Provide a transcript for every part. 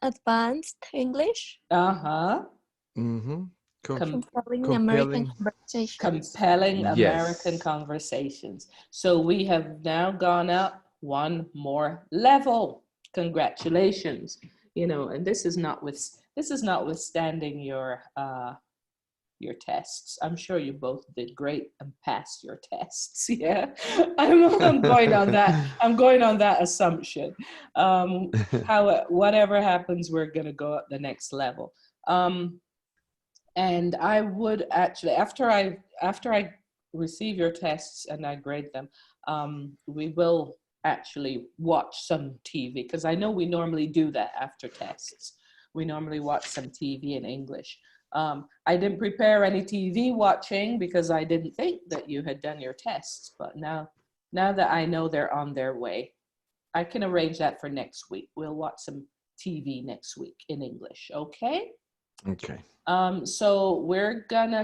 Advanced English. Uh-huh. Mm-hmm. Compelling American Compelling. conversations. Compelling American Yes. conversations. So we have now gone up one more level. Congratulations. You know, and this is notwithstanding your tests. I'm sure you both did great and passed your tests. Yeah, I'm going on that. I'm going on that assumption. Whatever happens, we're gonna go at the next level. And I would actually, after I receive your tests and I grade them, we will actually watch some TV, because I know we normally do that after tests. We normally watch some TV in English. I didn't prepare any TV watching because I didn't think that you had done your tests, but now that I know they're on their way, I can arrange that for next week. We'll watch some TV next week in English, okay? Okay. So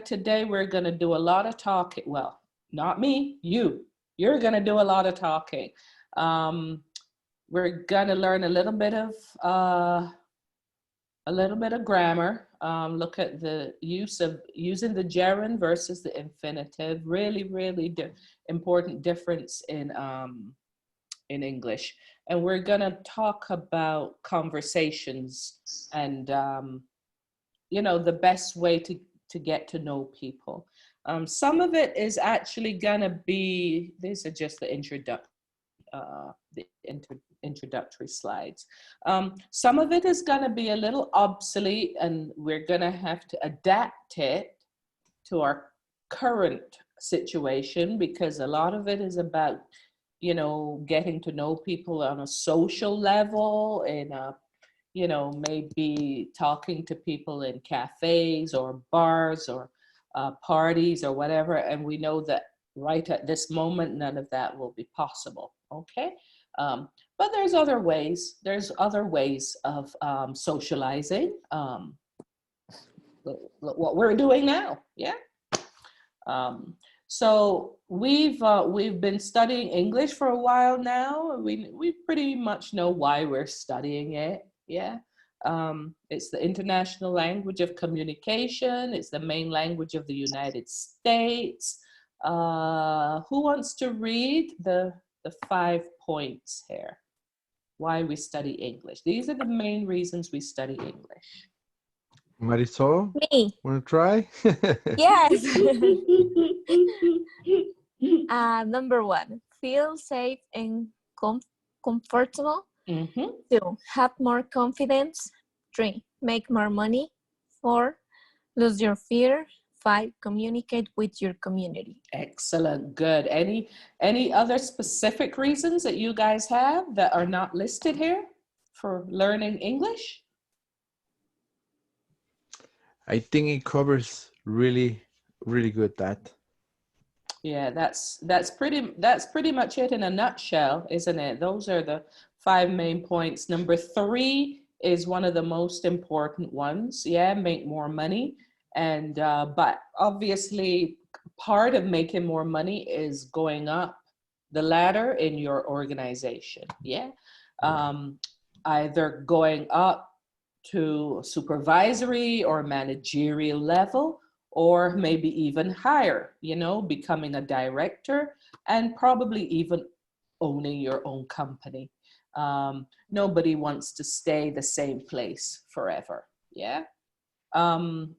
today we're gonna do a lot of talking. Well, not me, you're gonna do a lot of talking. We're gonna learn a little bit of grammar. Look at the use of using the gerund versus the infinitive. Really important difference in English. And we're gonna talk about conversations and the best way to get to know people. Some of it is actually gonna be, these are just the introductory slides. Some of it is gonna be a little obsolete, and we're gonna have to adapt it to our current situation, because a lot of it is about, getting to know people on a social level, in a maybe talking to people in cafes or bars or parties or whatever. And we know that right at this moment, none of that will be possible, okay? But there's other ways. There's other ways of socializing. What we're doing now, yeah? So we've been studying English for a while now. We pretty much know why we're studying it. Yeah, it's the international language of communication. It's the main language of the United States. Who wants to read the 5 points here? Why we study English. These are the main reasons we study English. Marisol, Me. wanna try? Yes. Number 1, feel safe and comfortable. Mm-hmm. 2, have more confidence. 3, make more money. 4, lose your fear. 5, communicate with your community. Excellent, good. Any other specific reasons that you guys have that are not listed here for learning English? I think it covers really good that. Yeah, that's pretty much it in a nutshell, isn't it? Those are the 5 main points. Number 3 is one of the most important ones. Yeah, make more money. And but obviously part of making more money is going up the ladder in your organization. Yeah. Either going up to supervisory or managerial level, or maybe even higher, becoming a director and probably even owning your own company. Nobody wants to stay the same place forever. Yeah. The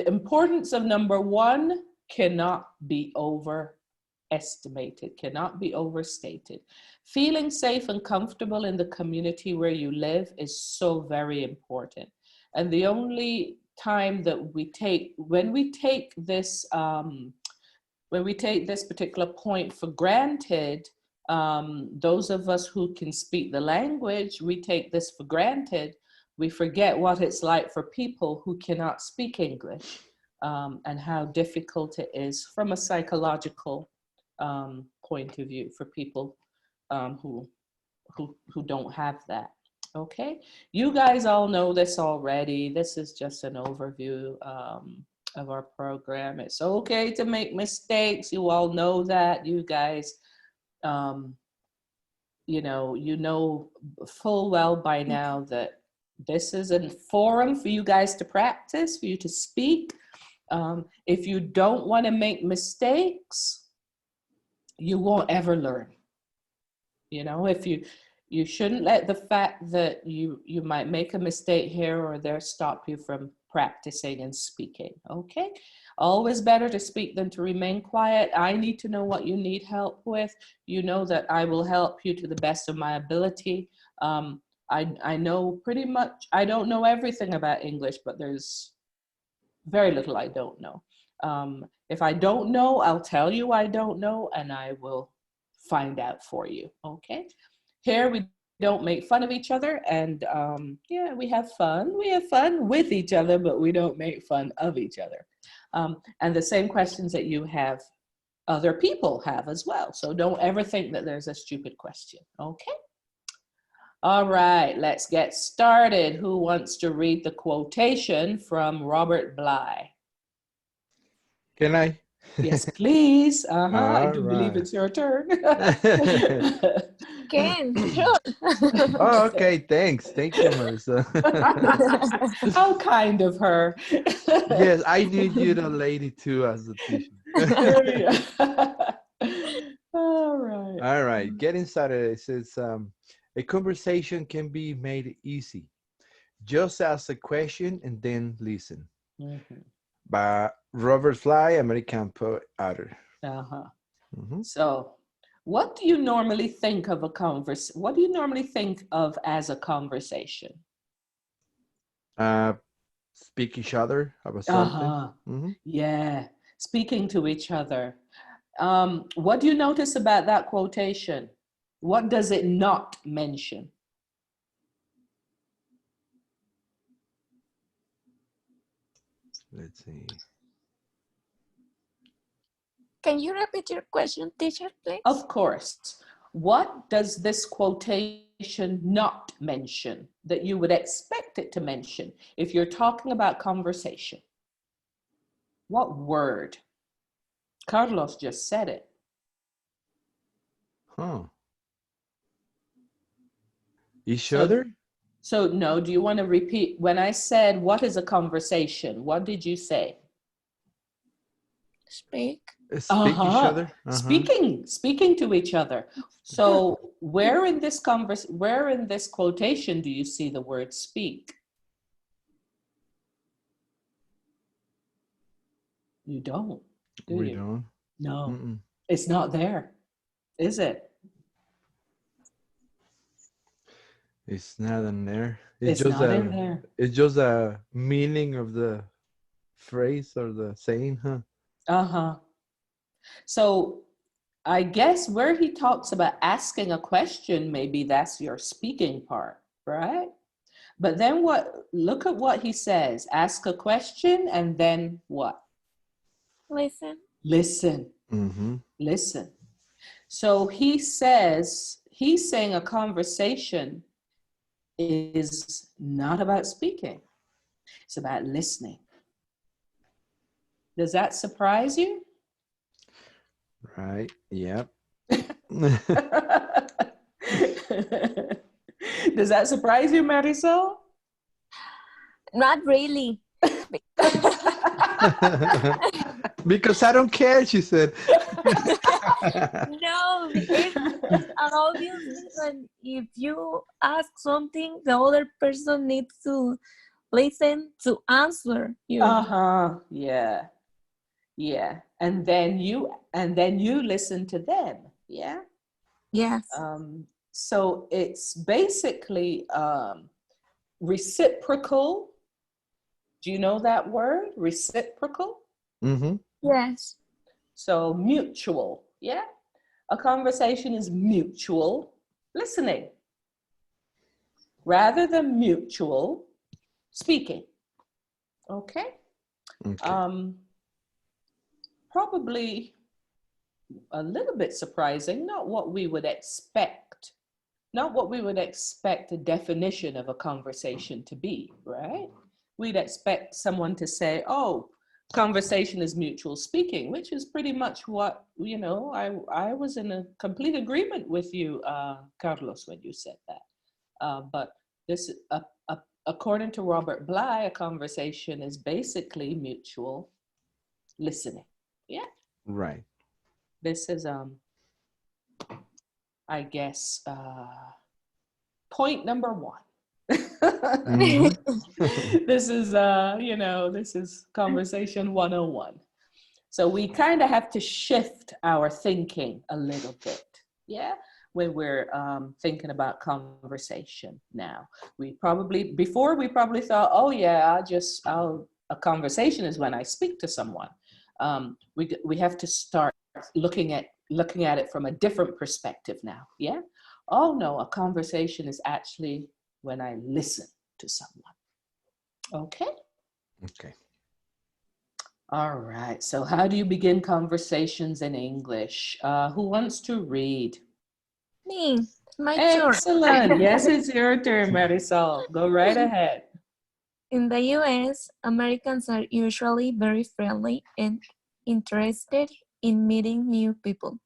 importance of number 1 cannot be overestimated, cannot be overstated. Feeling safe and comfortable in the community where you live is so very important. And the only time that when we take this particular point for granted, those of us who can speak the language, we take this for granted. We forget what it's like for people who cannot speak English, and how difficult it is from a psychological point of view for people who don't have that. Okay, you guys all know this already. This is just an overview of our program. It's okay to make mistakes. You all know that. You guys, you know full well by now that this is a forum for you guys to practice, for you to speak. If you don't want to make mistakes, you won't ever learn. If you shouldn't let the fact that you might make a mistake here or there stop you from practicing and speaking. Okay, always better to speak than to remain quiet. I need to know what you need help with. You know that I will help you to the best of my ability. I know pretty much, I don't know everything about English, but there's very little I don't know. If I don't know, I'll tell you I don't know, and I will find out for you. Okay, here we don't make fun of each other, and yeah, we have fun with each other, but we don't make fun of each other. And the same questions that you have, other people have as well, so don't ever think that there's a stupid question. Okay, all right, let's get started. Who wants to read the quotation from Robert Bly? Can I? Yes, please. I do believe right. it's your turn. Ken, sure. Oh, okay. Thanks. Thank you, Marissa. How kind of her. Yes, I need you to lady too as a teacher. All right. All right. Getting started. It says, a conversation can be made easy. Just ask a question and then listen. Mhm. By Robert Bly, American poet, author. So, what do you normally think of a conversation? What do you normally think of as a conversation? Speak each other about something. Yeah, speaking to each other. What do you notice about that quotation? What does it not mention? Let's see. Can you repeat your question, teacher, please? Of course. What does this quotation not mention that you would expect it to mention if you're talking about conversation? What word? Carlos just said it. Each other? So no, do you want to repeat? When I said, what is a conversation? What did you say? Speak. Speak each other? Speaking to each other. So where in this quotation do you see the word speak? You don't, do We you? don't. No, it's not there, is it? It's not in there. It's just not in there. It's just a meaning of the phrase or the saying, huh? So I guess where he talks about asking a question, maybe that's your speaking part, right? But then look at what he says. Ask a question and then what? Listen. Listen. Listen. So he says, he's saying a conversation is not about speaking. It's about listening. Does that surprise you? Right. Yep. Does that surprise you, Marisol? Not really. Because I don't care, she said. No, it's obviously when if you ask something, the other person needs to listen to answer you. Yeah. Yeah. And then you listen to them. Yeah. Yes. So it's basically reciprocal. Do you know that word? Reciprocal? Yes. So mutual. Yeah. A conversation is mutual listening rather than mutual speaking. Okay. Probably a little bit surprising, not what we would expect a definition of a conversation to be, right? We'd expect someone to say, oh, conversation is mutual speaking, which is pretty much what, you know, I was in a complete agreement with you, Carlos, when you said that. But this, according to Robert Bly, a conversation is basically mutual listening. Yeah. Right. This is, I guess, point number one. Mhm. This is, you know, this is conversation 101. So we kind of have to shift our thinking a little bit, yeah, when we're thinking about conversation now. Before we probably thought, oh yeah, a conversation is when I speak to someone. We have to start looking at it from a different perspective now, yeah? Oh no, a conversation is actually when I listen to someone. Okay? Okay. All right. So how do you begin conversations in English? Who wants to read? Me, my turn. Excellent. Yes, it's your turn, Marisol. Go right ahead. In the US, Americans are usually very friendly and interested in meeting new people,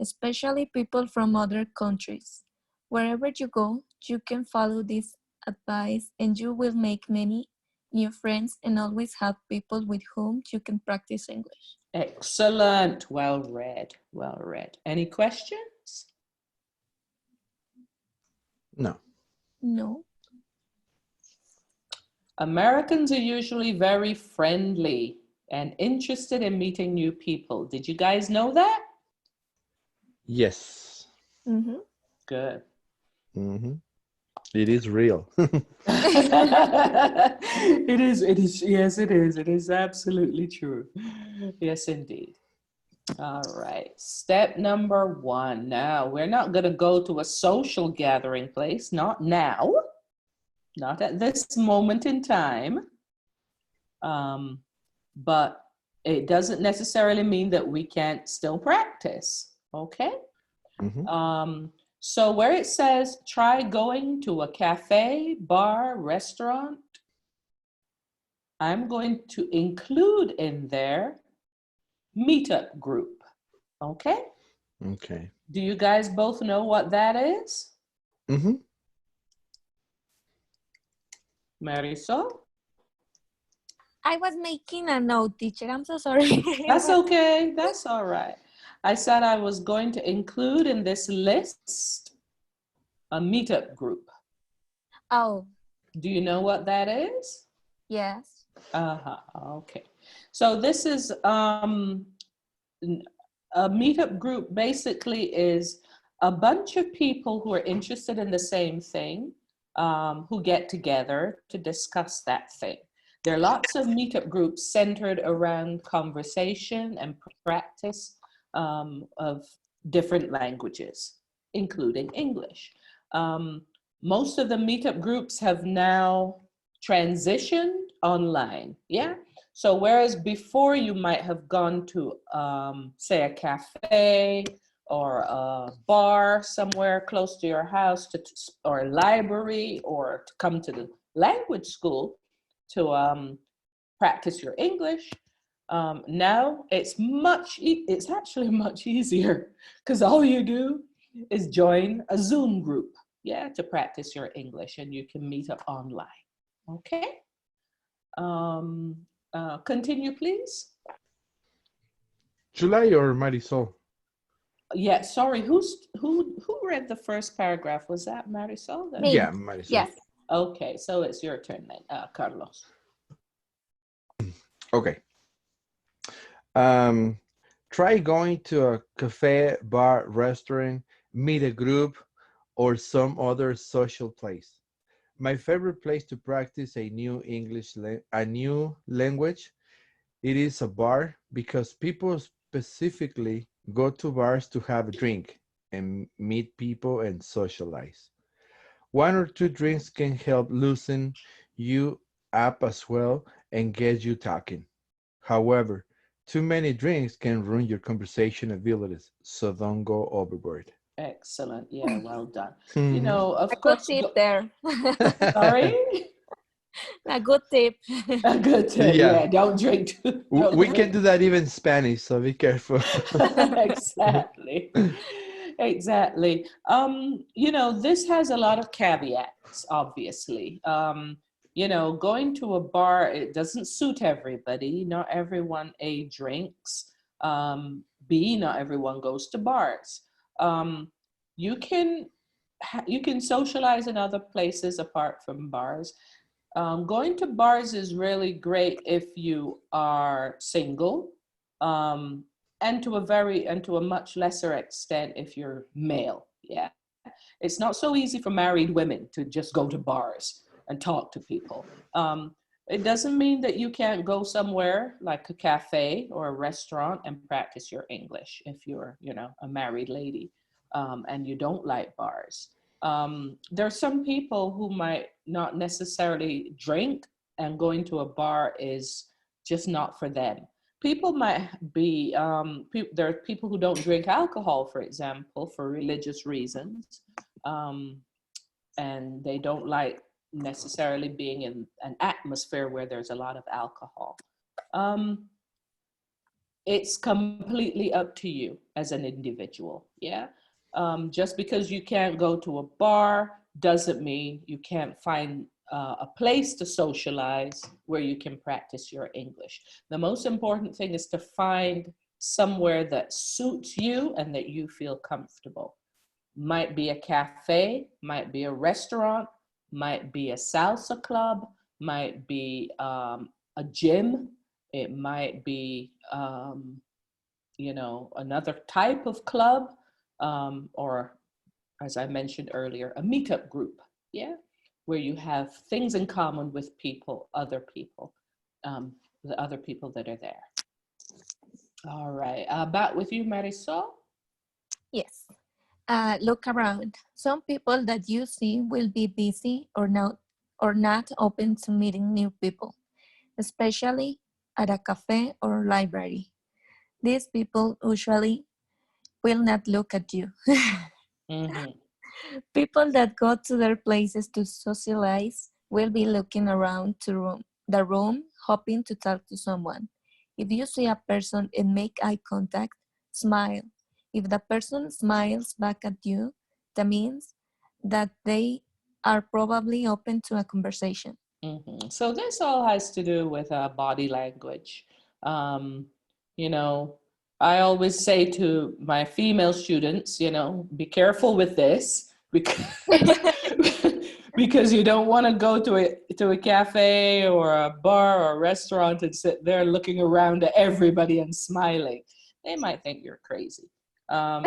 especially people from other countries. Wherever you go, you can follow this advice and you will make many new friends and always have people with whom you can practice English. Excellent. Well read. Well read. Any questions? No. No. Americans are usually very friendly and interested in meeting new people. Did you guys know that? Yes. Mm-hmm. Good. Mm-hmm. It is real. It is, yes, it is. It is absolutely true. Yes, indeed. All right. Step number one. Now, we're not going to go to a social gathering place, not now, not at this moment in time. But it doesn't necessarily mean that we can't still practice. Okay? Mm-hmm. So where it says, try going to a cafe, bar, restaurant, I'm going to include in there meetup group. Okay? Okay. Do you guys both know what that is? Mm-hmm. Marisol? I was making a note, teacher. I'm so sorry. That's okay. That's all right. I said I was going to include in this list a meetup group. Oh, Do you know what that is? yes. Okay. So this is a meetup group basically is a bunch of people who are interested in the same thing, who get together to discuss that thing. There are lots of meetup groups centered around conversation and practice of different languages, including English. Most of the meetup groups have now transitioned online, yeah? So whereas before you might have gone to, say, a cafe or a bar somewhere close to your house, or a library, or to come to the language school to practice your English, now it's actually much easier because all you do is join a Zoom group, yeah, to practice your English, and you can meet up online. Okay. Continue, please. July or Marisol? Yeah, sorry, who read the first paragraph? Was that Marisol? Me. Yeah, Marisol. Yes. Okay, so it's your turn then, Carlos. Okay. Try going to a cafe, bar, restaurant, meet a group, or some other social place. My favorite place to practice a new language, it is a bar because people specifically go to bars to have a drink and meet people and socialize. One or two drinks can help loosen you up as well and get you talking. However, too many drinks can ruin your conversation abilities, so don't go overboard. Excellent. Yeah, well done. You Mhm. know, A of good course, tip there. sorry. A good tip. A good tip. Yeah, Yeah, don't drink. Don't we can drink. do that even in Spanish, so be careful. Exactly. Exactly. This has a lot of caveats, obviously. Going to a bar, it doesn't suit everybody. Not everyone A drinks. B, not everyone goes to bars. You can you can socialize in other places apart from bars. Going to bars is really great if you are single, um, and to a much lesser extent if you're male. Yeah, it's not so easy for married women to just go to bars and talk to people. It doesn't mean that you can't go somewhere like a cafe or a restaurant and practice your English if you're, a married lady, and you don't like bars. There are some people who might not necessarily drink, and going to a bar is just not for them. People might be, there are people who don't drink alcohol, for example, for religious reasons, um, and they don't like necessarily being in an atmosphere where there's a lot of alcohol. Um, it's completely up to you as an individual. Yeah. Just because you can't go to a bar doesn't mean you can't find a place to socialize where you can practice your English. The most important thing is to find somewhere that suits you and that you feel comfortable. Might be a cafe, might be a restaurant, might be a salsa club, might be a gym, it might be, another type of club, or as I mentioned earlier, a meetup group, yeah, where you have things in common with um, the other people that are there. All right, back with you, Marisol. Yes. Look around. Some people that you see will be busy or not open to meeting new people, especially at a cafe or library. These people usually will not look at you. Mm-hmm. People that go to their places to socialize will be looking around the room, hoping to talk to someone. If you see a person and make eye contact, smile. If the person smiles back at you, that means that they are probably open to a conversation. Mm-hmm. So this all has to do with body language. Um, you know, I always say to my female students, be careful with this because because you don't want to go to a cafe or a bar or a restaurant and sit there looking around at everybody and smiling. They might think you're crazy. Um,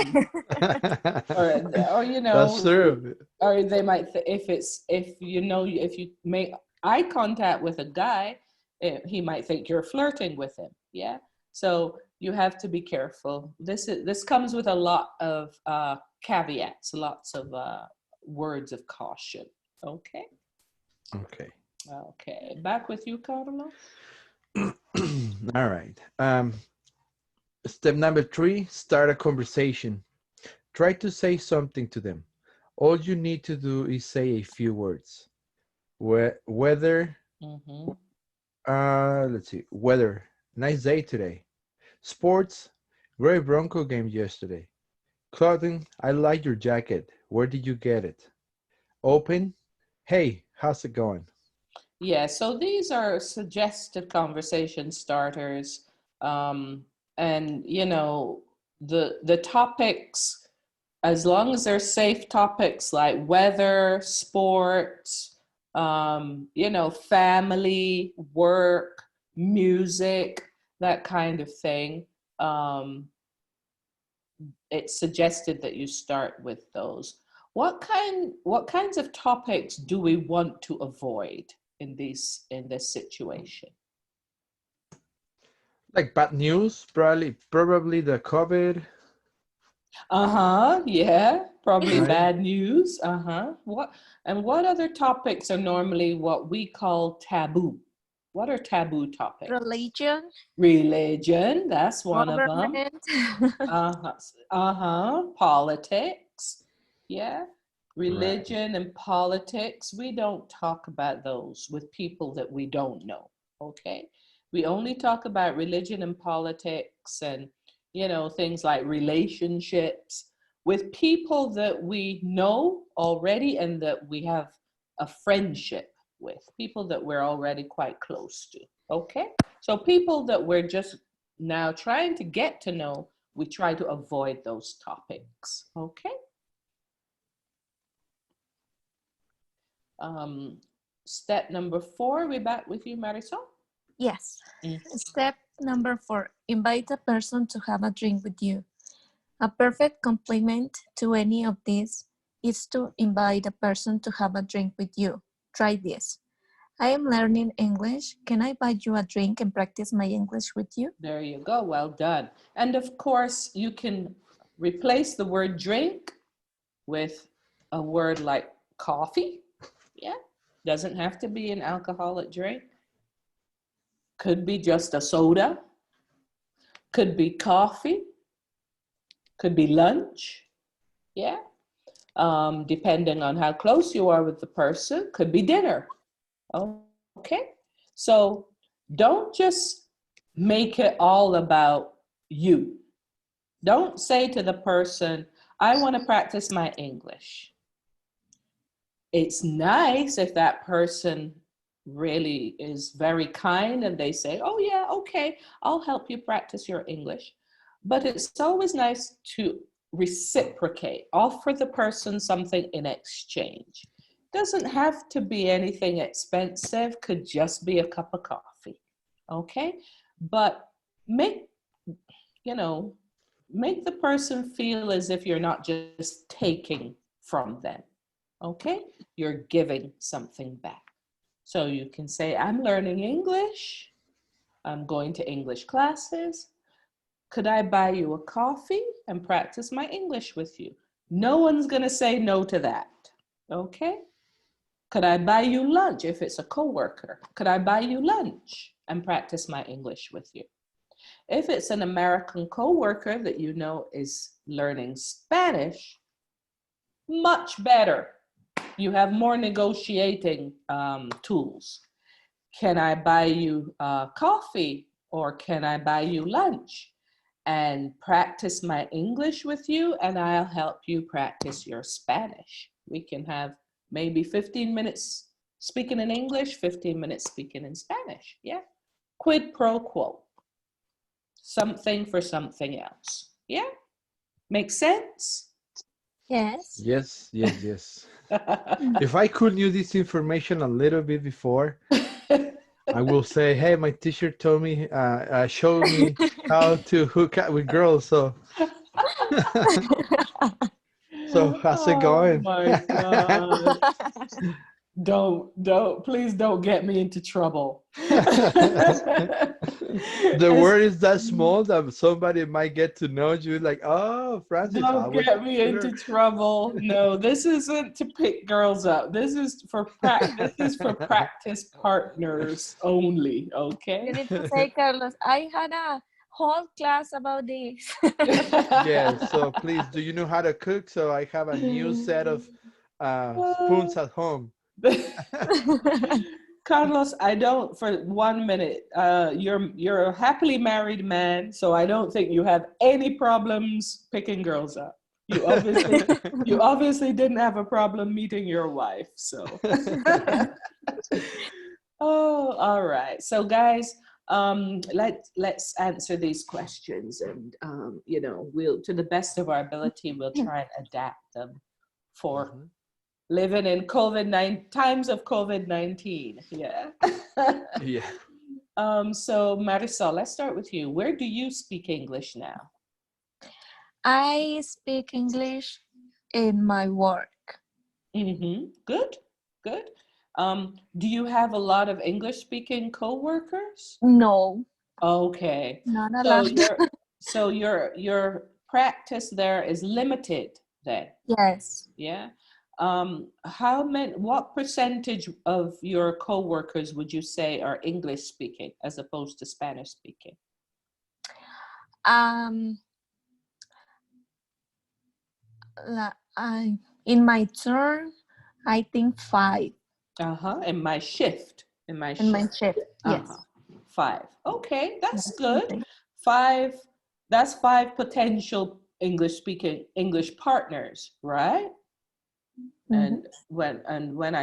or That's true. or they might if you make eye contact with a guy, he might think you're flirting with him. Yeah, so you have to be careful. This comes with a lot of caveats, lots of words of caution. Okay. Okay. Okay, back with you, Carlos. All right. Step number 3, start a conversation. Try to say something to them. All you need to do is say a few words. Weather, Mm-hmm. let's see, weather, nice day today. Sports, great Bronco game yesterday. Clothing, I like your jacket. Where did you get it? Open, hey, how's it going? Yeah, so these are suggested conversation starters. And the topics, as long as they're safe topics like weather, sports, family, work, music, that kind of thing. Um, it's suggested that you start with those. What kinds of topics do we want to avoid in this situation? Like bad news, probably the COVID, Uh-huh, yeah, probably right? bad news. Uh-huh. What other topics are normally what we call taboo? What are taboo topics? Religion, Religion, that's one of them. government. Uh-huh. Uh-huh. Politics. Yeah. Right. Religion and politics, we don't talk about those with people that we don't know, okay? We only talk about religion and politics and, things like relationships with people that we know already and that we have a friendship with, people that we're already quite close to, okay? So people that we're just now trying to get to know, we try to avoid those topics, okay? Step number 4, we back with you, Marisol? Yes. Mm. Step number 4, invite a person to have a drink with you. A perfect complement to any of these is to invite a person to have a drink with you. Try this. I am learning English. Can I buy you a drink and practice my English with you? There you go, well done. And of course, you can replace the word drink with a word like coffee. Yeah, doesn't have to be an alcoholic drink. Could be just a soda. Could be coffee. Could be lunch. Yeah. Depending on how close you are with the person, could be dinner. Okay. So don't just make it all about you. Don't say to the person, I want to practice my English. It's nice if that person really is very kind and they say, oh yeah, okay, I'll help you practice your English. But it's always nice to reciprocate, offer the person something in exchange. Doesn't have to be anything expensive, could just be a cup of coffee, okay? But make, make the person feel as if you're not just taking from them, okay? You're giving something back. So you can say, I'm learning English. I'm going to English classes. Could I buy you a coffee and practice my English with you? No one's going to say no to that, okay? Could I buy you lunch if it's a coworker? Could I buy you lunch and practice my English with you? If it's an American coworker that you know is learning Spanish, much better. You have more negotiating tools. Can I buy you coffee or can I buy you lunch and practice my English with you, and I'll help you practice your Spanish. We can have maybe 15 minutes speaking in English, 15 minutes speaking in Spanish. Yeah. Quid pro quo. Something for something else. Yeah. Make sense? Yes. Yes, yes, yes. If I could knew this information a little bit before, I will say, hey, my teacher told me, showed me how to hook up with girls. So, so how's it Oh going? my God. Please don't get me into trouble. The word is that small that somebody might get to know you, like, oh, Francis, I Don't was get me sure. into trouble. No, this isn't to pick girls up. This is for practice partners only, You okay? need to say, Carlos, I had a whole class about this. Yeah, so please, do you know how to cook? So I have a new set of spoons at home. Carlos, I don't for 1 minute. You're a happily married man, so I don't think you have any problems picking girls up. You obviously didn't have a problem meeting your wife. So, oh, all right. So, guys, let's answer these questions, and we'll, to the best of our ability, we'll try and adapt them for Mhm. living in times of COVID-19. Yeah. Yeah. So Marisol, let's start with you. Where do you speak English now? I speak English in my work. Mm-hmm. Good, good. Do you have a lot of English speaking coworkers? No, Okay. not a So lot. your practice there is limited then. Yes. Yeah. What percentage of your coworkers would you say are English speaking as opposed to Spanish speaking? Um, I In my turn, I think 5. In my shift. In my shift, Uh-huh. yes. 5. Okay, that's That's good. something. 5, that's 5 potential English speaking English partners, right? Mhm. And when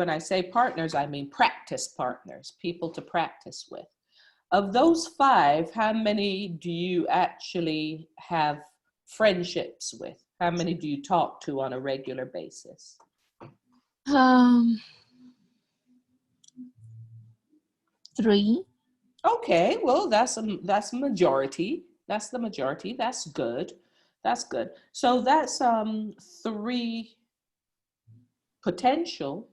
I say partners, I mean practice partners, people to practice with. Of those 5, how many do you actually have friendships with? How many do you talk to on a regular basis? Um, 3. Okay, well, that's a majority. That's the majority. That's good. That's good. So that's 3 potential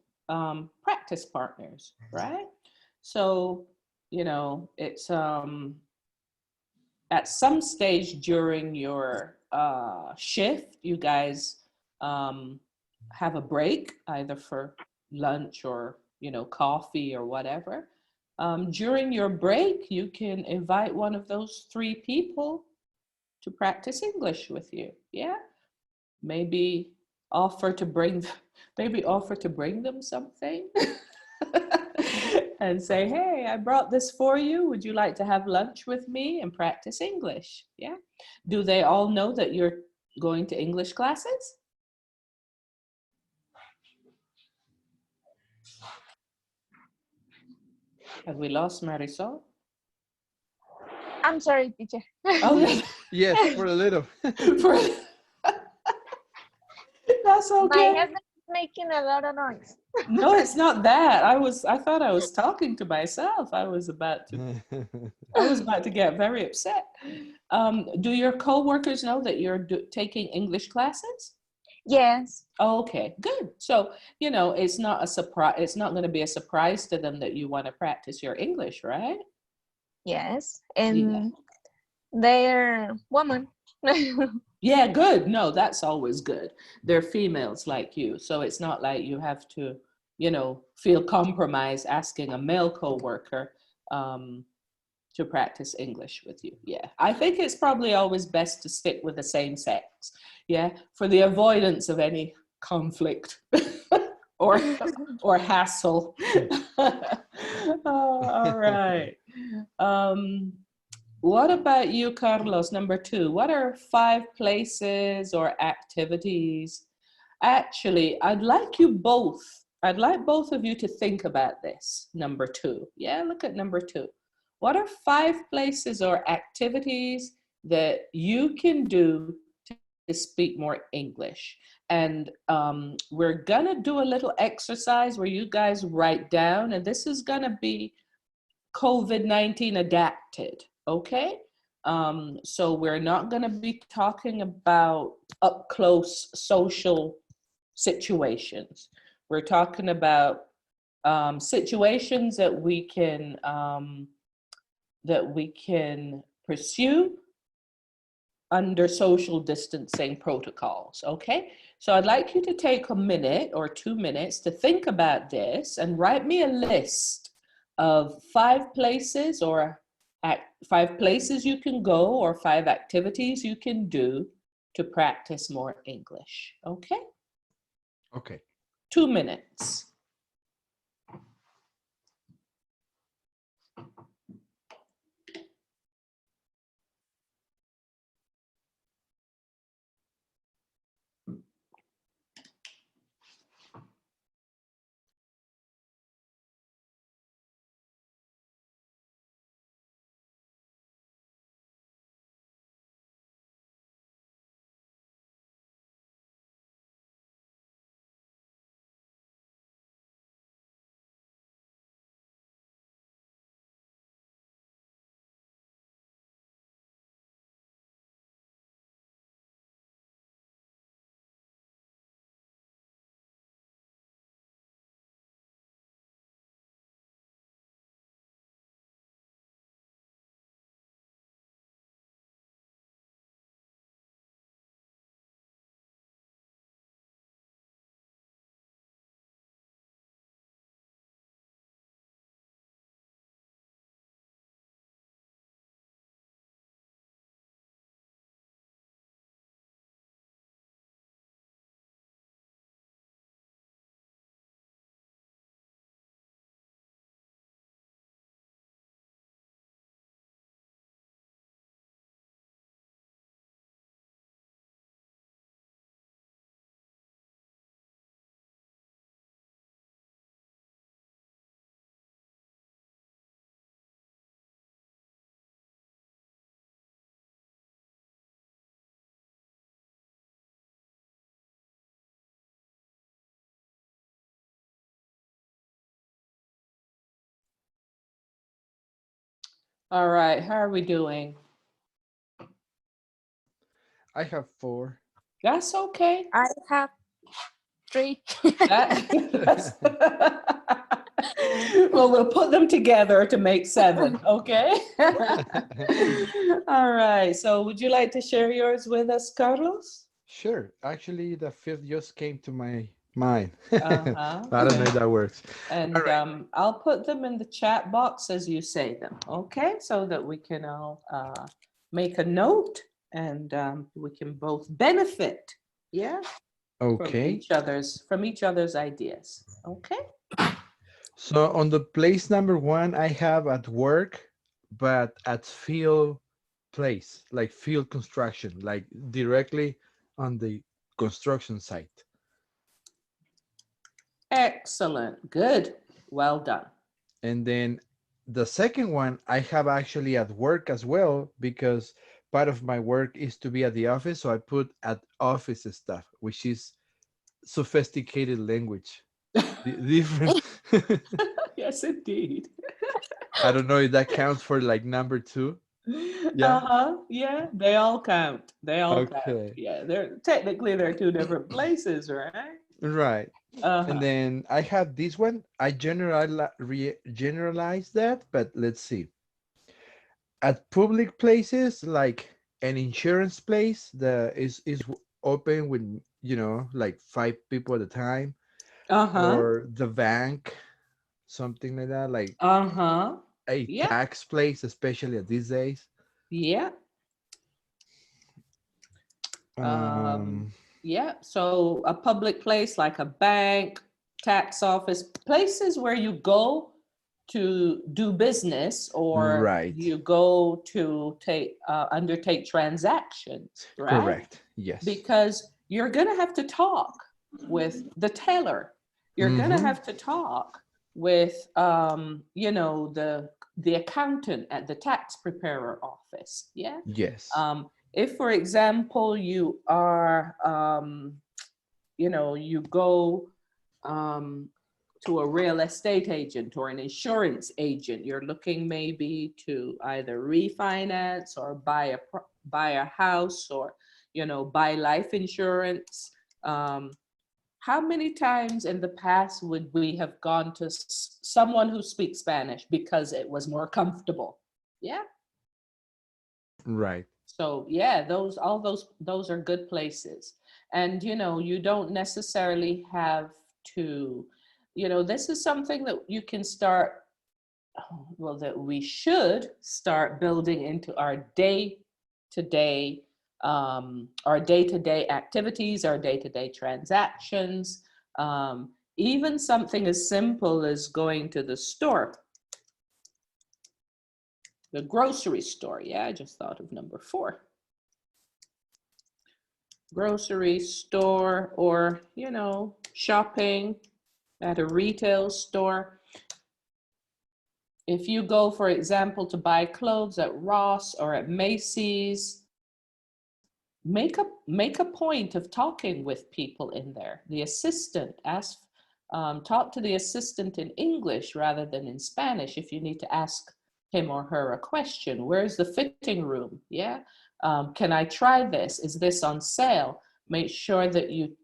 practice partners, right? So, it's at some stage during your shift, you guys have a break, either for lunch or coffee or whatever. During your break, you can invite one of those 3 people to practice English with you. Yeah, maybe offer to bring, maybe offer to bring them something. And say, hey, I brought this for you. Would you like to have lunch with me and practice English? Yeah. Do they all know that you're going to English classes? Have we lost Marisol? I'm sorry, teacher. Oh, Yes, yes, for a little. for, that's My okay. husband is making a lot of noise. No, it's not that. I thought I was talking to myself. I was about to get very upset. Do your coworkers know that you're taking English classes? Yes, Okay, good. So, it's not a surprise. It's not going to be a surprise to them that you want to practice your English, right? yes. Yeah. And they're woman. Yeah, good. No, that's always good. They're females like you. So it's not like you have to, feel compromised asking a male coworker to practice English with you. Yeah. I think it's probably always best to stick with the same sex. Yeah. For the avoidance of any conflict or hassle. Oh, all right. Um, what about you, Carlos? Number 2. What are 5 places or activities? Actually, I'd like both of you to think about this. Number 2. Yeah, look at number 2. What are 5 places or activities that you can do to speak more English? And we're gonna do a little exercise where you guys write down, and this is gonna be COVID-19 adapted, okay? So we're not gonna be talking about up close social situations. We're talking about situations that we can pursue under social distancing protocols, okay? So I'd like you to take a minute or 2 minutes to think about this and write me a list of 5 places or 5 places you can go or 5 activities you can do to practice more English, okay? Okay. 2 minutes. All right, how are we doing? I have 4. That's okay. I have 3. That's well, we'll put them together to make 7, okay? All right, so would you like to share yours with us, Carlos? Sure. Actually, the 5th just came to my mind. Uh-huh. I don't know if that works. All And right. I'll put them in the chat box as you say them, okay? So that we can all make a note and we can both benefit, yeah, Okay. from each other's ideas, okay? So on the place number 1, I have at work, but at field place, like field construction, like directly on the construction site. Excellent, good, well done. And then the second one I have actually at work as well, because part of my work is to be at the office. So I put at office stuff, which is sophisticated language. Different. Yes, indeed. I don't know if that counts for like number 2. Yeah. Uh-huh. Yeah, they all count. They all count. Okay. Yeah, they're 2 different places, right? Right. And Uh-huh. then I have this one. I generalize that, but let's see. At public places like an insurance place that is open with, like 5 people at a time, Uh-huh. or the bank, something like that, like Uh-huh. a Yeah. tax place, especially at these days. Yeah. Um, um yeah. So a public place like a bank, tax office, places where you go to do business or right. you go to undertake transactions, right? Correct. Yes. Because you're going to have to talk with the teller. You're going to Mm-hmm. have to talk with, the accountant at the tax preparer office. Yeah. Yes. If, for example, you are, you go um, to a real estate agent or an insurance agent, you're looking maybe to either refinance or buy a house or, buy life insurance. How many times in the past would we have gone to someone who speaks Spanish because it was more comfortable? Yeah. Right. So yeah, those are good places. And you don't necessarily have to, this is something that you can start, well, that we should start building into our day-to-day activities, our day-to-day transactions. Even something as simple as going to the store, the grocery store. Yeah, I just thought of number 4. Grocery store, or shopping at a retail store. If you go, for example, to buy clothes at Ross or at Macy's, make a point of talking with people in there. The assistant, talk to the assistant in English rather than in Spanish if you need to ask him or her a question. Where's the fitting room? Yeah. Can I try this? Is this on sale? Make sure that you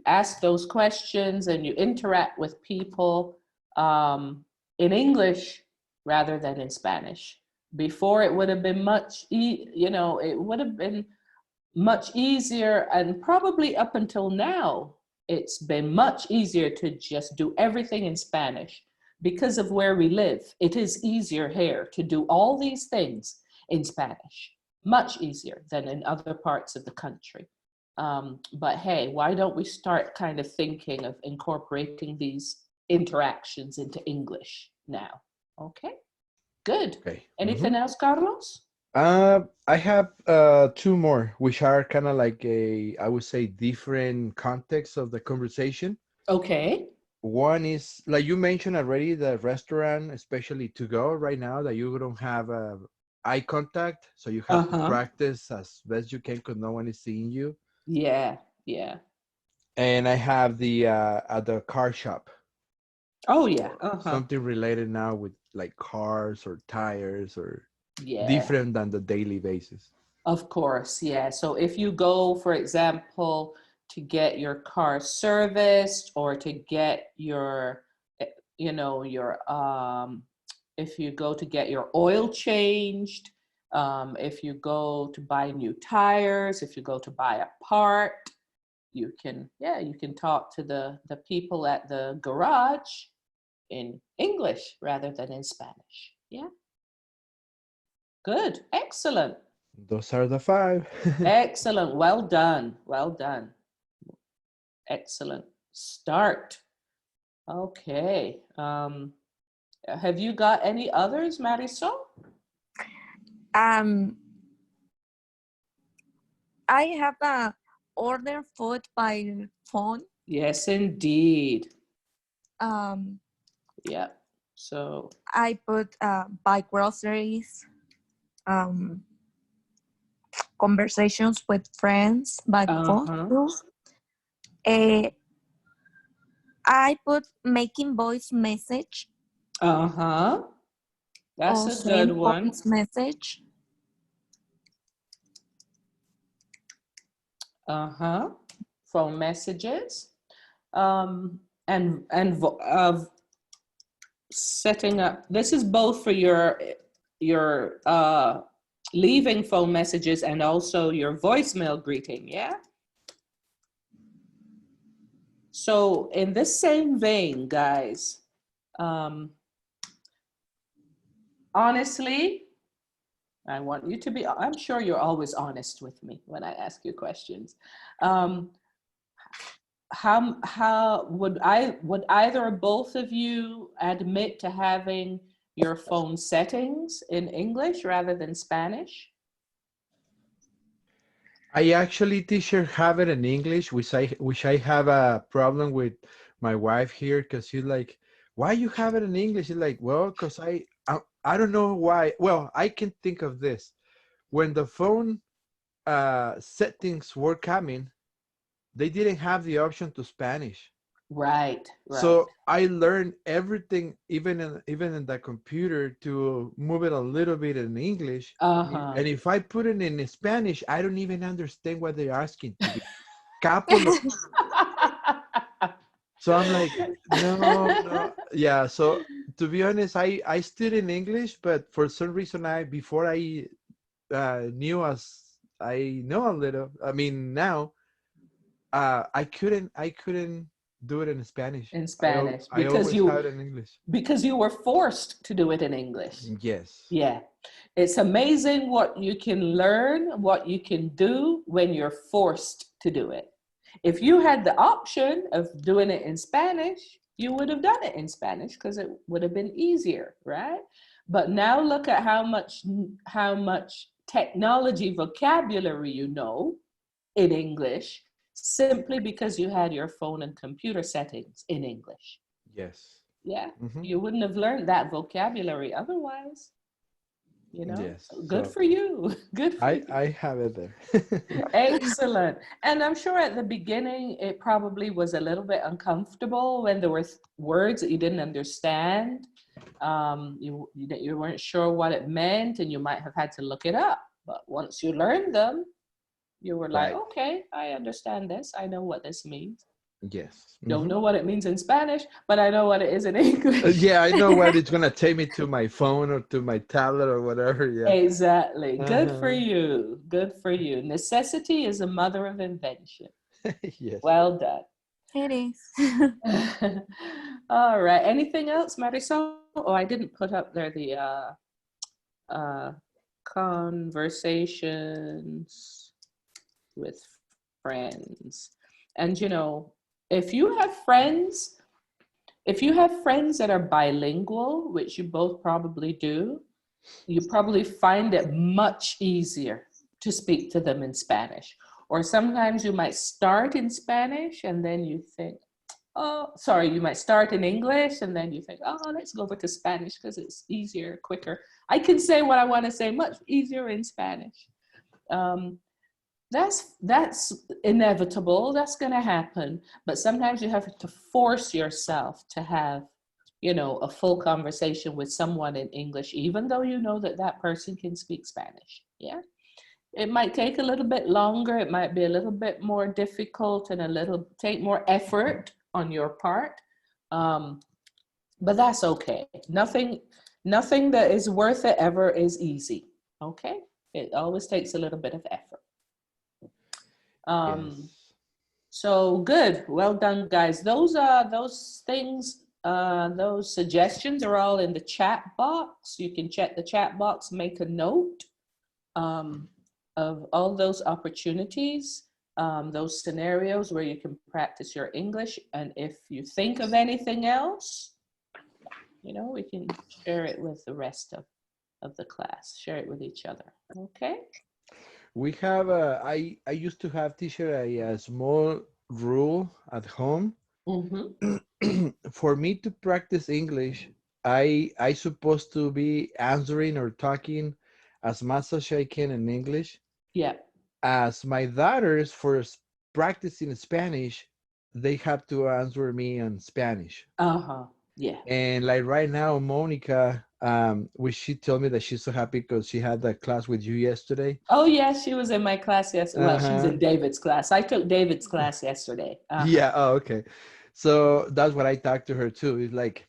ask those questions and you interact with people in English rather than in Spanish. Before, it would have been it would have been much easier, and probably up until now, it's been much easier to just do everything in Spanish because of where we live. It is easier here to do all these things in Spanish, much easier than in other parts of the country. But hey, why don't we start kind of thinking of incorporating these interactions into English now? Okay, good. Okay. Anything else, Carlos? I have 2 more, which are kind of like I would say, different context of the conversation. Okay. One is like you mentioned already, the restaurant, especially to go right now, that you don't have eye contact, so you have to Uh-huh. practice as best you can because no one is seeing you. Yeah, yeah. And I have the at the car shop, Oh, yeah. or Uh-huh. something related now with like cars or tires or. Yeah. different than the daily basis. Of course, yeah. So if you go, for example, to get your car serviced or to get your, you know, your, if you go to get your oil changed, if you go to buy new tires, if you go to buy a part, you can, yeah, you can talk to the people at the garage in English rather than in Spanish. Yeah, good, excellent. Those are the five. Excellent. Well done. Well done. Excellent. Start. Okay. Have you got any others, Marisol? Um, I have order food by phone. Yes, indeed. Um, Yeah. So, I put buy groceries. Conversations with friends by phone uh-huh. too. Uh, I put making voice message Uh-huh. That's or a good send one. voice message. Uh-huh. Phone messages. And setting up, this is both for your leaving phone messages and also your voicemail greeting, yeah? So in this same vein, guys, honestly, I want you to be, I'm sure you're always honest with me when I ask you questions. How would either or both of you admit to having your phone settings in English rather than Spanish? I actually, teacher, have it in English, which I have a problem with my wife here because she's like, "Why you have it in English?" She's like, "Well, because I don't know why." Well, I can think of this when the phone settings were coming, they didn't have the option to Spanish. Right, right. So I learned everything, even in the computer, to move it a little bit in English. Uh-huh. And if I put it in Spanish, I don't even understand what they're asking to be. Couple of, so I'm like, no, no, yeah. So to be honest, I studied in English, but for some reason, before I knew as I know a little. I mean, now I couldn't do it in Spanish. In I Spanish I always had it in English. because you were forced to do it in English. Yes. Yeah. It's amazing what you can learn, what you can do when you're forced to do it. If you had the option of doing it in Spanish, you would have done it in Spanish because it would have been easier, right? But now look at how much technology vocabulary you know in English simply because you had your phone and computer settings in English. Yes. Yeah, Hmm. you wouldn't have learned that vocabulary otherwise, you know? Yes. So good So for you. Good for you. I have it there. Excellent. And I'm sure at the beginning it probably was a little bit uncomfortable when there were words that you didn't understand. You weren't sure what it meant and you might have had to look it up. But once you learned them, you were like, Right. okay, I understand this. I know what this means. Yes. Don't Hmm. know what it means in Spanish, but I know what it is in English. Yeah, I know what it's gonna take me to my phone or to my tablet or whatever. Yeah. Exactly. Good for Uh-huh. you. Good for you. Necessity is a mother of invention. Yes. Well done. It is. All right. Anything else, Marisol? Oh, I didn't put up there the uh, conversations with friends. And if you have friends, that are bilingual, which you both probably do, you probably find it much easier to speak to them in Spanish. Or sometimes you might start in Spanish and then you think, oh, sorry, you might start in English and then you think, oh, let's go over to Spanish because it's easier, quicker. I can say what I want to say much easier in Spanish. That's inevitable. That's going to happen. But sometimes you have to force yourself to have a full conversation with someone in English, even though you know that that person can speak Spanish. Yeah. It might take a little bit longer. It might be a little bit more difficult and take more effort on your part. But that's okay. Nothing that is worth it ever is easy. Okay. It always takes a little bit of effort. Yes. So good. Well done, guys. Those things, those suggestions are all in the chat box. You can check the chat box, make a note of all those opportunities, those scenarios where you can practice your English. And if you think of anything else, we can share it with the rest of the class, share it with each other. Okay. We have I used to have, teacher, a small rule at home. Mm-hmm. For me to practice English, I supposed to be answering or talking as much as I can in English. Yeah. As my daughters, for practicing Spanish, they have to answer me in Spanish. Uh-huh. Yeah. And like right now, Monica, which she told me that she's so happy because she had that class with you yesterday. Oh, yeah, she was in my class yesterday. Well, she's Uh-huh. in David's class. I took David's class yesterday. Uh-huh. Yeah. Oh, okay. So that's what I talked to her too. It's like,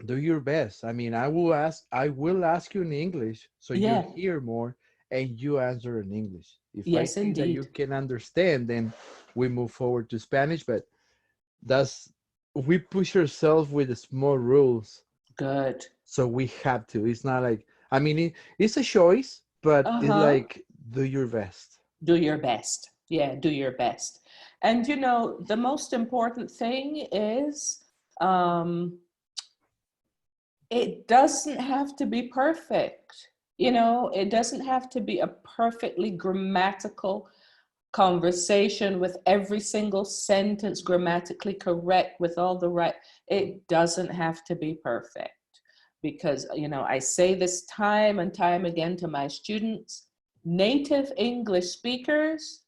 do your best. I mean, I will ask you in English so Yeah. you hear more and you answer in English. If I Yes, see that you indeed. can understand, then we move forward to Spanish. But we push ourselves with the small rules. Good. So we have to. It's not like, I mean, it's a choice, but it's Uh-huh. like, do your best. Do your best. Yeah, do your best. And the most important thing is it doesn't have to be perfect. It doesn't have to be a perfectly grammatical conversation with every single sentence grammatically correct with all the right. It doesn't have to be perfect because, I say this time and time again to my students, native English speakers,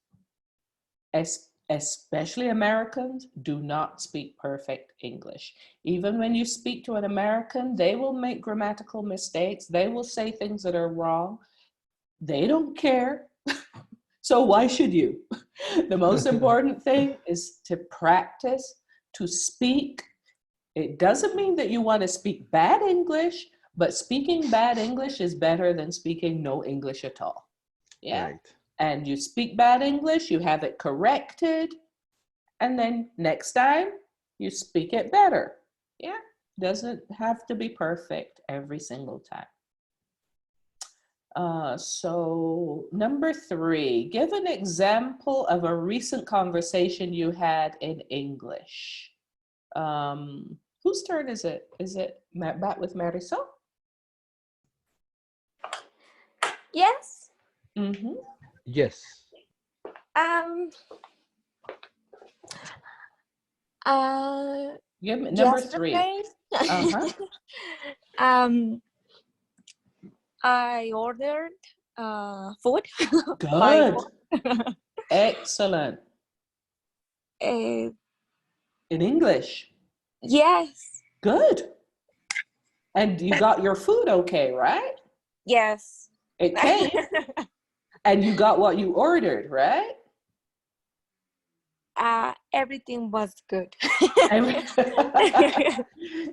especially Americans, do not speak perfect English. Even when you speak to an American, they will make grammatical mistakes. They will say things that are wrong. They don't care. So why should you? The most important thing is to practice, to speak. It doesn't mean that you want to speak bad English, but speaking bad English is better than speaking no English at all. Yeah. Right. And you speak bad English, you have it corrected, and then next time you speak it better. Yeah. Doesn't have to be perfect every single time. So number 3, give an example of a recent conversation you had in English. Whose turn is it? Is it back with Marisol? Yes. Mm-hmm. Yes. Give me number 3. Yesterday, Uh-huh. I ordered food by Good. Excellent. uh, In English. yes, Good. And you got your food okay, right? yes. It came. And you got what you ordered, right? Everything was good.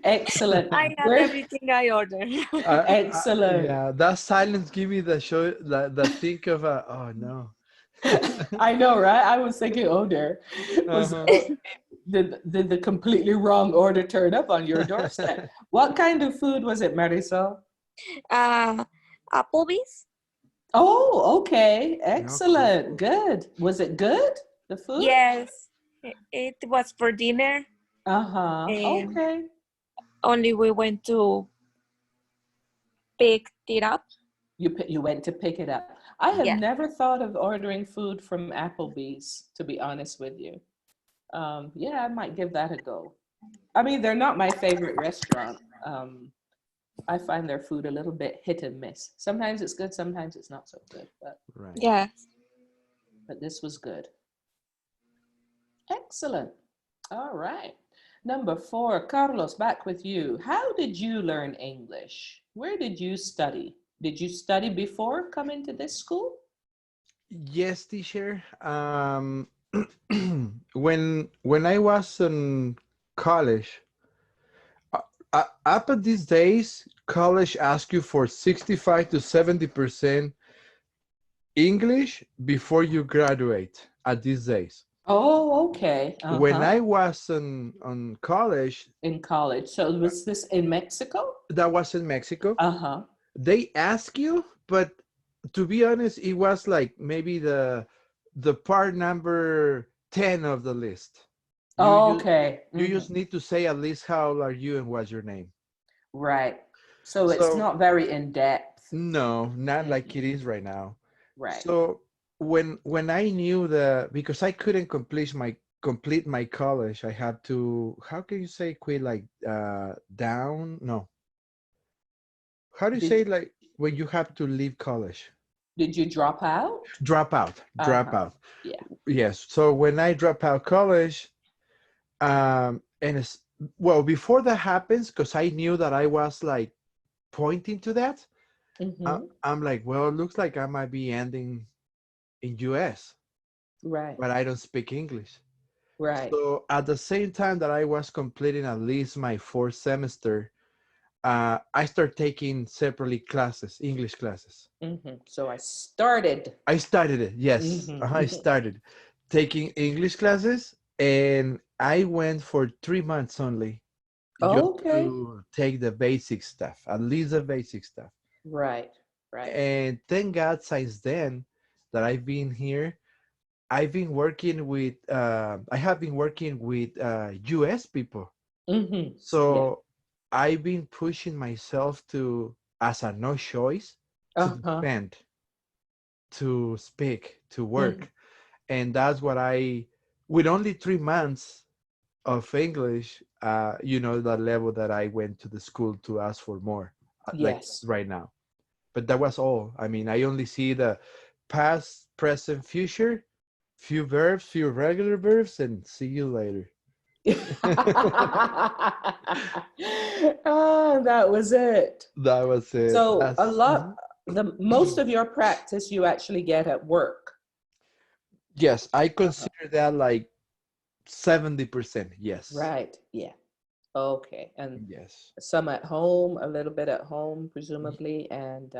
Excellent. I got everything I ordered. Excellent. Yeah, that silence give me the think of oh no. I know, right? I was thinking, oh dear, Uh-huh. did the completely wrong order turn up on your doorstep? What kind of food was it, Marisol? Applebee's? Oh, okay. Excellent. cool. Good. Was it good, the food? Yes, it was for dinner. Uh-huh. And Okay. only we went to pick it up. You went to pick it up. I have Yeah. never thought of ordering food from Applebee's, to be honest with you. Yeah, I might give that a go. I mean, they're not my favorite restaurant. I find their food a little bit hit and miss. Sometimes it's good, sometimes it's not so good, Right. Yes. but this was good. Excellent. All right. Number 4, Carlos, back with you. How did you learn English? Where did you study? Did you study before coming to this school? Yes, teacher. When I was in college, up at these days, college asks you for 65 to 70% English before you graduate. At these days, Oh, okay. when Uh-huh. I was on college, In college. So was this in Mexico? that was in Mexico. Uh-huh. They ask you, but to be honest, it was like maybe the part number 10 of the list. You Oh, you okay. you just need to say at least how old are you and what's your name. Right. So it's So not very in depth. no, not like Mhm. it is right now. Right. So when I knew the because I couldn't complete my college, I had to, how can you say quit, like down? No. How do you say, Did like when you have to leave college? did you drop out? Drop out. Drop Uh-huh. out. Yeah. Yes. So when I drop out college, and it's, well, before that happens, because I knew that I was like pointing to that, Mm-hmm. I'm like, well, it looks like I might be ending in US, Right. but I don't speak English. Right. So at the same time that I was completing at least my fourth semester, I started taking separately classes, English classes. Mm-hmm. So I started. I started it, yes. I Mm-hmm. started taking English classes, and I went for 3 months only just Okay. to take the basic stuff, at least the basic stuff. Right. Right. And thank God, since then that I've been here, I have been working with US people. Mm-hmm. Yeah. So I've been pushing myself to, as a no choice, to Uh-huh. defend, to speak, to Mm-hmm. work. And that's what with only 3 months of English, the level that I went to the school to ask for more, like Yes. right now. But that was all. I mean, I only see the past, present, future, few verbs, few regular verbs, and see you later. Ah, that was it. That was it. So a That's lot, the most of your practice you actually get at work. yes, I Uh-huh. consider that like 70%. Yes. Right. Yeah. Okay. And Yes. some at home, a little bit at home, presumably, and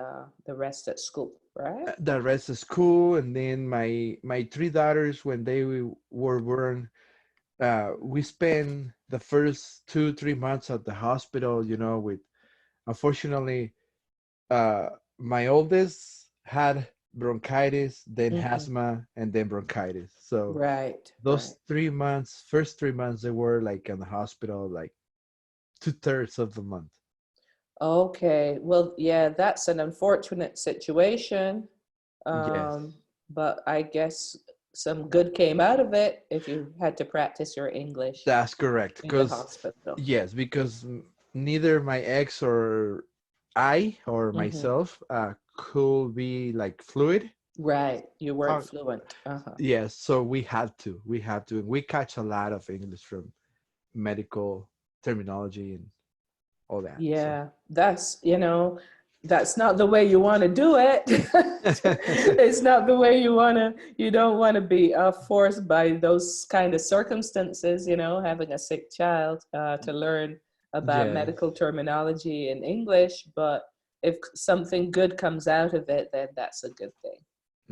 the rest at school, right? The rest is school, and then my three daughters, when they were born, we spent the first 2 3 months at the hospital. With, unfortunately, uh, my oldest had bronchitis, then Hmm. asthma, and then bronchitis. So Right. Right. those 3 months, first 3 months, they were like in the hospital, like 2/3 of the month. Okay. Well, yeah, that's an unfortunate situation. Yes, Um, but I guess some good came out of it if you had to practice your English that's correct. in the Because hospital. yes, because neither my ex or I or Hmm. myself could be like fluid. Right. You weren't Uh, fluent. Uh-huh. yes, so we catch a lot of English from medical terminology and all that. So Yeah, that's not the way you want to do it. It's not the way you don't want to be forced by those kind of circumstances, having a sick child to learn about yes, medical terminology in English. But if something good comes out of it, then that's a good thing,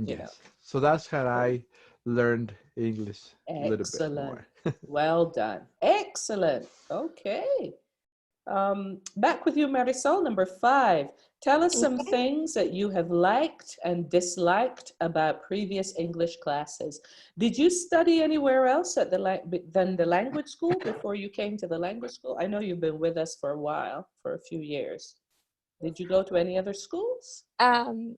you know. yes. So that's how I learned English a little bit Excellent. more. Well done. Excellent. Okay. Back with you, Marisol, number 5. Tell us some Okay. things that you have liked and disliked about previous English classes. Did you study anywhere else than the language school before you came to the language school? I know you've been with us for a while, for a few years. Did you go to any other schools? Um,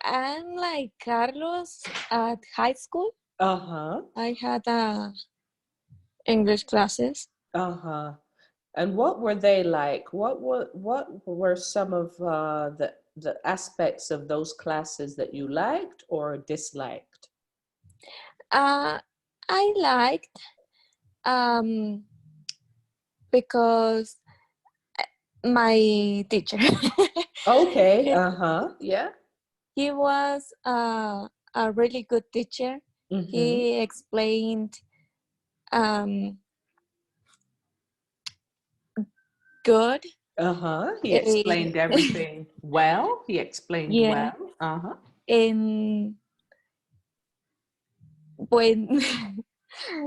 I'm like Carlos at high school. Uh-huh. I had English classes. Uh-huh. And what were they like? What were some of the aspects of those classes that you liked or disliked? Uh, I liked um, because my teacher. Okay. He Yeah. he was a really good teacher. Mm-hmm. He explained um, good. He eh, explained everything well. He explained yeah, well. Uh-huh. and when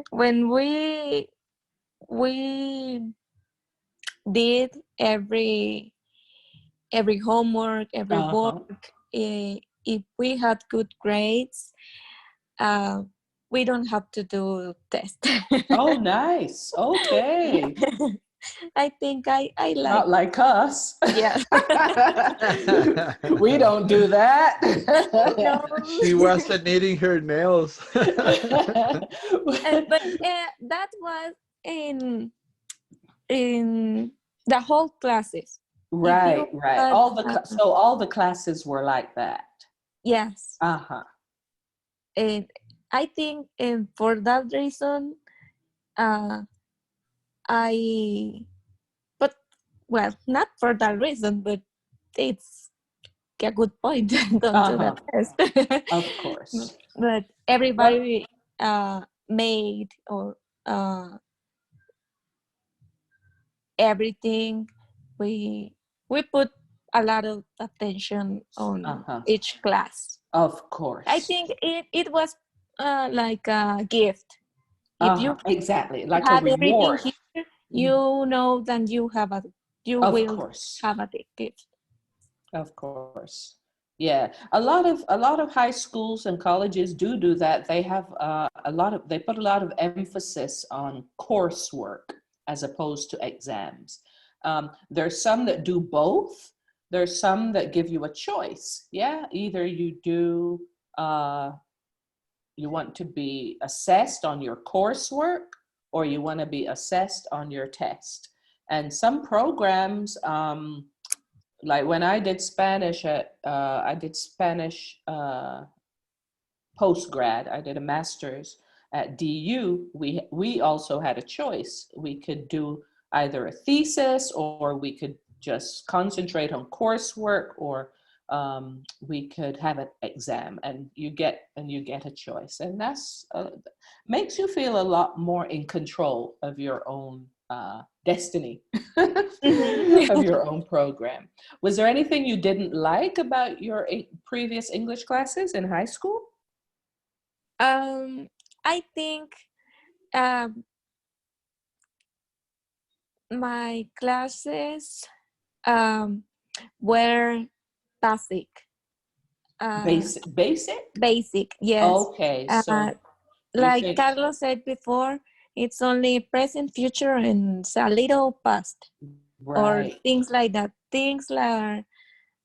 when we did every homework, every Uh-huh. work, if we had good grades, uh, we don't have to do test. Oh, nice. Okay. Yeah. I think I like, Not like us. yeah. We don't do that. No. She wasn't eating her nails. But that was in the whole classes. If you Right, right. had So all the classes were like that. yes, Uh-huh. and I think for that reason, uh, I but well, not for that reason, but it's a good point. Don't do Uh-huh. that test. Of course. But What? everybody made or uh, everything. We put a lot of attention on Uh-huh. each class. Of I course. think it was like a gift. If you Exactly. Like a had everything reward. here, you know that you Of will course. have a gift. Of course. Yeah. A lot of high schools and colleges do that. They have they put a lot of emphasis on coursework as opposed to exams. There's some that do both. There's some that give you a choice. Yeah, either uh, you want to be assessed on your coursework or you want to be assessed on your test. And some programs, like when I did Spanish post grad. I did a master's at DU. We also had a choice. We could do either a thesis or we could just concentrate on coursework, or we could have an exam, and you get a choice, and that's makes you feel a lot more in control of your own destiny of Mhm. your own program. Was there anything you didn't like about your previous English classes in high school? um, I think um, my classes um, were basic. Uh, Basic? basic, yes. Okay, Uh, so you like think, Carlos said before, it's only present, future, and a little past, or right, things like that. Things like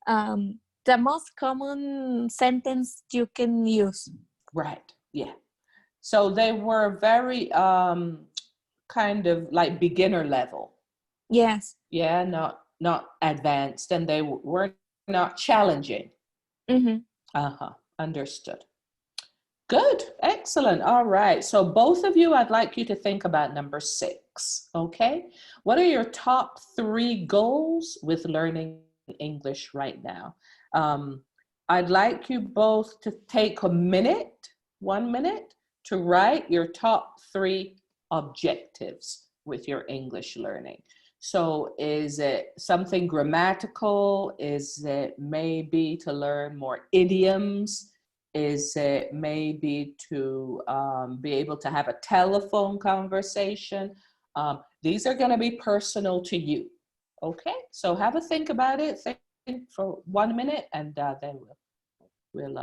the most common sentence you can use. right, yeah. So they were very kind of like beginner level. Yes. Yeah, not advanced, and they were not challenging. Mm-hmm. Uh-huh, understood. Good, excellent. All right. So both of you, I'd like you to think about number 6. Okay. What are your top 3 goals with learning English right now? Um, I'd like you both to take a minute, 1 minute, to write your top 3 objectives with your English learning. So is it something grammatical? Is it maybe to learn more idioms? Is it maybe to be able to have a telephone conversation? These are going to be personal to you. Okay, so have a think about it. Think for 1 minute, and then we'll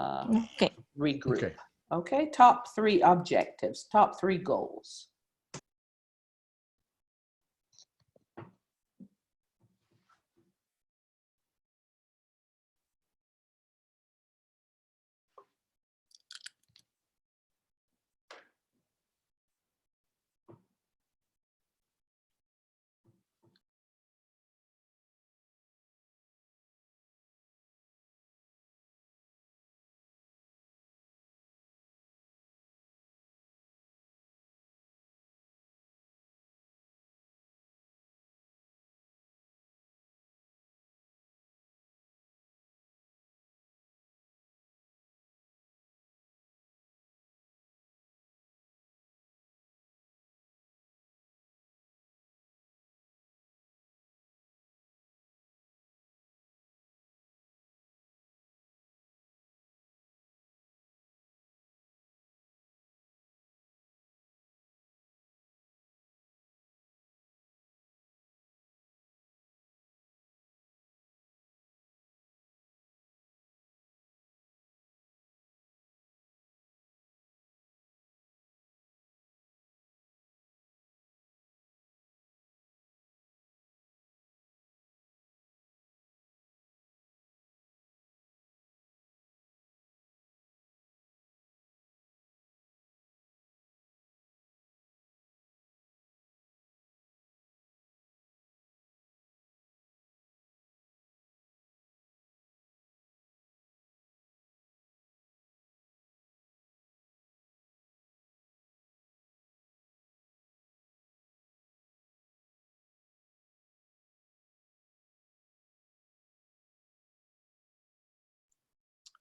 Okay. regroup. Okay. Okay, top 3 objectives, top 3 goals.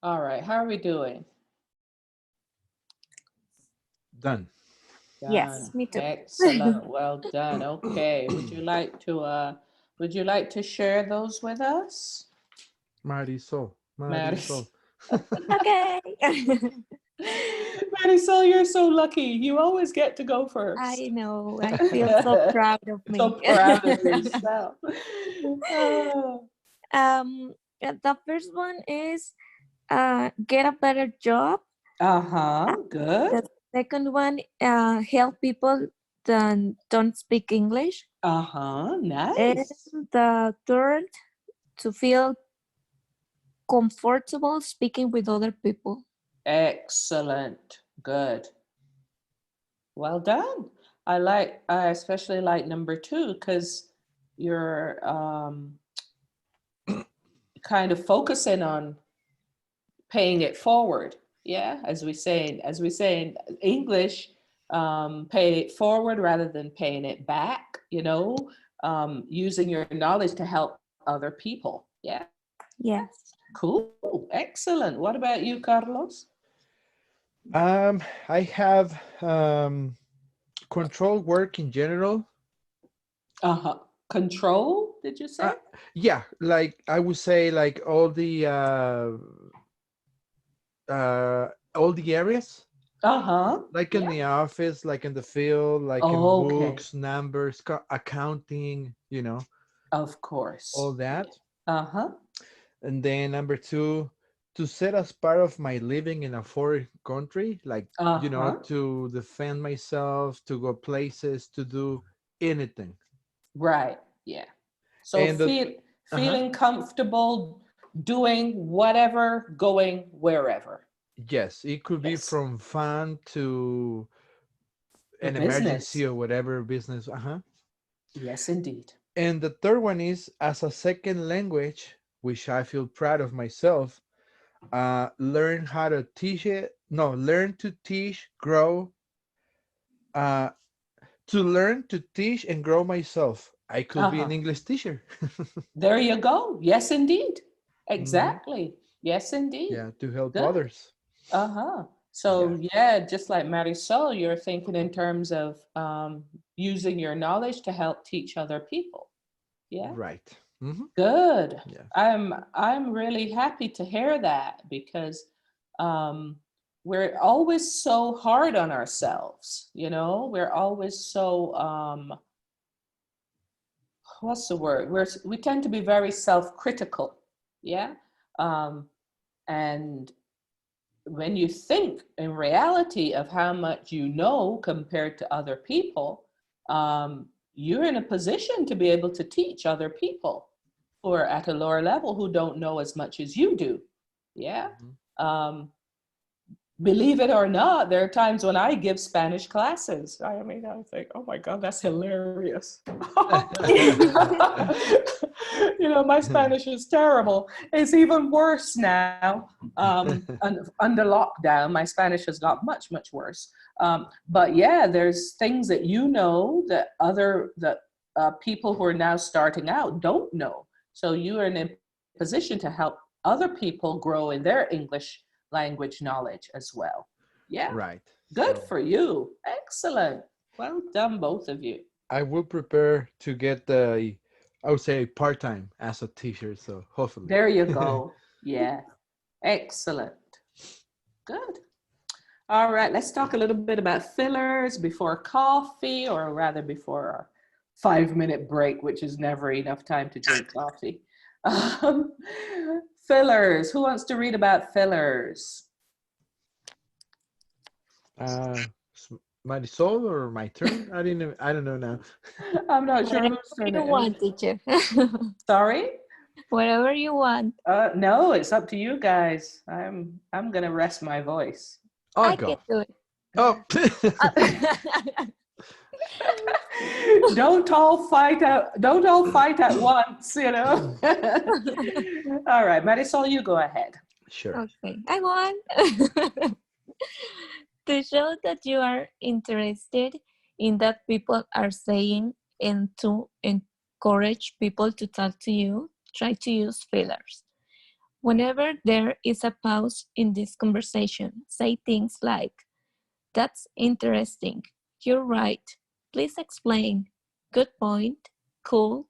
All right, how are we doing? Done. Yes, Done. me too. Excellent. Well done. Okay. Would you like to share those with us? Marisol. Maris. Marisol. Okay. Marisol, you're so lucky. You always get to go first. I know. I feel so proud of So me. proud of yourself. The first one is get a better job. Uh-huh. The Good. second one, help people that don't speak English. Uh-huh. And Nice. the third, to feel comfortable speaking with other people. Excellent. Good. Well done. I especially like number two because you're kind of focusing on paying it forward. Yeah, as we say in English, pay it forward rather than paying it back. Using your knowledge to help other people. Yeah, Yes. cool, excellent. What about you, Carlos? I have control work in general. Uh-huh. Control, did you Uh, say? yeah, like I would say, like all the areas, Uh-huh. like in Yeah. the office, like in the field, like in Okay. books, numbers, accounting, Of course. all that. Uh-huh. And then number two, to set as part of my living in a foreign country, like, Uh-huh. to defend myself, to go places, to do anything. Right. Yeah. So And the, uh-huh, feeling comfortable doing whatever, going wherever. yes, it could be Yes. from fun to A an business. emergency or whatever business. Uh-huh. Yes, indeed. And the third one is as a second language, which I feel proud of myself. Learn how to teach it. No, learn to teach, grow. Uh, to learn to teach and grow myself. I could be an Uh-huh. English teacher. There you go. Yes, indeed. Hmm. Exactly. Yes, indeed. Yeah, to help Good. others. Uh-huh. Yeah, So yeah, just like Marisol, you're thinking in terms of using your knowledge to help teach other people. Yeah. right. Hmm. Good. Yeah, I'm really happy to hear that because um, we're always so hard on ourselves. We're always so what's the word? We tend to be very self-critical. Yeah. Um, and when you think in reality of how much you know compared to other people, you're in a position to be able to teach other people who are at a lower level who don't know as much as you do. Yeah. hmm. Um, Believe it or not, there are times when I give Spanish classes. I mean, I think, oh my God, that's hilarious. My Spanish is terrible. It's even worse now. Under lockdown, my Spanish has got much, much worse. But yeah, there's things that that people who are now starting out don't know. So you are in a position to help other people grow in their English language knowledge as well. Yeah, Right. good So for you. Excellent. Well done, both of you. I will prepare to get I would say part-time as a teacher. So hopefully. There you go. Yeah, excellent. Good. All right, let's talk a little bit about fillers before coffee, or rather before our 5-minute break, which is never enough time to drink coffee. Um, Fillers. Who wants to read about fillers? Uh, Marisol or my turn? I don't know now. I'm not sure Whatever whose turn you it is. want, teacher. Sorry? Whatever you want. No, it's up to you guys. I'm gonna rest my voice. I'll I can go. do it. Oh. Don't all fight at once, you know. All right, Marisol, you go ahead. Sure. Okay, I want. To show that you are interested in that people are saying and to encourage people to talk to you, try to use fillers. Whenever there is a pause in this conversation, say things like, "That's interesting. You're right. Please explain. Good point. Cool.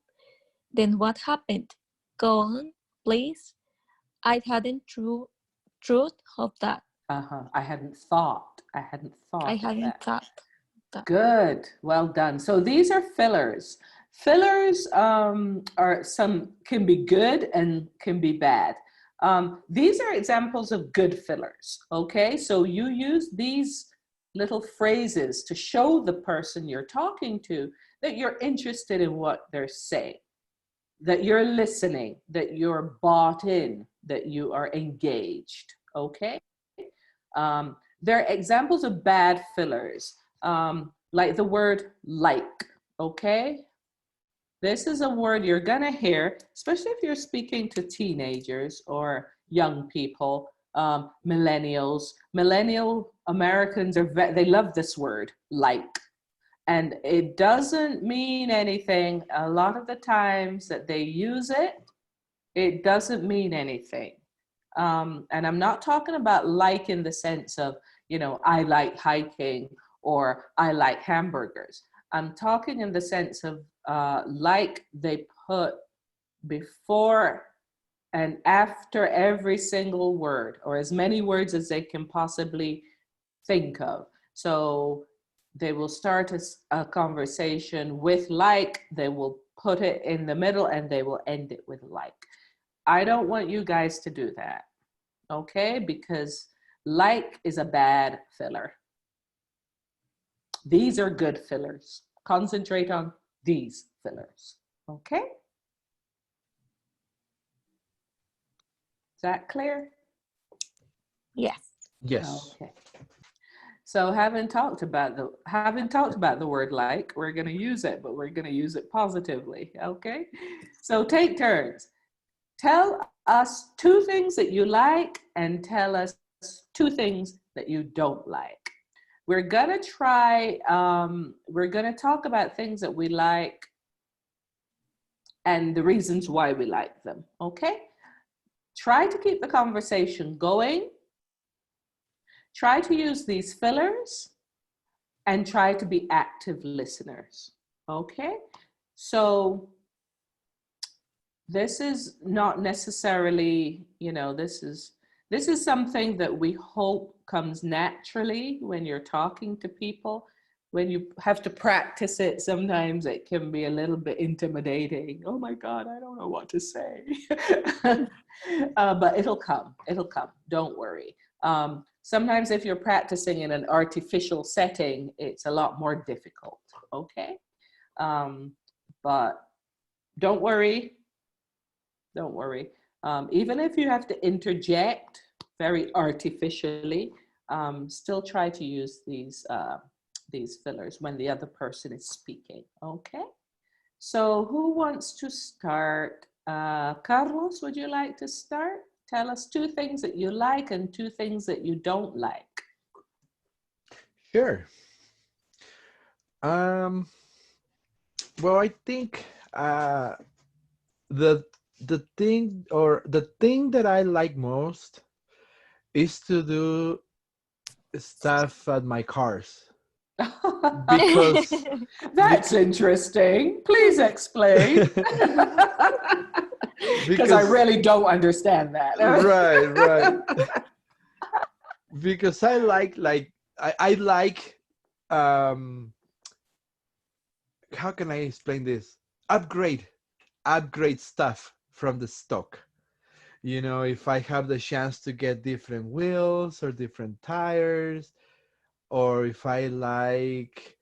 Then what happened? Go on, please. I hadn't truth of that. I hadn't thought. I hadn't I thought of hadn't that. thought that." Good. Well done. So these are fillers. Fillers are some can be good and can be bad. These are examples of good fillers. Okay, so you use these little phrases to show the person you're talking to that you're interested in what they're saying, that you're listening, that you're bought in, that you are engaged. Okay. There are examples of bad fillers, like the word like, okay? This is a word you're gonna hear, especially if you're speaking to teenagers or young people, millennials. Millennial Americans, they love this word, like. And it doesn't mean anything. A lot of the times that they use it, it doesn't mean anything. And I'm not talking about like in the sense of, I like hiking or I like hamburgers. I'm talking in the sense of like they put before and after every single word, or as many words as they can possibly think of. So they will start a conversation with like, they will put it in the middle, and they will end it with like. I don't want you guys to do that, okay? Because like is a bad filler. These are good fillers. Concentrate on these fillers, okay? Is that clear? Yes. Yes. Okay. So having talked about the word like, we're going to use it, but we're going to use it positively, okay? So take turns. Tell us two things that you like and tell us two things that you don't like. We're gonna try, we're gonna talk about things that we like and the reasons why we like them, okay? Try to keep the conversation going. Try to use these fillers and try to be active listeners, okay? So this is not necessarily, this is something that we hope comes naturally when you're talking to people. When you have to practice it, sometimes it can be a little bit intimidating. Oh my God, I don't know what to say. But it'll come, don't worry. Sometimes if you're practicing in an artificial setting, it's a lot more difficult, okay? But don't worry. Even if you have to interject very artificially, still try to use these fillers when the other person is speaking, okay? So who wants to start? Carlos, would you like to start? Tell us two things that you like and two things that you don't like. Sure. Well, I think the thing that I like most is to do stuff at my cars because That's interesting. Please explain. Because I because really don't understand that. right because I like um how can I explain this? Upgrade stuff from the stock. If I have the chance to get different wheels or different tires, or if I like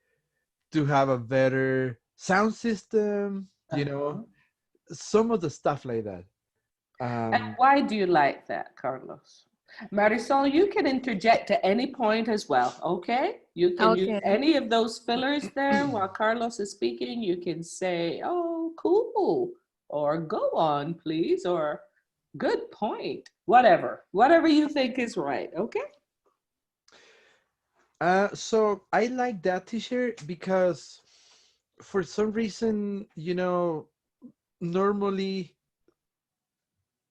to have a better sound system, Uh-huh. some of the stuff like that. And why do you like that, Carlos? Marisol, you can interject at any point as well, okay? You can use Okay. any of those fillers there while Carlos is speaking. You can say, oh, cool, or go on, please, or good point, whatever you think is right, okay? So I like that t-shirt because for some reason, normally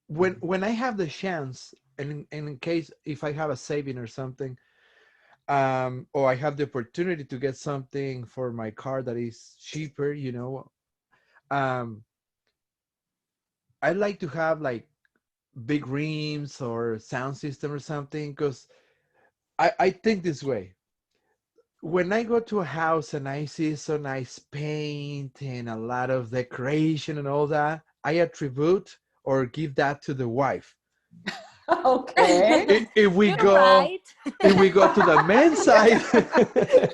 when I have the chance, and in case if I have a saving or something, or I have the opportunity to get something for my car that is cheaper, um, I like to have like big rims or sound system or something, because I think this way. When I go to a house and I see so nice paint and a lot of decoration and all that, I attribute or give that to the wife. Okay. If we You're go right. if we go to the men's side,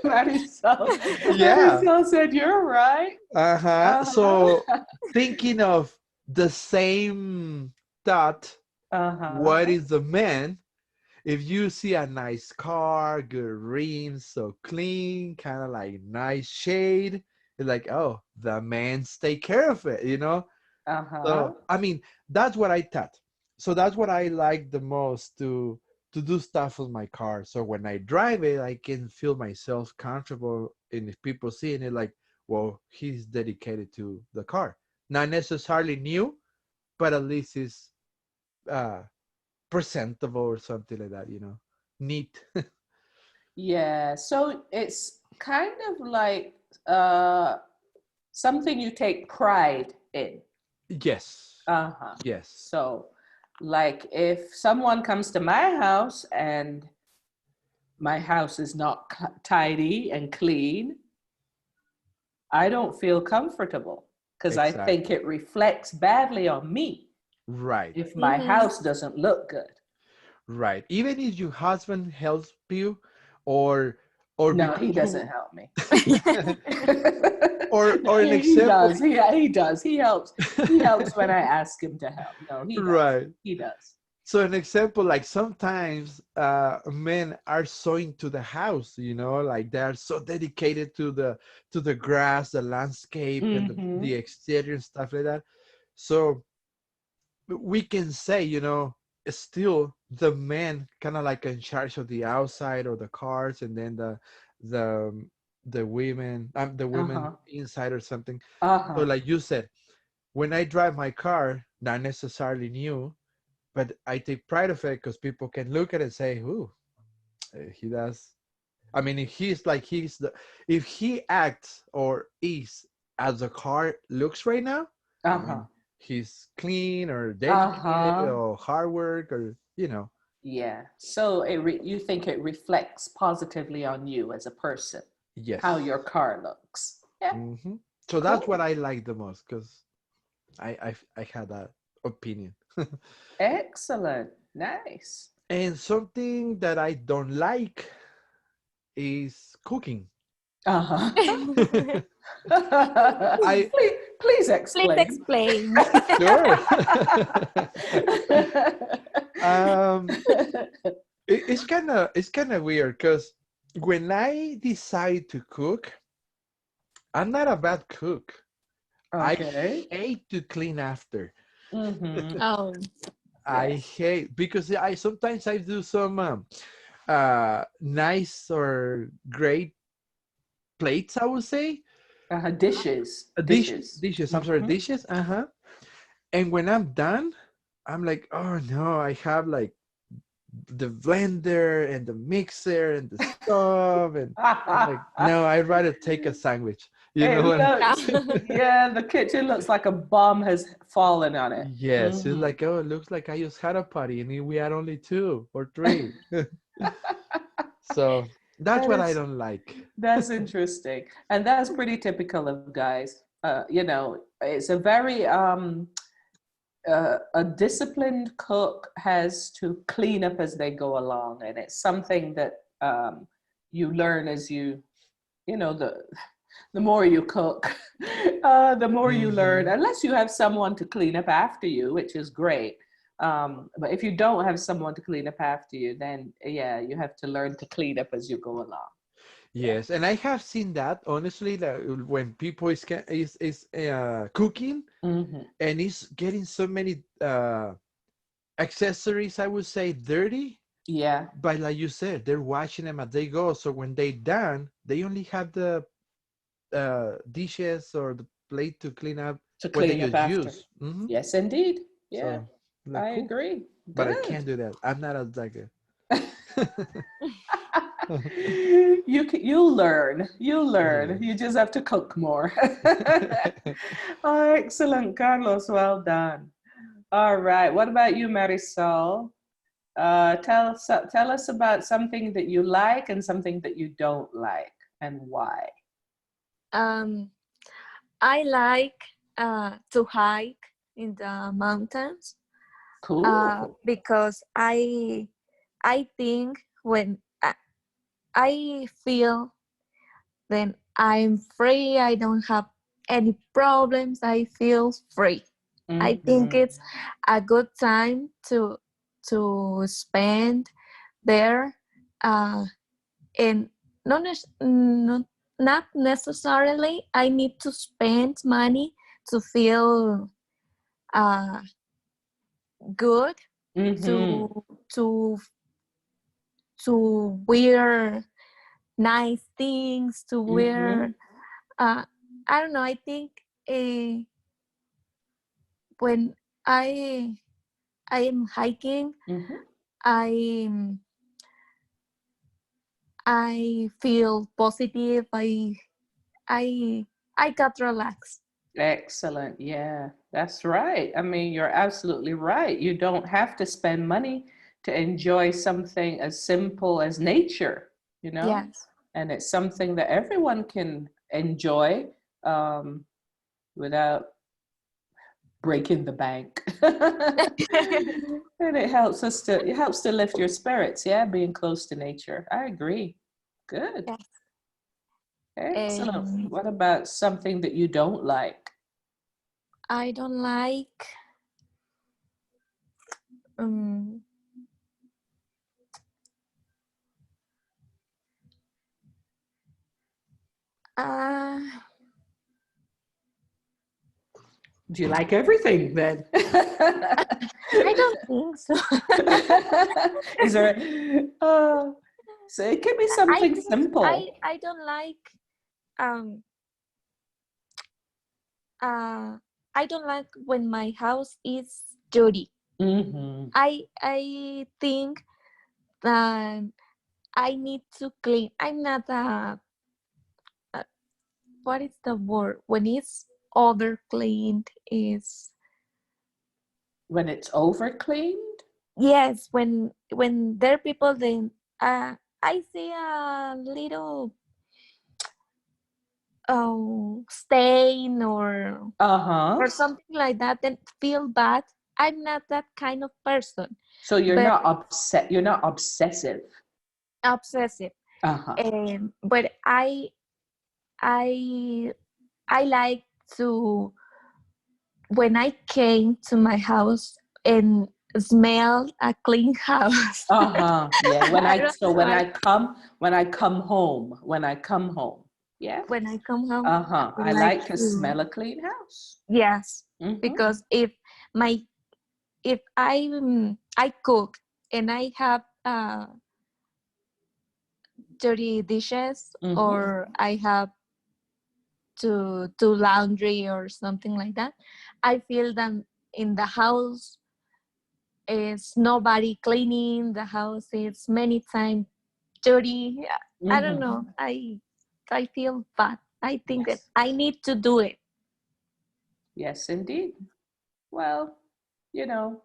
Marisol, yeah, Marisol said, "You're right." uh-huh. Uh-huh. So thinking of the same thought, what Uh-huh. is the man? If you see a nice car, good rims, so clean, kind of like nice shade, it's like, oh, the man's take care of it. Uh-huh. So I mean, that's what I thought. So that's what I like the most to do stuff with my car. So when I drive it, I can feel myself comfortable, and if people seeing it, like, well, he's dedicated to the car. Not necessarily new, but at least it's uh, presentable or something like that. Neat. Yeah. So it's kind of like uh something you take pride in. Yes. Uh-huh. Yes. So, like if someone comes to my house and my house is not tidy and clean, I don't feel comfortable because I think Exactly. it reflects badly on me Right. if my Mhm. house doesn't look good. Right. Even if your husband helps you, or No, because he you doesn't help me. No, or an he example. does. He does. He helps. He helps when I ask him to help. No, he does. Right. He does. So an example, like sometimes men are so into the house, like they are so dedicated to the grass, the landscape, and the Mm-hmm. exterior and stuff like that. So we can say, still the man kind of like in charge of the outside or the cars, and then the the women Uh-huh. inside or something. So Uh-huh. like you said, when I drive my car, not necessarily new, but I take pride of it because people can look at it and say, "Ooh, he does." I mean, if he acts or is as the car looks right now, I Uh-huh. mean, he's clean or dedicated Uh-huh. or hard work or. Yeah. So you think it reflects positively on you as a person, how Yes. your car looks. Yeah. hmm So that's what Cool. I like the most because I had that opinion. Excellent. Nice. And something that I don't like is cooking. Uh-huh. I Please Please explain. explain. Sure. um, it's kind of weird because when I decide to cook, I'm not a bad cook. I Okay. hate to clean after. Mm-hmm. Oh. I Yes. hate because I sometimes I do some nice or great plates, I would say. Dishes. Dishes, Dishes. dishes. I'm sorry, Mm-hmm. dishes. And when I'm done, I'm like, oh no, I have like the blender and the mixer and the stove, and I'm like, no, I'd rather take a sandwich. You know It what? looks, yeah, the kitchen looks like a bomb has fallen on it. Yes, it's Hmm. like, oh, it looks like I just had a party and we had only two or three. So that's That what I is, don't like. that's interesting. And that's pretty typical of guys. It's a very, a disciplined cook has to clean up as they go along. And it's something that you learn as the more you cook, the more you learn, hmm unless you have someone to clean up after you, which is great. But if you don't have someone to clean up after you, then yeah, you have to learn to clean up as you go along. Yeah. Yes, and I have seen that honestly, that when people is cooking Hmm. and is getting so many accessories, I would say dirty. Yeah. But like you said, they're washing them as they go. So when they done, they only have the dishes or the plate to clean up To what they clean up just after. use. Yes, indeed. Yeah. So. Like, I cool. agree. But I Good. can't do that. I'm not as that good. You'll learn. You'll learn. You Yes. just have to cook more. Oh, excellent, Carlos. Well done. All right. What about you, Marisol? Tell us about something that you like and something that you don't like, and why. Um, I like to hike in the mountains Cool. because I think when I feel then I'm free. I don't have any problems. I feel free. I think Mm-hmm. it's a good time to spend there, and not necessarily I need to spend money to feel uh, good, Mm-hmm. to to to wear nice things, to Mm-hmm. wear uh, I don't know. I think when I I am hiking, Mm-hmm. I I feel positive. I I got relaxed. Excellent. Yeah, that's right. I mean, you're absolutely right. You don't have to spend money to enjoy something as simple as nature, you know? Yes. And it's something that everyone can enjoy um, without breaking the bank. And it helps to lift your spirits, yeah, being close to nature. I agree. Good. Yes. Excellent. Um, What about something that you don't like? I don't like. Um, uh, Do you like everything then? I don't think so. Is there so it can be I something think simple. I don't like. Um. I don't like when my house is dirty. Mm-hmm. I think that I need to clean. I'm not a what is the word when it's over cleaned is When it's over cleaned. yes when there are people then I see a little stain Uh-huh. or something like that then feel bad. I'm not that kind of person, So you're but not upset, you're not obsessive. obsessive. Uh-huh. But I I like to when I came to my house and smell a clean house. Uh-huh. Yeah. I don't know. When I come home. Yeah. When I come home, Uh-huh. I I like like to to smell a clean house. yes, Mm-hmm. because my if I cook and I have dirty dishes Mm-hmm. or I have to do laundry or something like that, I feel that in the house is nobody cleaning the house. It's many times dirty. I don't Mm-hmm. know. I feel bad. I think that Yes. I need to do it, Yes, indeed. Well, you know,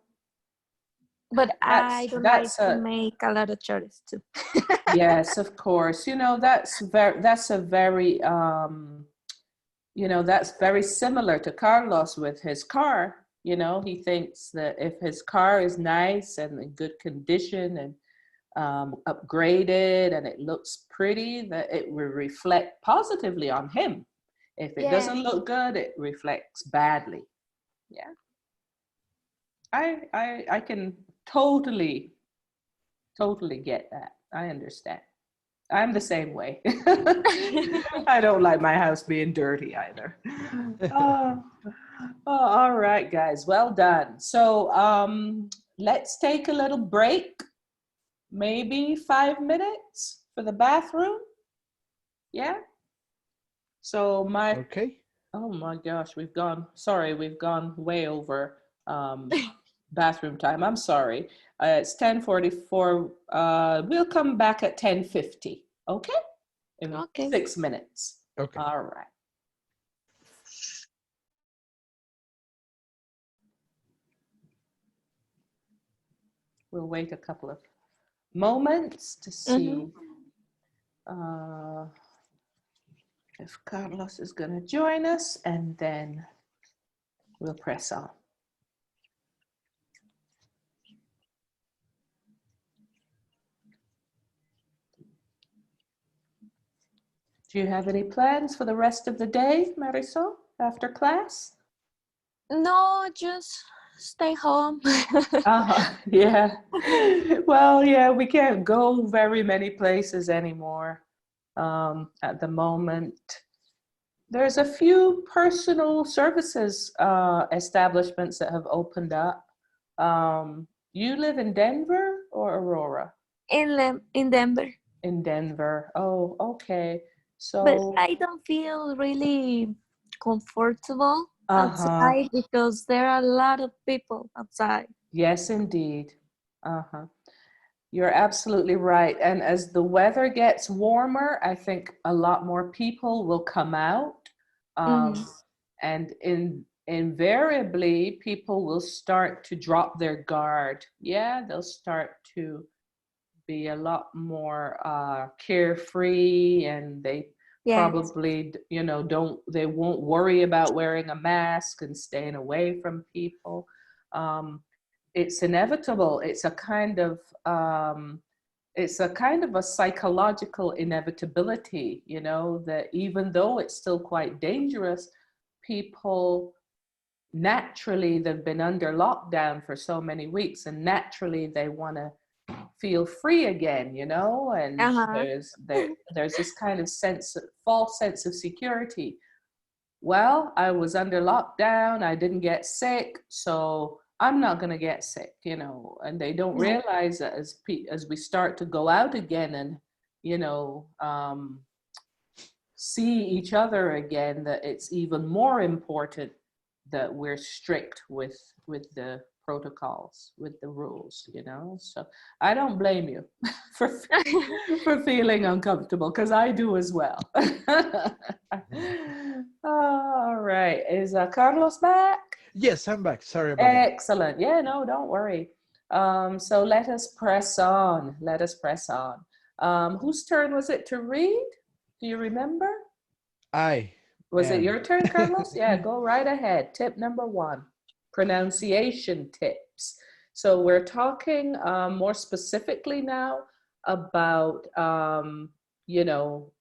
but I don't like that's to a make a lot of chores too. yes, of course. You know, that's a very that's very similar to Carlos with his car. You know, he thinks that if his car is nice and in good condition and upgraded and it looks pretty, that it will reflect positively on him. If it doesn't Yes, look good, it reflects badly. Yeah, I can totally get that. I understand. I'm the same way. I don't like my house being dirty either. Oh, all right, guys. Well done. So let's take a little break, maybe 5 minutes for the bathroom. Yeah. So Okay. oh my gosh, we've gone way over. bathroom time. I'm sorry. It's 10:44. We'll come back at 10:50. Okay? In Okay. 6 minutes. Okay. All right. We'll wait a couple of moments to see if Carlos is going to join us, and then we'll press on. Do you have any plans for the rest of the day, Marisol, after class? No, just stay home. Yeah. Well, yeah, we can't go very many places anymore at the moment. There's a few personal services establishments that have opened up. You live in Denver or Aurora? In Denver. In Denver. Oh, okay. But So, I don't feel really comfortable uh-huh. outside because there are a lot of people outside. Yes, indeed. Uh-huh. You're absolutely right. And as the weather gets warmer, I think a lot more people will come out. Um, Mm-hmm. and invariably, people will start to drop their guard. Yeah, they'll start to be a lot more carefree, and they Yes. probably, they won't worry about wearing a mask and staying away from people. It's inevitable. It's a kind of a psychological inevitability, that even though it's still quite dangerous, people naturally, they've been under lockdown for so many weeks, and naturally they want to feel free again, and Uh-huh. there's this kind of false sense of security. Well, I was under lockdown, I didn't get sick, so I'm not going to get sick, and they don't Yeah. realize that as we start to go out again and, you know, um, see each other again, that it's even more important that we're strict with the protocols, with the rules, so I don't blame you for for feeling uncomfortable, because I do as well. All right, is Carlos back? Yes, I'm back. Sorry about that. Excellent. Yeah, no, don't worry. So let us press on. Let us press on. Whose turn was it to read? Do you remember? I Was it am. your turn, Carlos? Yeah, go right ahead. Tip number 1, pronunciation tips. So we're talking more specifically now about, you know,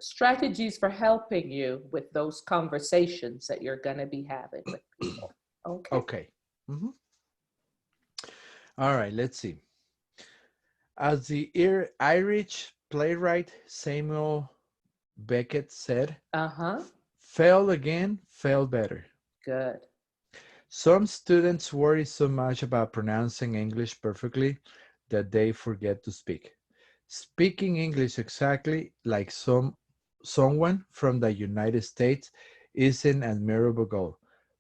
strategies for helping you with those conversations that you're going to be having with people. Okay. Okay. Mhm. All right, let's see. As the Irish playwright Samuel Beckett said, Uh-huh. fail again, fail better. Good. Some students worry so much about pronouncing English perfectly that they forget to speak. Speaking English exactly like someone from the United States is an admirable goal,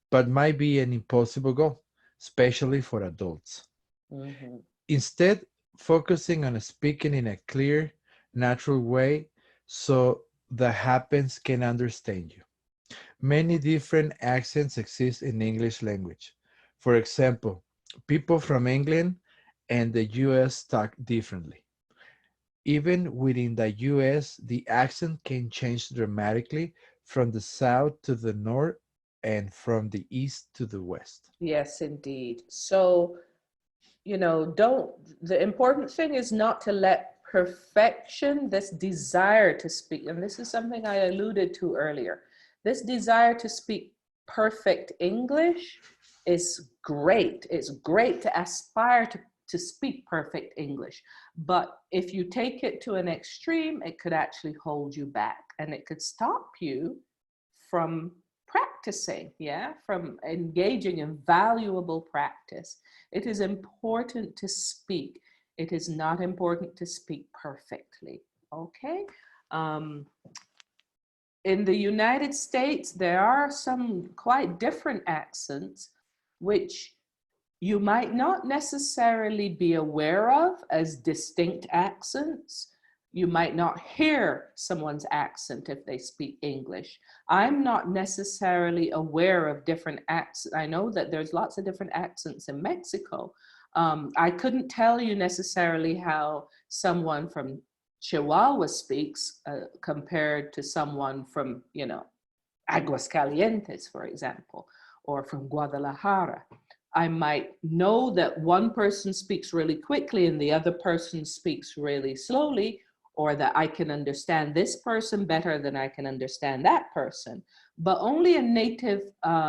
but might be an impossible goal, especially for adults. Mm-hmm. Instead, focusing on speaking in a clear, natural way so the happens can understand you. Many different accents exist in English language. For example, people from England and the US talk differently. Even within the US, the accent can change dramatically from the south to the north and from the east to the west. Yes, indeed. So, don't, the important thing is not to let perfection, this desire to speak, and this is something I alluded to earlier, this desire to speak perfect English is great. It's great to aspire to speak perfect English. But if you take it to an extreme, it could actually hold you back, and it could stop you from practicing, yeah, from engaging in valuable practice. It is important to speak. It is not important to speak perfectly, okay? Um, in the United States, there are some quite different accents which you might not necessarily be aware of as distinct accents. You might not hear someone's accent if they speak English. I'm not necessarily aware of different accents. I know that there's lots of different accents in Mexico. I couldn't tell you necessarily how someone from Chihuahua speaks compared to someone from, you know, Aguascalientes, for example, or from Guadalajara. I might know that one person speaks really quickly and the other person speaks really slowly, or that I can understand this person better than I can understand that person, but only a native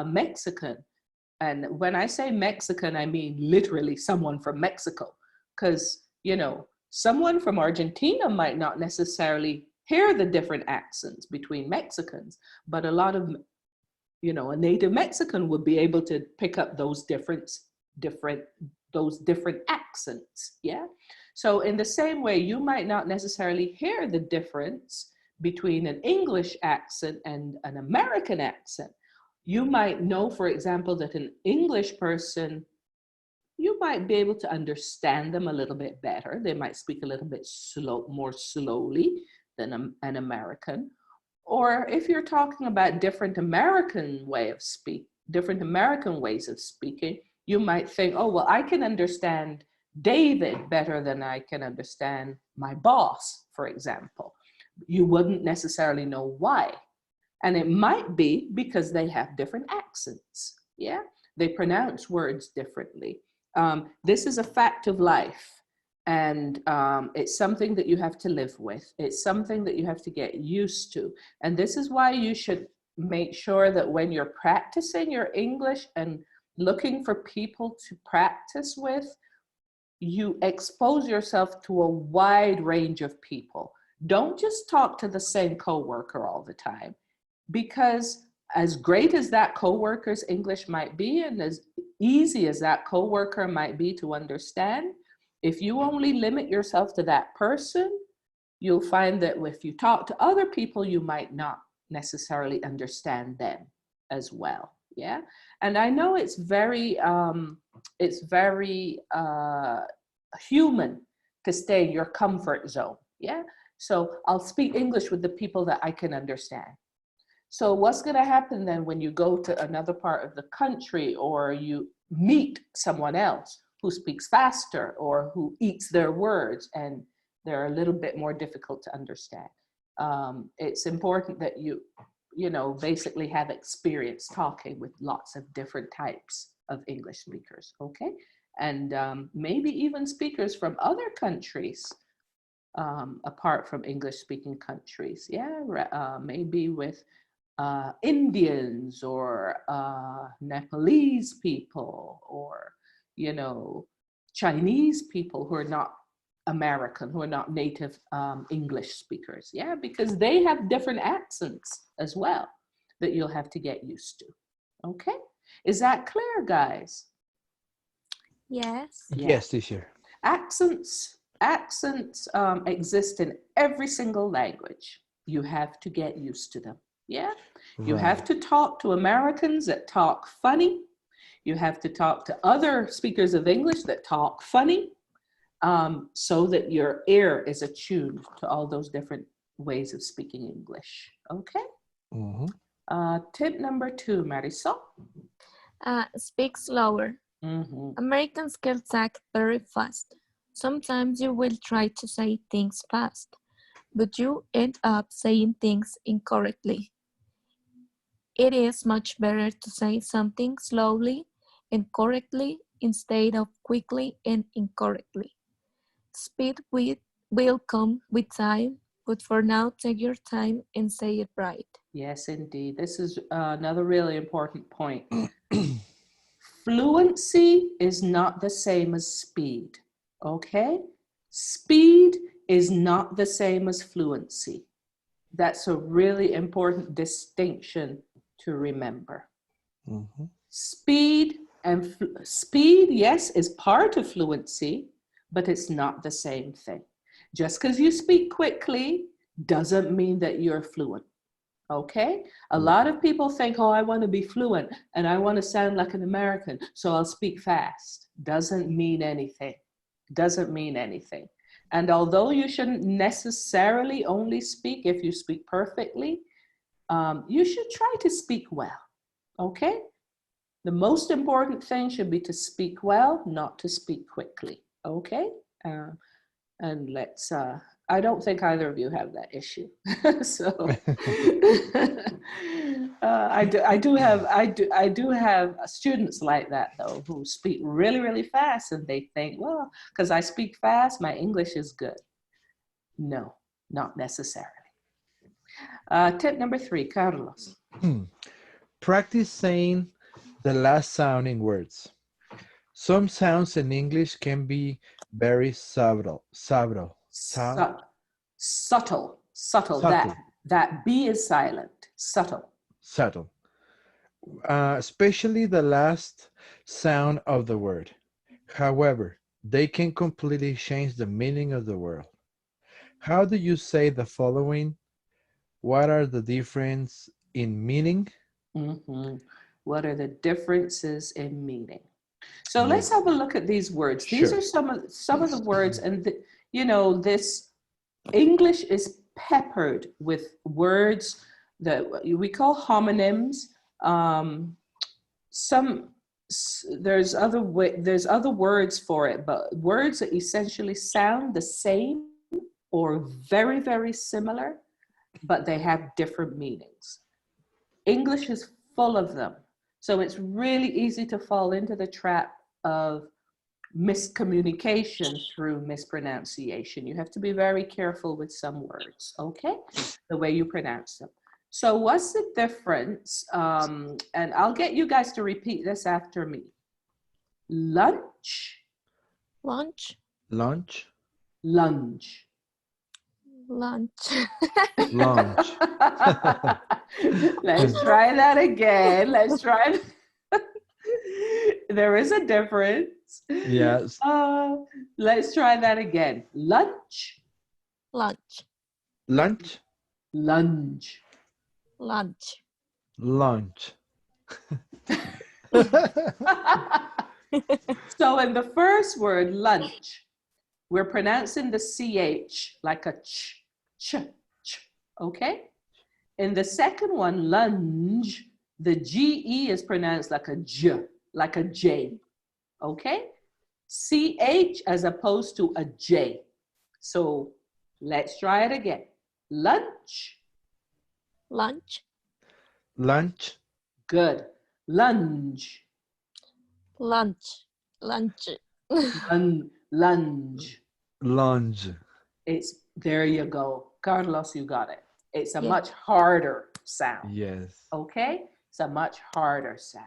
Mexican. And when I say Mexican, I mean literally someone from Mexico, because, you know, someone from Argentina might not necessarily hear the different accents between Mexicans, but a lot of, you know, a native Mexican would be able to pick up those different accents, yeah? So in the same way, you might not necessarily hear the difference between an English accent and an American accent. You might know, for example, that an English person, you might be able to understand them a little bit better. They might speak a little bit more slowly than an American. Or if you're talking about different American ways of speaking, you might think, oh, well, I can understand David better than I can understand my boss, for example. You wouldn't necessarily know why. And it might be because they have different accents, yeah? They pronounce words differently. This is a fact of life. And it's something that you have to live with. It's something that you have to get used to. And this is why you should make sure that when you're practicing your English and looking for people to practice with, you expose yourself to a wide range of people. Don't just talk to the same coworker all the time, because as great as that coworker's English might be and as easy as that coworker might be to understand, if you only limit yourself to that person, you'll find that if you talk to other people, you might not necessarily understand them as well. Yeah. And I know it's very human to stay in your comfort zone. Yeah. So I'll speak English with the people that I can understand. So what's going to happen then when you go to another part of the country, or you meet someone else who speaks faster or who eats their words and they're a little bit more difficult to understand? It's important that you know, basically have experience talking with lots of different types of English speakers, okay? And maybe even speakers from other countries, apart from English-speaking countries, yeah? Maybe with Indians or Nepalese people, or, you know, Chinese people who are not American, who are not native English speakers, yeah, because they have different accents as well that you'll have to get used to. Okay, is that clear, guys? Yes. Yes, teacher. Accents exist in every single language. You have to get used to them. Yeah, you have to talk to Americans that talk funny. You have to talk to other speakers of English that talk funny, so that your ear is attuned to all those different ways of speaking English. Okay. Tip number 2, Marisol. Speak slower. Americans can talk very fast. Sometimes you will try to say things fast, but you end up saying things incorrectly. It is much better to say something slowly and correctly instead of quickly and incorrectly. Speed will come with time, but for now, take your time and say it right. Yes, indeed. This is another really important point. Fluency is not the same as speed, okay? Speed is not the same as fluency. That's a really important distinction to remember. Speed, yes, is part of fluency, but it's not the same thing. Just because you speak quickly doesn't mean that you're fluent. Okay? A lot of people think, oh, I want to be fluent and I want to sound like an American, so I'll speak fast. Doesn't mean anything. Doesn't mean anything. And although you shouldn't necessarily only speak if you speak perfectly, you should try to speak well. Okay? The most important thing should be to speak well, not to speak quickly. Okay? And let's, I don't think either of you have that issue. So I do have students like that though, who speak really, really fast and they think, well, because I speak fast, my English is good. No, not necessarily. Tip number 3, Carlos. Practice saying the last sound in words. Some sounds in English can be very subtle. Subtle. Subtle. Subtle. That B is silent. Subtle. Subtle. Especially the last sound of the word. However, they can completely change the meaning of the word. How do you say the following? What are the differences in meaning? Mm-hmm. What are the differences in meaning? So let's have a look at these words. These Sure. are some of the words, and you know, this English is peppered with words that we call homonyms. There's other words for it, but words that essentially sound the same or very, very similar, but they have different meanings. English is full of them. So it's really easy to fall into the trap of miscommunication through mispronunciation. You have to be very careful with some words, okay? The way you pronounce them. So what's the difference? And I'll get you guys to repeat this after me. Lunch. Lunch. Lunch. Lunge. Lunch. Lunch. Let's try that again. Let's try it. There is a difference. Yes. Let's try that again. Lunch. Lunch. Lunch. Lunge. Lunch. Lunch. So in the first word, lunch, we're pronouncing the CH like a ch, okay? In the second one, lunge, the GE is pronounced like a J, like a J, okay? CH as opposed to a J. So let's try it again. Lunch. Lunch. Lunch. Good. Lunge. Lunch. Lunch. Lunge. Lunge. There you go. Carlos, you got it. It's a Yeah. much harder sound. Yes. Okay? It's a much harder sound.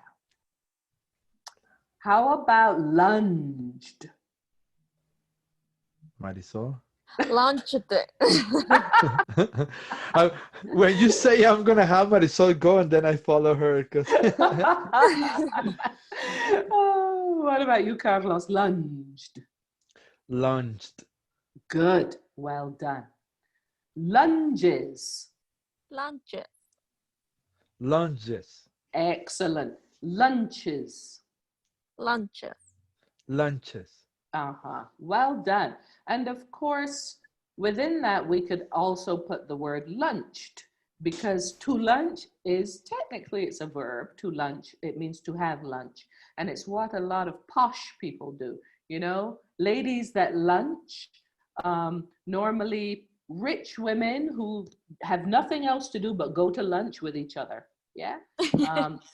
How about lunged? Marisol. Launched. When you say I'm gonna have Marisol go, and then I follow her because Oh, what about you, Carlos? Lunged. lunged. Good. Well done. Lunges. Lunches. Lunges. Excellent. Lunches. Lunches. Lunches. Well done. And of course, within that, we could also put the word lunched, because to lunch is technically, it's a verb. To lunch, it means to have lunch. And it's what a lot of posh people do. You know, ladies that lunch, normally rich women who have nothing else to do but go to lunch with each other. Yeah.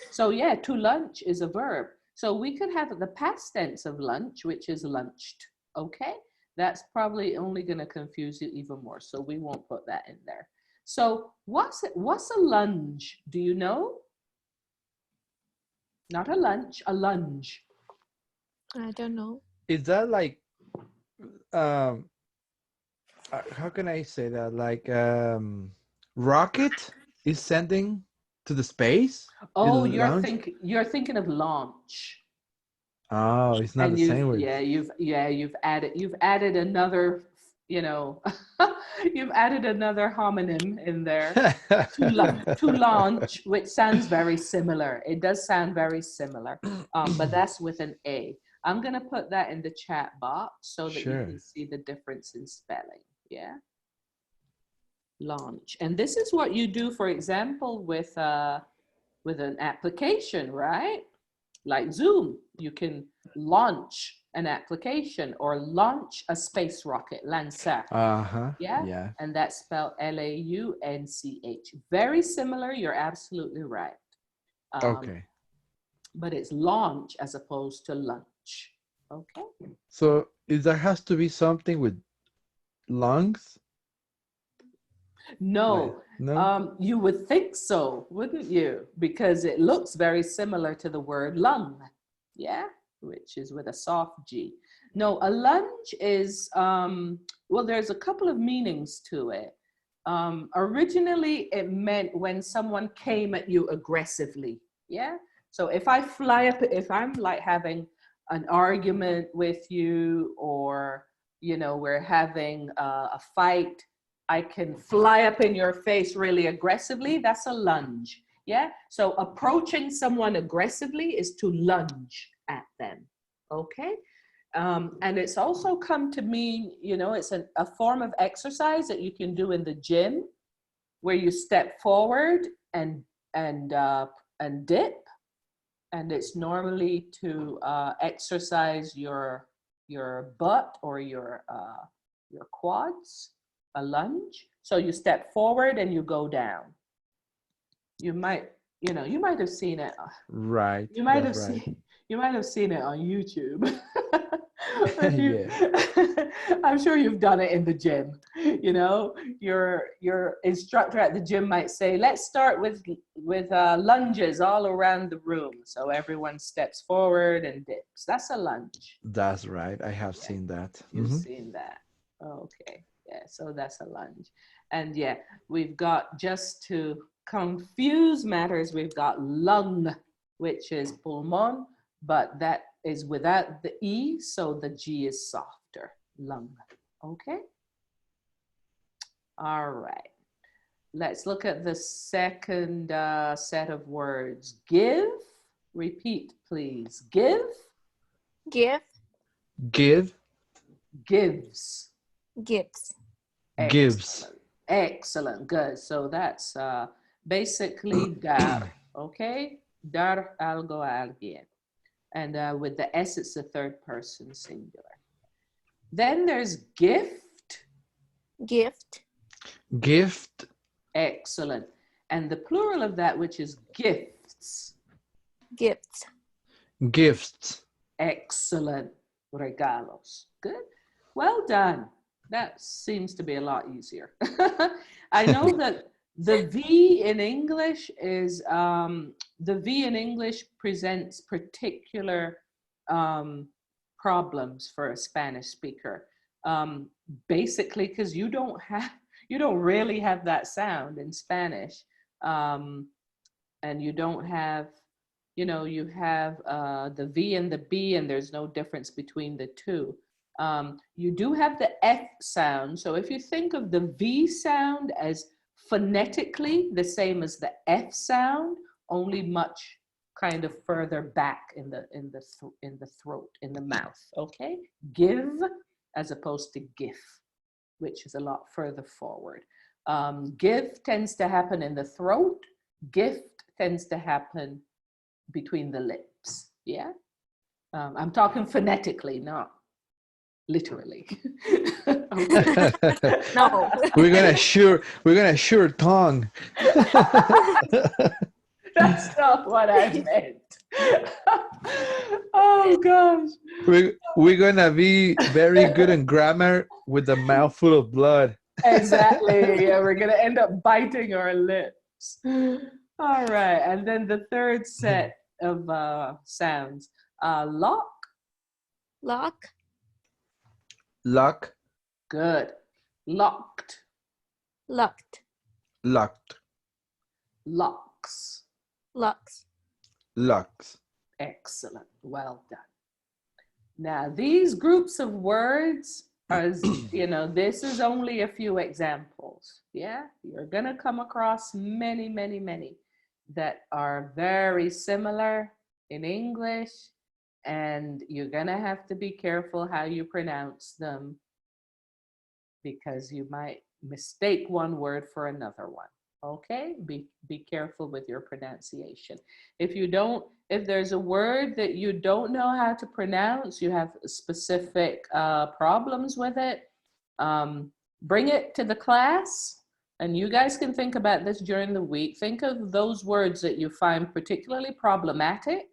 So yeah, to lunch is a verb. So we could have the past tense of lunch, which is lunched. Okay. That's probably only going to confuse you even more. So we won't put that in there. So what's a lunge? Do you know? Not a lunch, a lunge. I don't know. Is that like how can I say that? Like rocket is sending to the space? Oh, It launch? you're thinking of launch. Oh, it's not And the same word. you've added another, you know, you've added another homonym in there. To launch, which sounds very similar. It does sound very similar, but that's with an A. I'm going to put that in the chat box so that you can see the difference in spelling. Yeah. Launch. And this is what you do, for example, with an application, right? Like Zoom, you can launch an application or launch a space rocket, lancer. Yeah? Yeah. And that's spelled Launch. Very similar, you're absolutely right. Okay. But it's launch as opposed to lunch. Okay. So there has to be something with lungs? No, No? you would think so, wouldn't you? Because it looks very similar to the word lung, yeah, which is with a soft G. No, a lunge is, well, there's a couple of meanings to it. Originally, it meant when someone came at you aggressively, yeah? So if I fly up, if I'm like having an argument with you, or, you know, we're having a fight, I can fly up in your face really aggressively. That's a lunge. Yeah. So approaching someone aggressively is to lunge at them. Okay. And it's also come to mean, you know, it's a form of exercise that you can do in the gym, where you step forward and dip. And it's normally to exercise your butt or your quads. A lunge. So you step forward and you go down. You might, you know, you might have seen it. Right. You might have That's right. you might have seen it on YouTube. Yeah. I'm sure you've done it in the gym. You know, your instructor at the gym might say, let's start with lunges all around the room. So everyone steps forward and dips. That's a lunge. That's right. I have seen that. You've seen that. Okay. Yeah, so that's a lunge. And yeah, we've got, just to confuse matters, we've got lung, which is pulmon, but that is without the E, so the G is softer. Lung. Okay? All right. Let's look at the second set of words. Give. Repeat, please. Give. Give, Give. Gives. gives. Gives. Excellent. Good. So that's basically dar. Okay? Dar algo a alguien. And with the S, it's the third person singular. Then there's gift. Gift, Gift. Excellent. And the plural of that, which is gifts. gifts. Gifts. Excellent. Regalos. Good. Well done. That seems to be a lot easier. I know that the V in English is, the V in English presents particular problems for a Spanish speaker. Basically, because you don't really have that sound in Spanish. And you don't have, you know, you have the V and the B, and there's no difference between the two. You do have the F sound. So if you think of the V sound as phonetically the same as the F sound, only much kind of further back in the throat, in the mouth. Okay, give as opposed to gif, which is a lot further forward. Give tends to happen in the throat. Gift tends to happen between the lips. Yeah, I'm talking phonetically, not literally. No. we're gonna sure tongue. That's not what I meant. Oh gosh. We're gonna be very good in grammar with a mouthful of blood. Exactly. Yeah, we're gonna end up biting our lips. All right, and then the third set of sounds. Lock. Lock, Lock. Good. Locked. locked, Locked. Locks. locks. Locks. Excellent. Well done. Now, these groups of words As you know, this is only a few examples. Yeah, you're gonna come across many, many, many that are very similar in English, and you're gonna have to be careful how you pronounce them because you might mistake one word for another one. Okay, be careful with your pronunciation. If there's a word that you don't know how to pronounce, you have specific problems with it, bring it to the class, and you guys can think about this during the week. Think of those words that you find particularly problematic,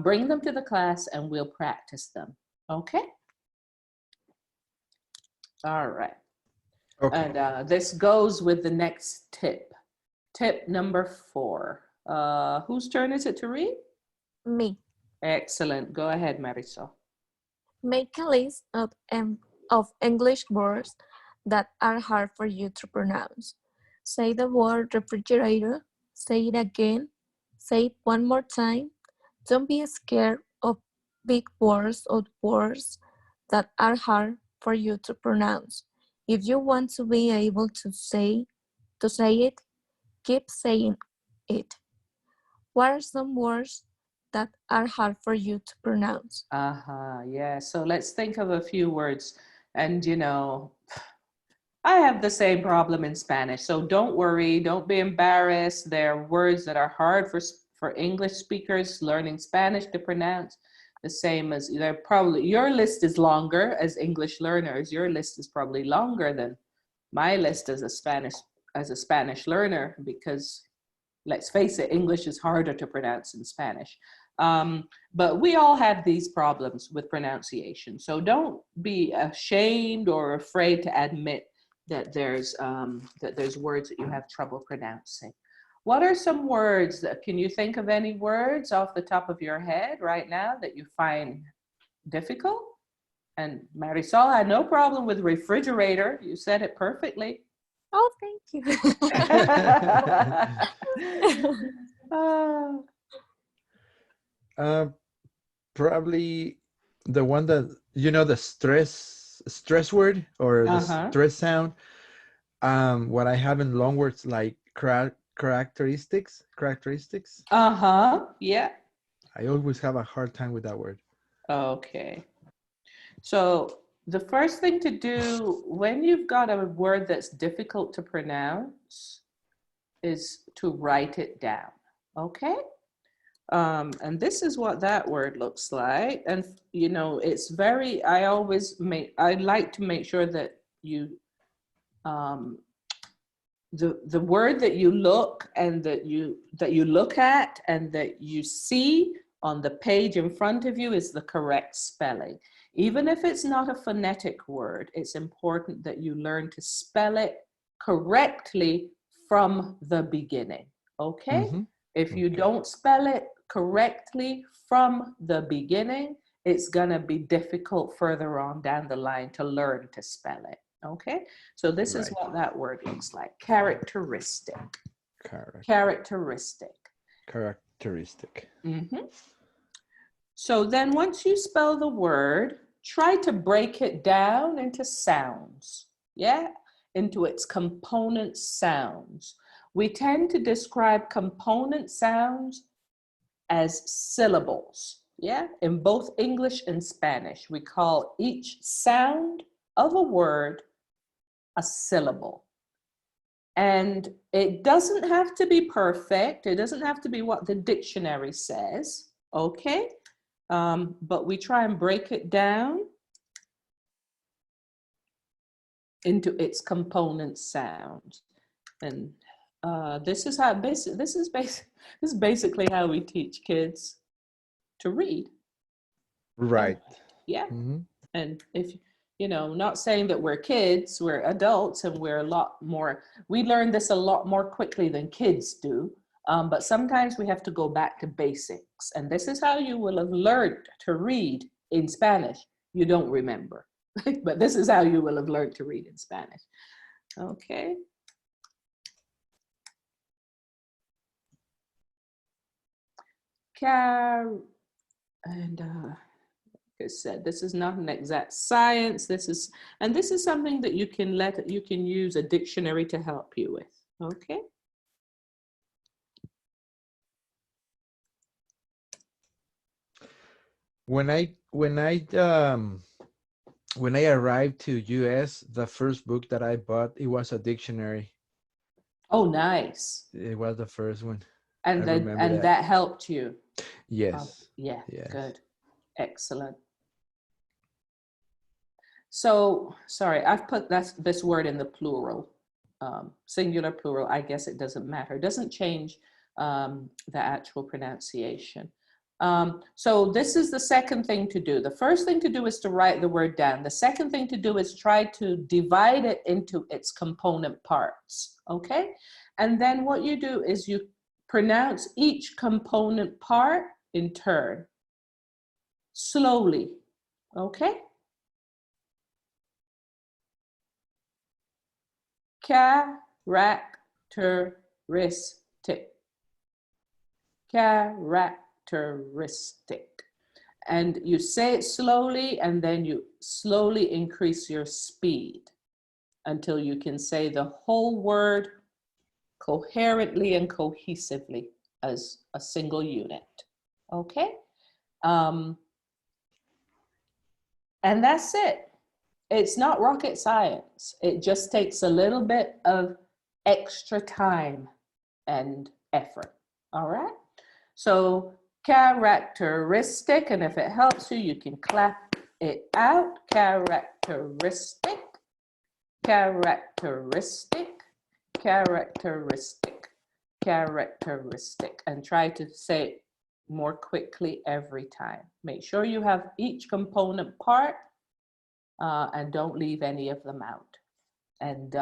bring them to the class, and we'll practice them. Okay? All right. Okay. And this goes with the next tip. Tip number 4. Whose turn is it to read? Me. Excellent. Go ahead, Marisol. Make a list of English words that are hard for you to pronounce. Say the word refrigerator. Say it again. Say it one more time. Don't be scared of big words or words that are hard for you to pronounce. If you want to be able to say it, keep saying it. What are some words that are hard for you to pronounce? Yeah. So let's think of a few words. And I have the same problem in Spanish. So don't worry, don't be embarrassed. There are words that are hard for English speakers learning Spanish to pronounce. The same as your list is longer as English learners. Your list is probably longer than my list as a Spanish learner, because let's face it, English is harder to pronounce in Spanish. But we all have these problems with pronunciation. So don't be ashamed or afraid to admit that there's words that you have trouble pronouncing. What are some words can you think of any words off the top of your head right now that you find difficult? And Marisol had no problem with refrigerator. You said it perfectly. Oh, thank you. uh, Probably the one that the stress word or the Uh-huh. stress sound. What I have in long words like characteristics. Yeah. I always have a hard time with that word. Okay. So the first thing to do when you've got a word that's difficult to pronounce is to write it down. Okay? And this is what that word looks like. And it's very, I like to make sure that you, the word that you look and that you look at and that you see on the page in front of you is the correct spelling. Even if it's not a phonetic word, it's important that you learn to spell it correctly from the beginning. Okay? Mm-hmm. If you Okay. don't spell it correctly from the beginning, it's going to be difficult further on down the line to learn to spell it. Okay? So this is Right. what that word looks like. Characteristic. Characteristic. Mm-hmm. So then once you spell the word, try to break it down into sounds. Yeah? Into its component sounds. We tend to describe component sounds as syllables. Yeah? In both English and Spanish, we call each sound of a word a syllable. And it doesn't have to be perfect. It doesn't have to be what the dictionary says. Okay? But we try and break it down into its component sounds. And this is basically how we teach kids to read. Right. Yeah. Mm-hmm. And if not saying that we're kids, we're adults, and we're a lot more, we learn this a lot more quickly than kids do. But sometimes we have to go back to basics. And this is how you will have learned to read in Spanish. You don't remember, but this is how you will have learned to read in Spanish. Okay. Because this is not an exact science. This is something that you can use a dictionary to help you with. Okay. When I arrived to US, the first book that I bought, it was a dictionary. Oh, nice. It was the first one. And I then remember that helped you. Yes. Yeah. Yes. Good. Excellent. So, sorry, I've put this word in the plural, singular plural. I guess it doesn't matter. It doesn't change the actual pronunciation. So this is the second thing to do. The first thing to do is to write the word down. The second thing to do is try to divide it into its component parts, okay? And then what you do is you pronounce each component part in turn, slowly, okay? Characteristic. Characteristic. And you say it slowly, and then you slowly increase your speed until you can say the whole word coherently and cohesively as a single unit. Okay? And that's it. It's not rocket science. It just takes a little bit of extra time and effort. All right? So characteristic, and if it helps you, you can clap it out. Characteristic, characteristic, characteristic, characteristic, and try to say it more quickly every time. Make sure you have each component part and don't leave any of them out. And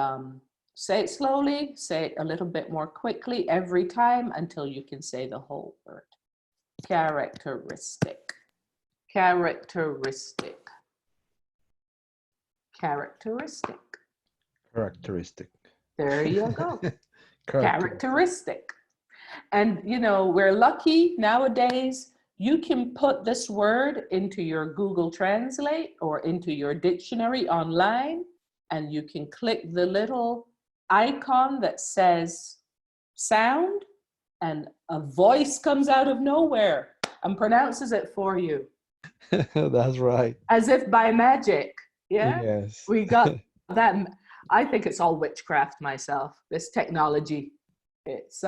say it slowly, say it a little bit more quickly every time until you can say the whole word. Characteristic, characteristic, characteristic. Characteristic. There you go. Characteristic. And you know, we're lucky nowadays. You can put this word into your Google Translate or into your dictionary online, and you can click the little icon that says sound, and a voice comes out of nowhere and pronounces it for you. That's right. As if by magic. Yeah. Yes. We got that. I think it's all witchcraft myself, this technology. It's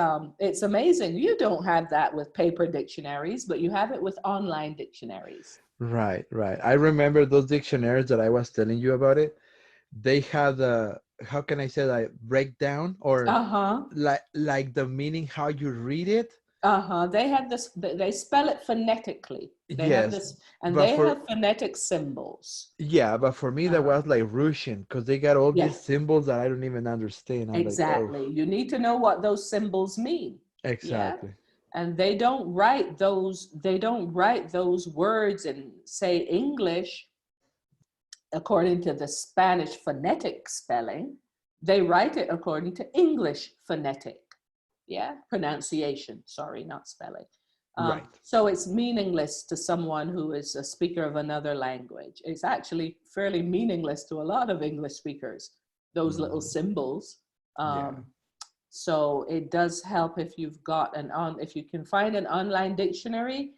amazing. You don't have that with paper dictionaries, but you have it with online dictionaries. Right, right. I remember those dictionaries that I was telling you about it. They had a, how can I say that, breakdown, or like the meaning, how you read it. They have this, they spell it phonetically. They have Yes, this, and but they have phonetic symbols. yeah, but for me that was like Russian, because they got all Yeah. these symbols that I don't even understand. I'm Exactly. like, oh. You need to know what those symbols mean. Exactly. Yeah? And they don't write those words in, say, English according to the Spanish phonetic spelling. They write it according to English phonetic, pronunciation, sorry, not spelling. Right. So it's meaningless to someone who is a speaker of another language. It's actually fairly meaningless to a lot of English speakers, those little symbols. So it does help if you've got if you can find an online dictionary,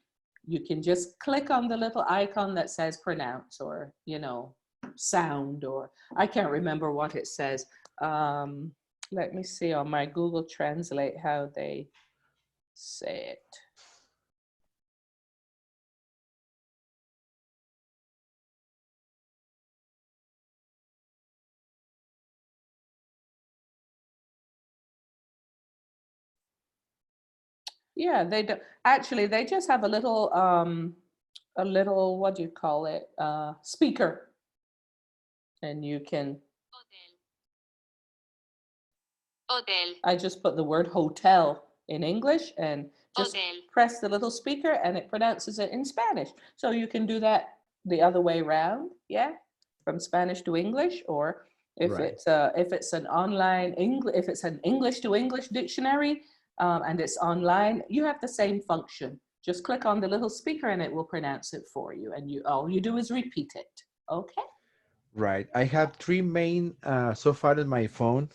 you can just click on the little icon that says pronounce, or, you know, sound, or I can't remember what it says. Let me see on my Google Translate how they say it. Yeah, they do. Actually, they just have a little, what do you call it? Speaker. And you can. Hotel. I just put the word hotel in English and just press the little speaker, and it pronounces it in Spanish. So you can do that the other way around, from Spanish to English, or if it's an online if it's an English to English dictionary, and it's online, you have the same function. Just click on the little speaker and it will pronounce it for you. And all you do is repeat it. Okay? Right. I have three main, so far in my phone,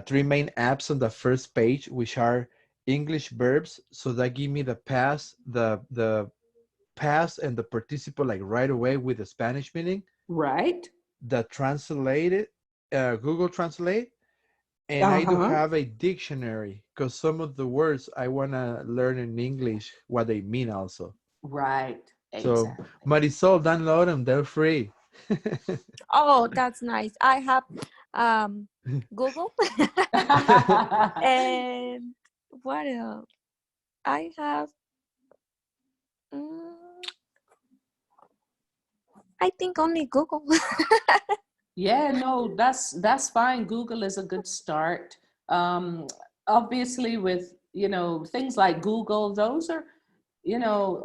three main apps on the first page, which are English verbs. So that give me the past and the participle like right away with the Spanish meaning. Right. The translated, Google Translate. And I do Uh-huh. have a dictionary because some of the words I want to learn in English, what they mean also. Right. So, Exactly. Marisol, download them. They're free. Oh, that's nice. I have Google. And what else? I have, mm, I think only Google. Yeah, no, that's fine. Google is a good start. Obviously, with things like Google, those are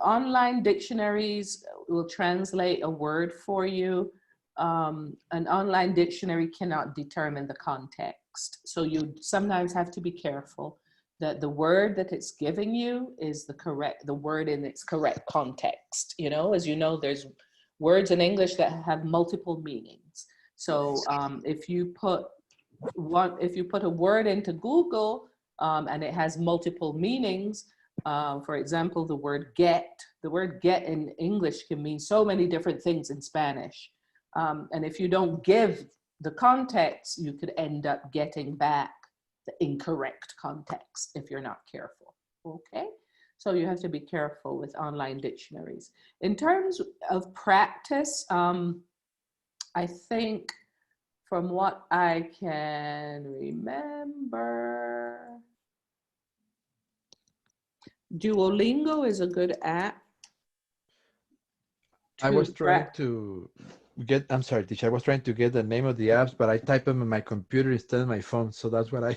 online dictionaries will translate a word for you. An online dictionary cannot determine the context, so you sometimes have to be careful that the word that it's giving you is the word in its correct context. As you know, there's words in English that have multiple meanings. So if you put a word into Google and it has multiple meanings, for example, the word get in English can mean so many different things in Spanish. And if you don't give the context, you could end up getting back the incorrect context if you're not careful. Okay? So you have to be careful with online dictionaries. In terms of practice, I think from what I can remember, Duolingo is a good app I to was trying to I'm sorry, teacher. I was trying to get the name of the apps, but I type them in my computer instead of my phone. So that's what I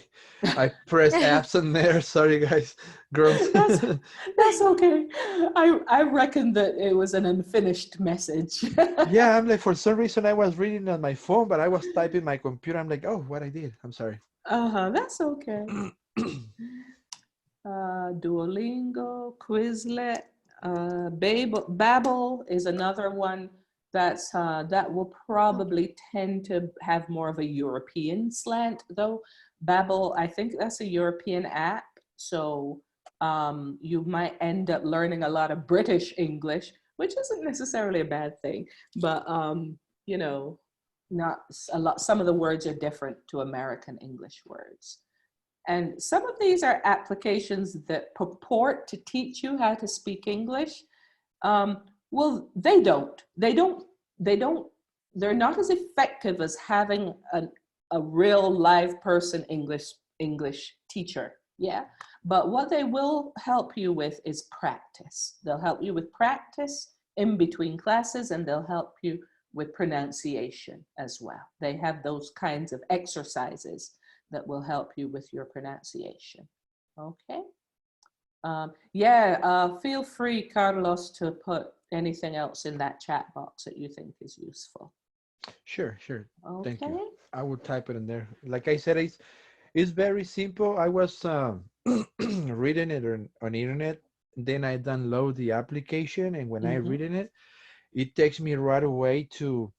press apps in there. Sorry, guys, girls. That's okay. I reckon that it was an unfinished message. Yeah, I'm like, for some reason I was reading on my phone, but I was typing my computer. I'm like, oh, what I did. I'm sorry. That's okay. Duolingo, Quizlet, Babbel is another one that will probably tend to have more of a European slant, though. Babbel, I think that's a European app, so you might end up learning a lot of British English, which isn't necessarily a bad thing, but not a lot. Some of the words are different to American English words. And some of these are applications that purport to teach you how to speak English. Well, they don't. They're not as effective as having a real live person English teacher. Yeah. But what they will help you with is practice. They'll help you with practice in between classes, and they'll help you with pronunciation as well. They have those kinds of exercises that will help you with your pronunciation. Okay. Feel free, Carlos, to put anything else in that chat box that you think is useful. Sure. Okay. Thank you. I will type it in there. Like I said, it's very simple. I was reading it on internet. Then I download the application, and when I read it, it takes me right away to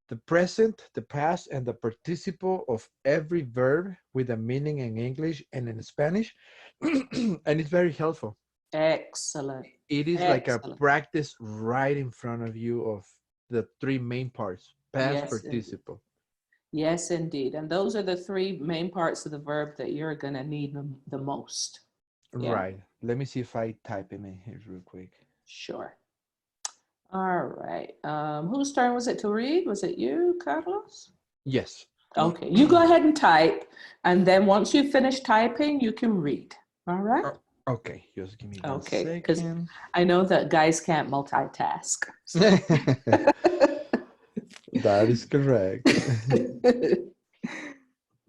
the present, the past, and the participle of every verb with a meaning in English and in Spanish. And it's very helpful. Excellent. It is like a Excellent. practice right in front of you of the three main parts: past, Yes, indeed. participle. Yes, indeed. And those are the three main parts of the verb that you're going to need the most. Yeah? Right. Let me see if I type them in here real quick. Sure. All right. Whose turn was it to read? Was it you, Carlos? Yes. Okay, you go ahead and type, and then once you finish typing, you can read. All right? Okay, just give me one Okay, because second. I know that guys can't multitask. So. That is correct.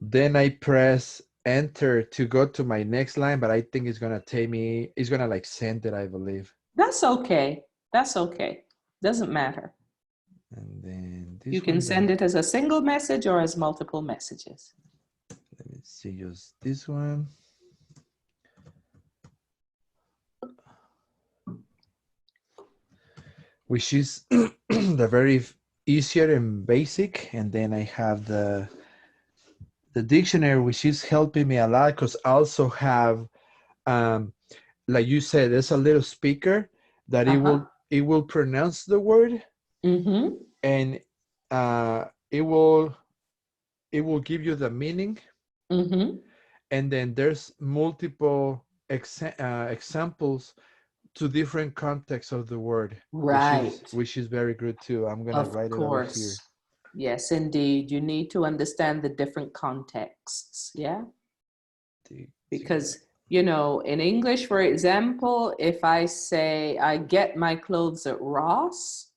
Then I press enter to go to my next line, but I think it's gonna take me, it's gonna like send it, I believe. That's okay. That's okay. Doesn't matter. And then this You can one, send it as a single message or as multiple messages. let me see, just this one. which is the very easier and basic, and then I have the dictionary, which is helping me a lot because I also have, um, like you said, there's a little speaker that Uh-huh. it will pronounce the word, Mm-hmm. and uh, it will it will give you the meaning, Mm-hmm. and then there's multiple examples to different contexts of the word, Right. which is very good too. I'm gonna Of write it over here. course. Yes, indeed. You need to understand the different contexts. Yeah. Dictionary. Because, in English, for example, if I say I get my clothes at Ross,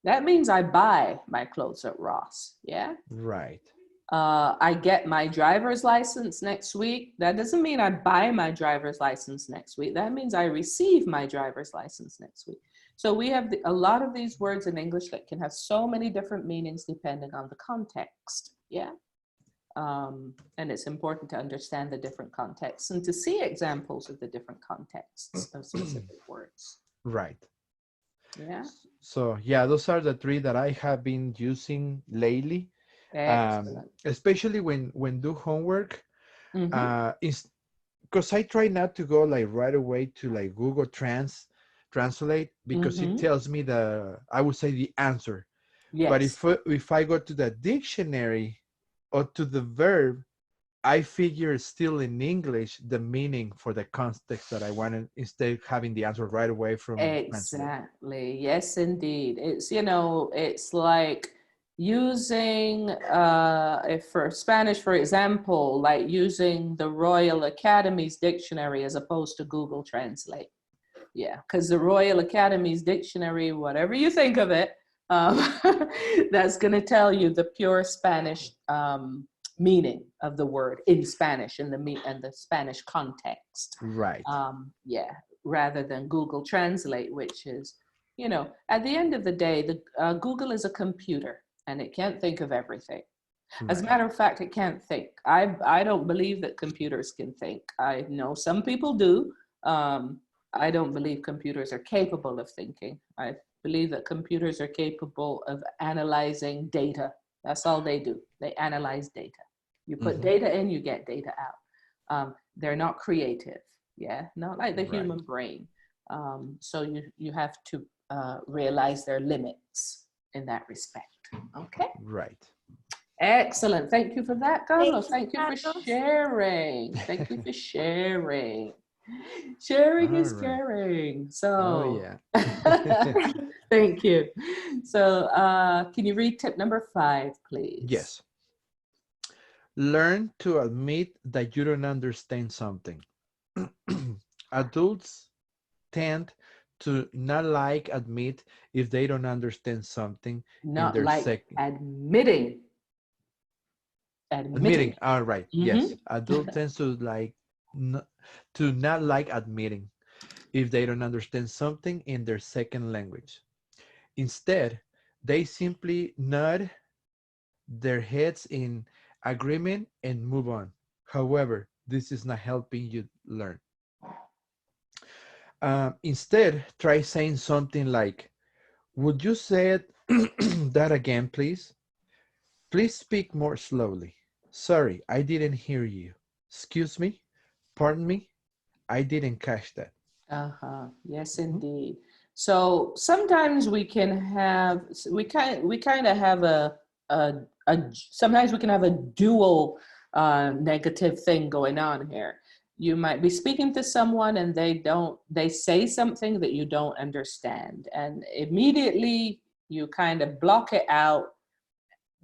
that means I buy my clothes at Ross. Yeah. Right. I get my driver's license next week. That doesn't mean I buy my driver's license next week. That means I receive my driver's license next week. So we have a lot of these words in English that can have so many different meanings depending on the context. Yeah. And it's important to understand the different contexts and to see examples of the different contexts of specific words. Right. Yeah. So yeah, those are the three that I have been using lately, Excellent. especially when do homework. Mm-hmm. Because I try not to go like right away to like Google Translate because it Mm-hmm. tells me I would say the answer. But Yes. if I go to the dictionary or to the verb, I figure still in English the meaning for the context that I wanted instead of having the answer right away from Translate. Exactly. Yes, indeed. It's like using, if for Spanish, for example, like using the Royal Academy's dictionary as opposed to Google Translate. Yeah, because the Royal Academy's dictionary, whatever you think of it, um, that's going to tell you the pure Spanish meaning of the word in Spanish and the Spanish context. Right. Yeah, rather than Google Translate, which is, at the end of the day, the Google is a computer and it can't think of everything. As a Right. matter of fact, it can't think. I don't believe that computers can think. I know some people do. I don't believe computers are capable of thinking. I believe that computers are capable of analyzing data. That's all they do. They analyze data. You put Mm-hmm. data in, you get data out. They're not creative. Yeah, not like the Right. human brain. So you have to realize their limits in that respect. Okay. Right. Excellent. Thank you for that, Thank Carlos. you, Thank you for Carlos. sharing. Thank you for sharing. Sharing All is right. caring. Oh So, yeah. thank you. So, can you read tip number 5, please? Yes. Learn to admit that you don't understand something. Adults tend to not like admit if they don't understand something in Not their like second admitting. admitting. Admitting. All right. Mm-hmm. Yes. Adult tends to not like admitting if they don't understand something in their second language. Instead, they simply nod their heads in agreement and move on. However, this is not helping you learn. Instead, try saying something like, would you say that again, please? Please speak more slowly. Sorry, I didn't hear you. Excuse me? Pardon me? I didn't catch that. Uh-huh. Yes, Mhm. indeed. So sometimes we kind of have sometimes we can have a dual negative thing going on here. You might be speaking to someone and they say something that you don't understand, and immediately you kind of block it out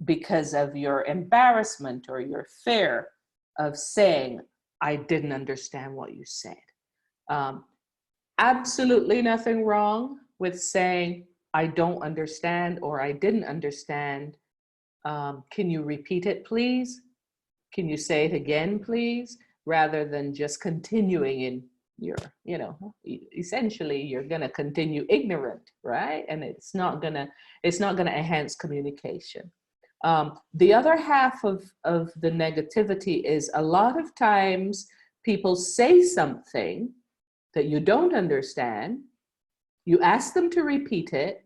because of your embarrassment or your fear of saying, I didn't understand what you said. Um, Absolutely nothing wrong with saying, I don't understand or I didn't understand. Can you repeat it, please? Can you say it again, please? Rather than just continuing in your, essentially you're going to continue ignorant, right? And it's not going to enhance communication. The other half of the negativity is a lot of times people say something that you don't understand, You ask them to repeat it.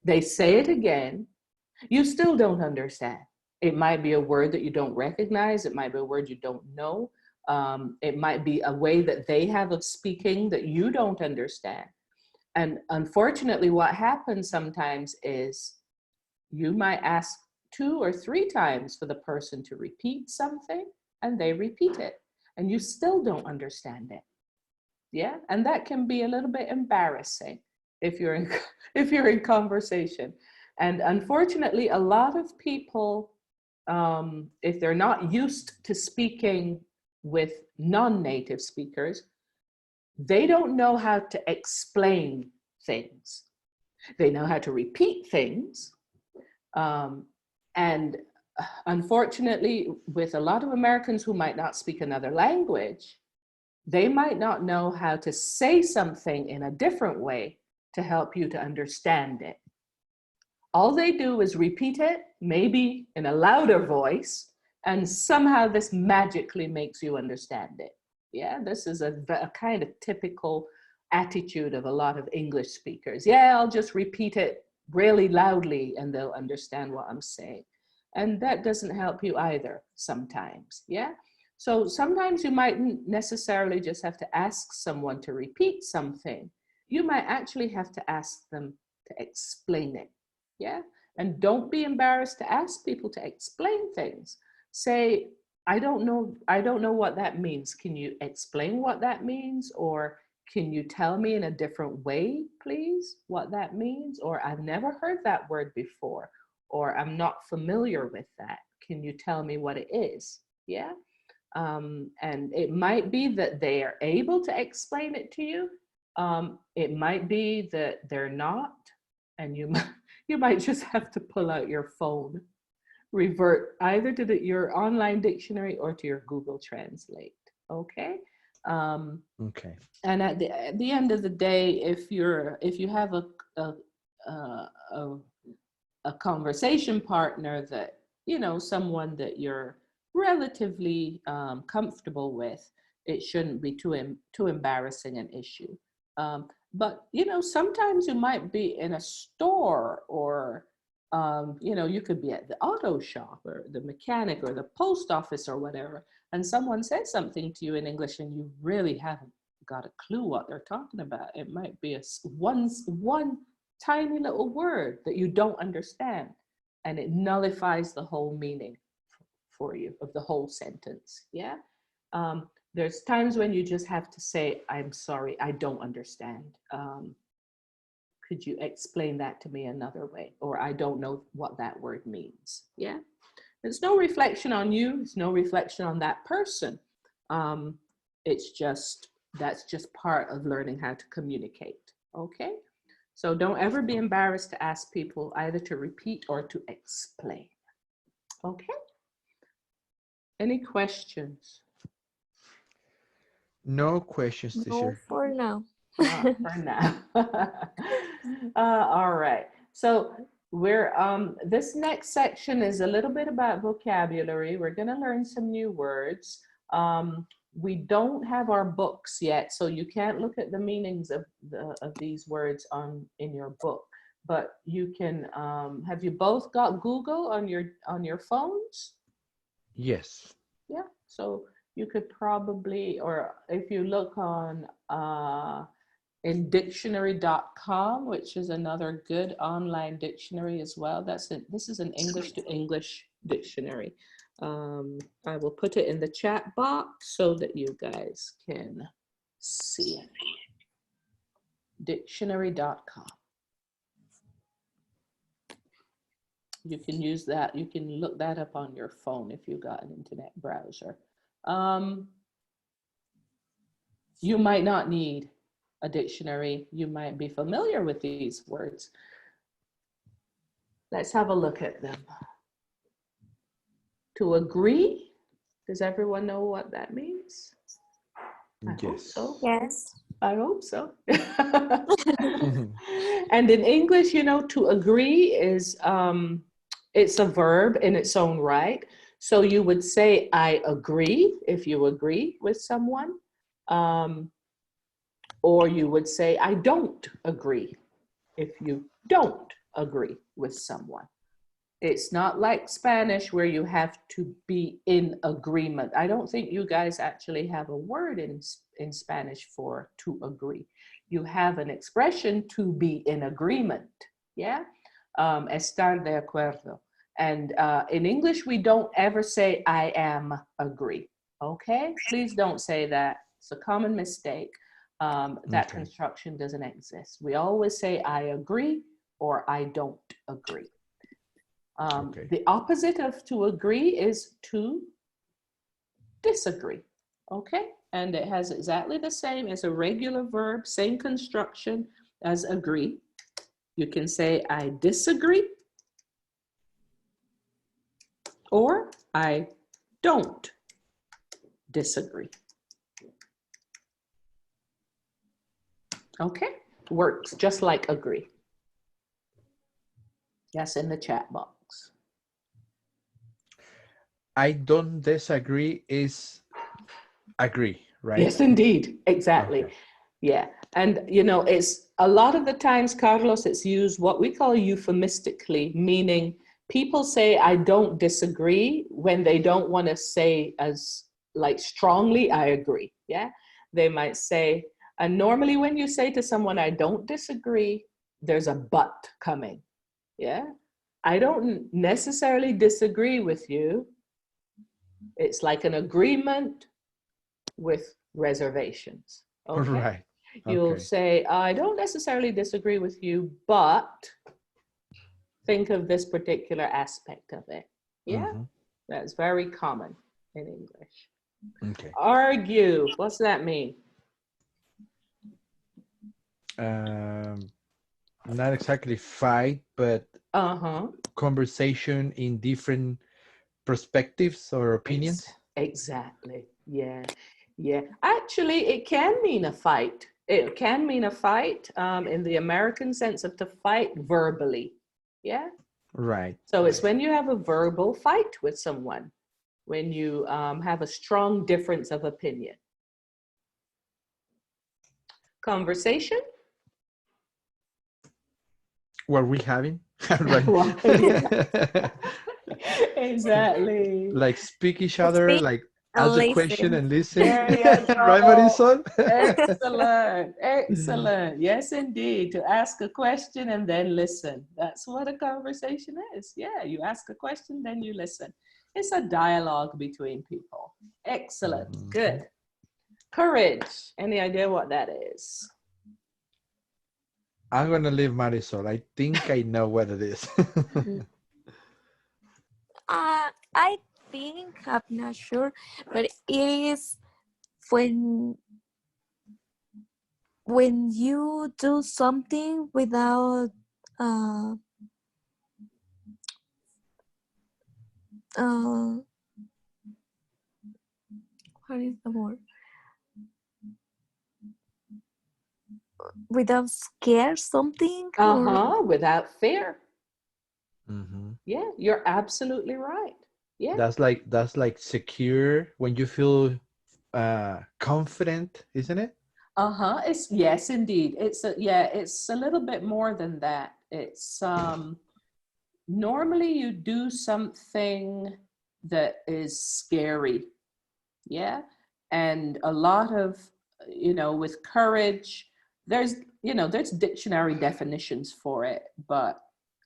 They say it again. You still don't understand. It might be a word that you don't recognize. It might be a word you don't know. It might be a way that they have of speaking that you don't understand. And unfortunately, what happens sometimes is you might ask 2 or 3 times for the person to repeat something, and they repeat it, and you still don't understand it. Yeah, and that can be a little bit embarrassing if you're in if you're in conversation. And unfortunately, a lot of people, if they're not used to speaking with non-native speakers, they don't know how to explain things. They know how to repeat things. And unfortunately, with a lot of Americans who might not speak another language, they might not know how to say something in a different way to help you to understand it. All they do is repeat it, maybe in a louder voice, and somehow this magically makes you understand it. Yeah, this is a kind of typical attitude of a lot of English speakers. Yeah, I'll just repeat it really loudly and they'll understand what I'm saying. And that doesn't help you either sometimes, yeah? So sometimes you mightn't necessarily just have to ask someone to repeat something. You might actually have to ask them to explain it, yeah? And don't be embarrassed to ask people to explain things. Say, I don't know what that means. Can you explain what that means? Or can you tell me in a different way, please, what that means? Or I've never heard that word before, or I'm not familiar with that. Can you tell me what it is? Yeah. And it might be that they are able to explain it to you. It might be that they're not, and you might just have to pull out your phone, revert either to your online dictionary or to your Google Translate. Okay. Okay. And at the end of the day, if you have a conversation partner that, you know, someone that you're relatively comfortable with, it shouldn't be too embarrassing an issue. But, you know, sometimes you might be in a store, or, you know, you could be at the auto shop or the mechanic or the post office or whatever, and someone says something to you in English and you really haven't got a clue what they're talking about. It might be one tiny little word that you don't understand, and it nullifies the whole meaning for you of the whole sentence. Yeah. There's times when you just have to say, I'm sorry, I don't understand. Could you explain that to me another way? Or I don't know what that word means. Yeah. It's no reflection on you. It's no reflection on that person. It's just, that's just part of learning how to communicate. Okay. So don't ever be embarrassed to ask people either to repeat or to explain. Okay. Any questions? No questions, No, teacher. for now. Not for now. All right. So we're this next section is a little bit about vocabulary. We're going to learn some new words. We don't have our books yet, so you can't look at the meanings of these words in your book. But you can. Have you both got Google on your phones? Yes. Yeah. So you could probably, or if you look on in dictionary.com, which is another good online dictionary as well. This is an English to English dictionary. I will put it in the chat box so that you guys can see it. Dictionary.com. You can use that. You can look that up on your phone if you've got an internet browser. You might not need a dictionary. You might be familiar with these words. Let's have a look at them. To agree, does everyone know what that means? I hope so. Yes. I hope so. And in English, you know, to agree is, it's a verb in its own right. So you would say, I agree, if you agree with someone. Or you would say, I don't agree, if you don't agree with someone. It's not like Spanish where you have to be in agreement. I don't think you guys actually have a word in Spanish for to agree. You have an expression to be in agreement. Yeah? Estar de acuerdo. And in English, we don't ever say I am agree. Okay? Please don't say that. It's a common mistake. That construction doesn't exist. We always say I agree or I don't agree. The opposite of to agree is to disagree, okay? And it has exactly the same as a regular verb, same construction as agree. You can say I disagree or I don't disagree. Okay, works just like agree. Yes, in the chat box. I don't disagree is agree, right? Yes, indeed. Exactly. Okay. Yeah. And, you know, it's a lot of the times, Carlos, it's used what we call euphemistically, meaning people say, I don't disagree when they don't want to say as like strongly, I agree. Yeah. They might say, and normally when you say to someone, I don't disagree, there's a but coming. Yeah. I don't necessarily disagree with you. It's like an agreement with reservations. Okay. Right. You'll Okay. say, I don't necessarily disagree with you, but think of this particular aspect of it. Yeah. That's very common in English. Okay. Argue. What's that mean? Not exactly fight, but conversation in different perspectives or opinions. Exactly. Yeah. Yeah. Actually, it can mean a fight. It can mean a fight in the American sense of to fight verbally. Yeah. Right. So it's when you have a verbal fight with someone, when you have a strong difference of opinion. Conversation. What we having? Right. Well, yeah. Exactly. Like speak each other, Speak like and ask a question listen. and listen. There you Right, go. Marisol? Excellent. Excellent. Yes, indeed. To ask a question and then listen. That's what a conversation is. Yeah, you ask a question, then you listen. It's a dialogue between people. Excellent. Good. Courage. Any idea what that is? I'm gonna leave Marisol. I think I know what it is. I think, I'm not sure, but it is when you do something without uh, uh, what is the word? Without scare something or Without fear. Mhm. Yeah, you're absolutely right. Yeah. That's like secure when you feel confident, isn't it? It's yes, indeed. It's it's a little bit more than that. It's normally you do something that is scary. Yeah. And a lot of, with courage, there's dictionary definitions for it, but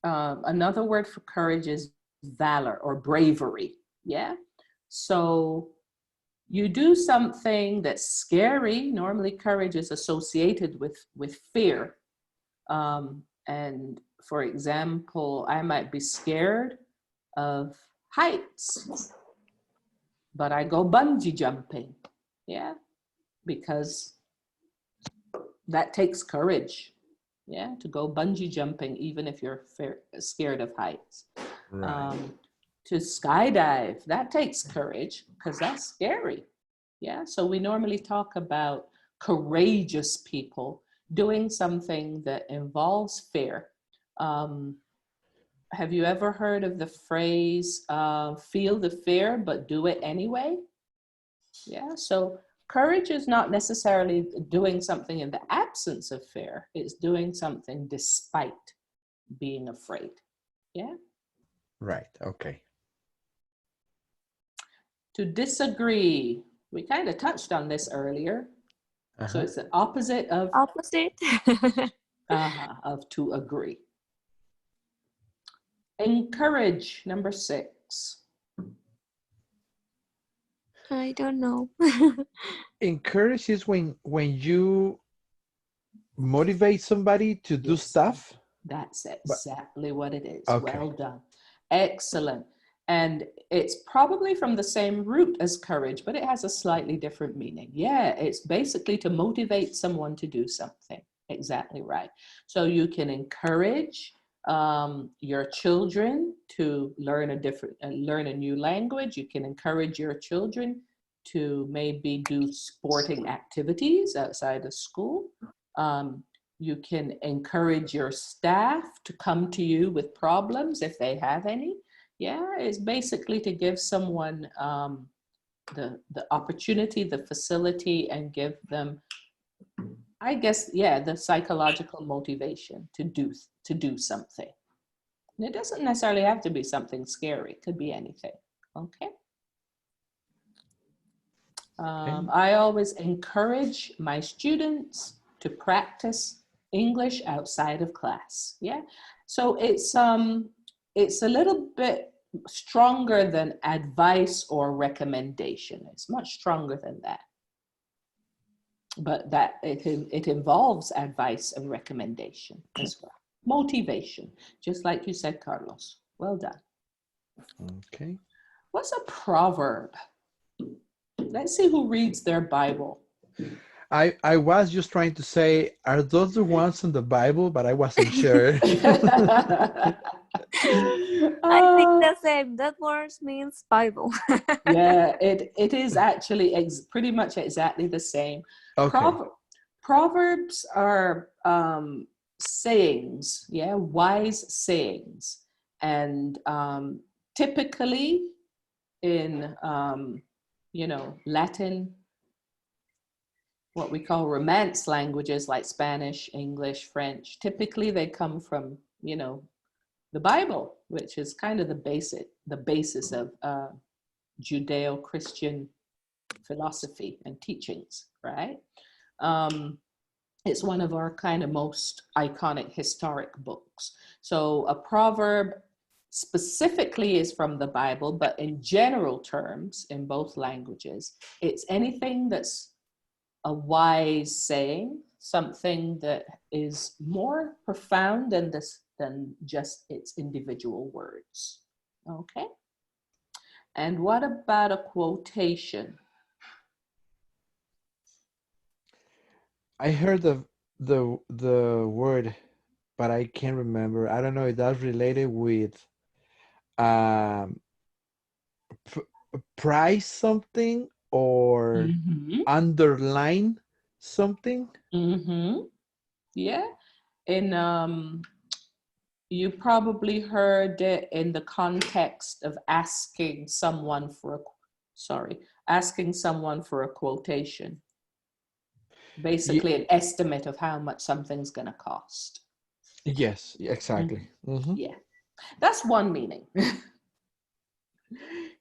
another word for courage is valor or bravery. Yeah. So you do something that's scary. Normally courage is associated with fear. And for example, I might be scared of heights, but I go bungee jumping. Yeah, because that takes courage. Yeah, to go bungee jumping, even if you're scared of heights. Right. To skydive, that takes courage because that's scary. Yeah, so we normally talk about courageous people doing something that involves fear. Have you ever heard of the phrase, feel the fear, but do it anyway? Yeah, so Courage is not necessarily doing something in the absence of fear. It's doing something despite being afraid. Yeah? Right. Okay. To disagree. We kind of touched on this earlier. So it's the opposite Opposite. of to agree. Encourage, number 6. I don't know. Encourage is when you motivate somebody to do Yes, stuff. that's But exactly what it is. okay. Well done. Excellent. And it's probably from the same root as courage, but it has a slightly different meaning. Yeah, it's basically to motivate someone to do something. Exactly right. So you can encourage your children to learn a new language. You can encourage your children to maybe do sporting activities outside of school. You can encourage your staff to come to you with problems if they have any. Yeah, it's basically to give someone the opportunity, the facility, and give them, I guess, yeah, the psychological motivation to do something. And it doesn't necessarily have to be something scary. It could be anything. Okay. I always encourage my students to practice English outside of class. Yeah. So it's a little bit stronger than advice or recommendation. It's much stronger than that. But that it involves advice and recommendation as well. Motivation, just like you said, Carlos. Well done. Okay. What's a proverb? Let's see who reads their Bible. I was just trying to say, are those the ones in the Bible? But I wasn't sure. I think the same. That word means Bible. Yeah, it is actually pretty much exactly the same. Okay. Proverbs are sayings, yeah, wise sayings. And typically in, Latin, what we call Romance languages like Spanish, English, French, typically they come from, the Bible, which is kind of the basis of Judeo-Christian philosophy and teachings, right? It's one of our kind of most iconic historic books. So a proverb specifically is from the Bible, but in general terms, in both languages, it's anything that's a wise saying, something that is more profound than just its individual words. Okay? And what about a quotation? I heard the word, but I can't remember. I don't know if that's related with um price something or Mm-hmm. underline something. Mm-hmm. Yeah. In you probably heard it in the context of asking someone for a quotation. Basically an estimate of how much something's going to cost. Yes, exactly. Mm-hmm. Yeah. That's one meaning.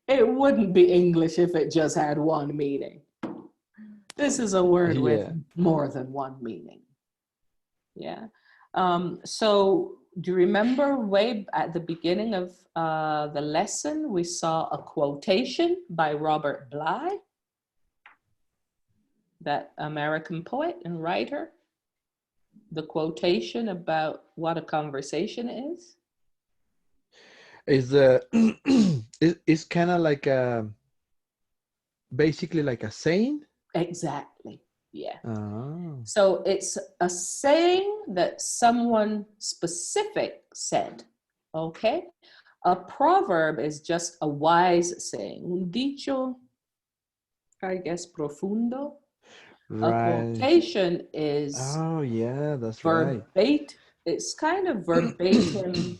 It wouldn't be English if it just had one meaning. This is a word with Yeah. more than one meaning. Yeah. So do you remember way at the beginning of the lesson, we saw a quotation by Robert Bly, that American poet and writer? The quotation about what a conversation is? Is the it's kind of like basically like a saying. Exactly. Yeah. Oh. So it's a saying that someone specific said. Okay. A proverb is just a wise saying. Un dicho, I guess, profundo. A Right. quotation is Oh yeah, that's right. verbatim. It's kind of verbatim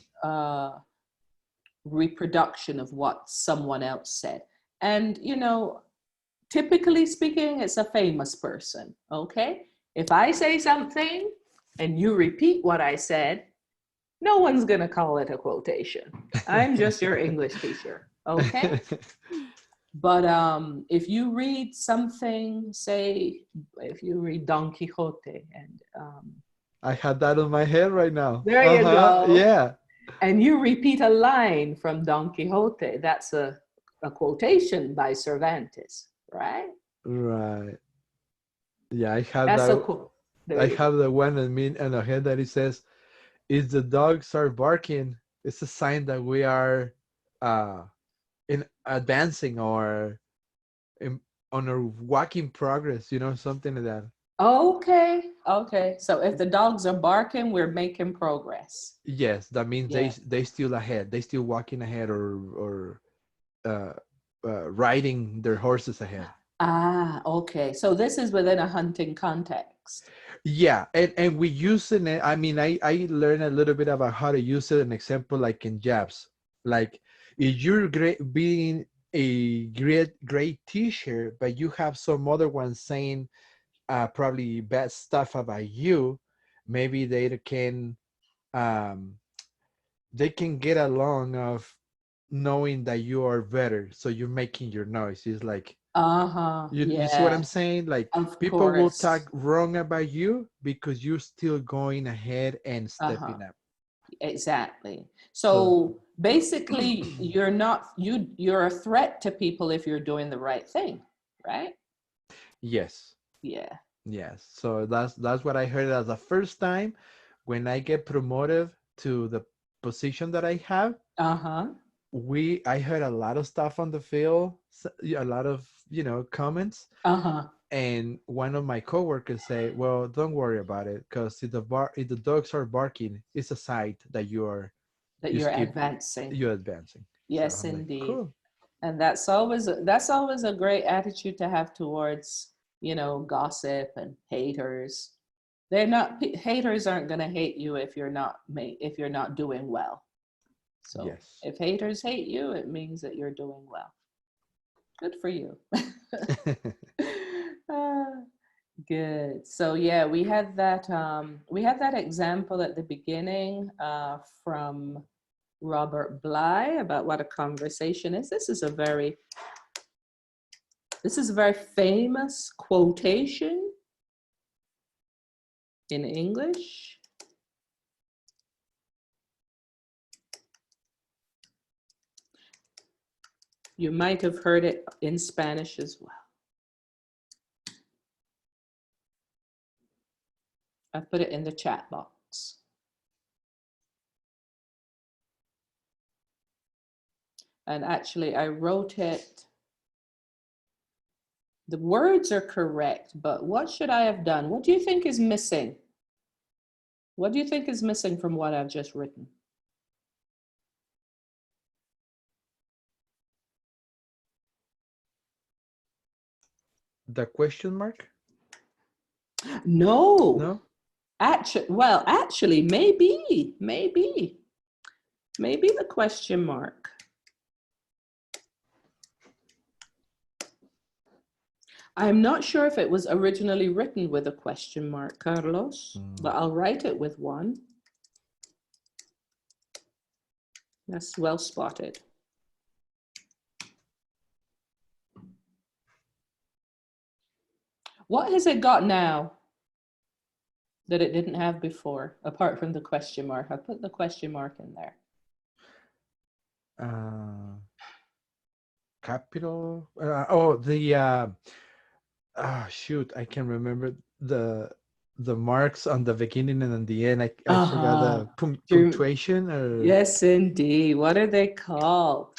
reproduction of what someone else said. And, typically speaking, it's a famous person, okay? If I say something and you repeat what I said, no one's gonna call it a quotation. I'm just your English teacher, okay? But if you read something, say, if you read Don Quixote, and I had that on my head right now. there you go. Yeah. And you repeat a line from Don Quixote, that's a quotation by Cervantes, right? Right. Yeah, I have That's a that. quote. There I you go. have the one in me in the head that it says, "If the dogs are barking, it's a sign that we are uh in advancing or in, on a walking progress." You know, something like that. Okay, okay. So if the dogs are barking, we're making progress. Yes, that means Yeah. they still ahead. They still walking ahead or uh, riding their horses ahead. Ah, okay. So this is within a hunting context. Yeah, and we use it. I mean, I learned a little bit about how to use it. An example, like in jobs, like if you're great being a great teacher, but you have some other ones saying probably bad stuff about you, maybe um they can get along of knowing that you are better, so you're making your noise. It's like Uh-huh. you see what I'm Yeah, saying? Like of people will talk course. wrong about you because you're still going ahead and Uh-huh. stepping up. Exactly. So So basically you're a threat to people if you're doing the right thing, right? yes, Yeah. yes. So that's what I heard as the first time when I get promoted to the position that I have. Uh-huh. I heard a lot of stuff on the field, a lot of comments, Uh-huh. and one of my coworkers say, "Well, don't worry about it, because if the dogs are barking, it's a sign that That you you're skip advancing. you're advancing." So Yes, I'm like, indeed. cool. And that's always a great attitude to have towards, gossip and haters. Haters aren't going to hate you if you're not doing well. So Yes. if haters hate you, it means that you're doing well. Good for you. Ah, good. So yeah, we had that example at the beginning from Robert Bly about what a conversation is. This is a very famous quotation in English. You might have heard it in Spanish as well. I've put it in the chat box. And actually, I wrote it. The words are correct, but what should I have done? What do you think is missing? What do you think is missing from what I've just written? The question mark? No. No? Actually, maybe the question mark. I'm not sure if it was originally written with a question mark, Carlos, but I'll write it with one. That's well spotted. What has it got now that it didn't have before, apart from the question mark? I put the question mark in there. Capital. Shoot, I can remember the marks on the beginning and on the end. I forgot Uh-huh. the punctuation, or Yes, indeed. What are they called?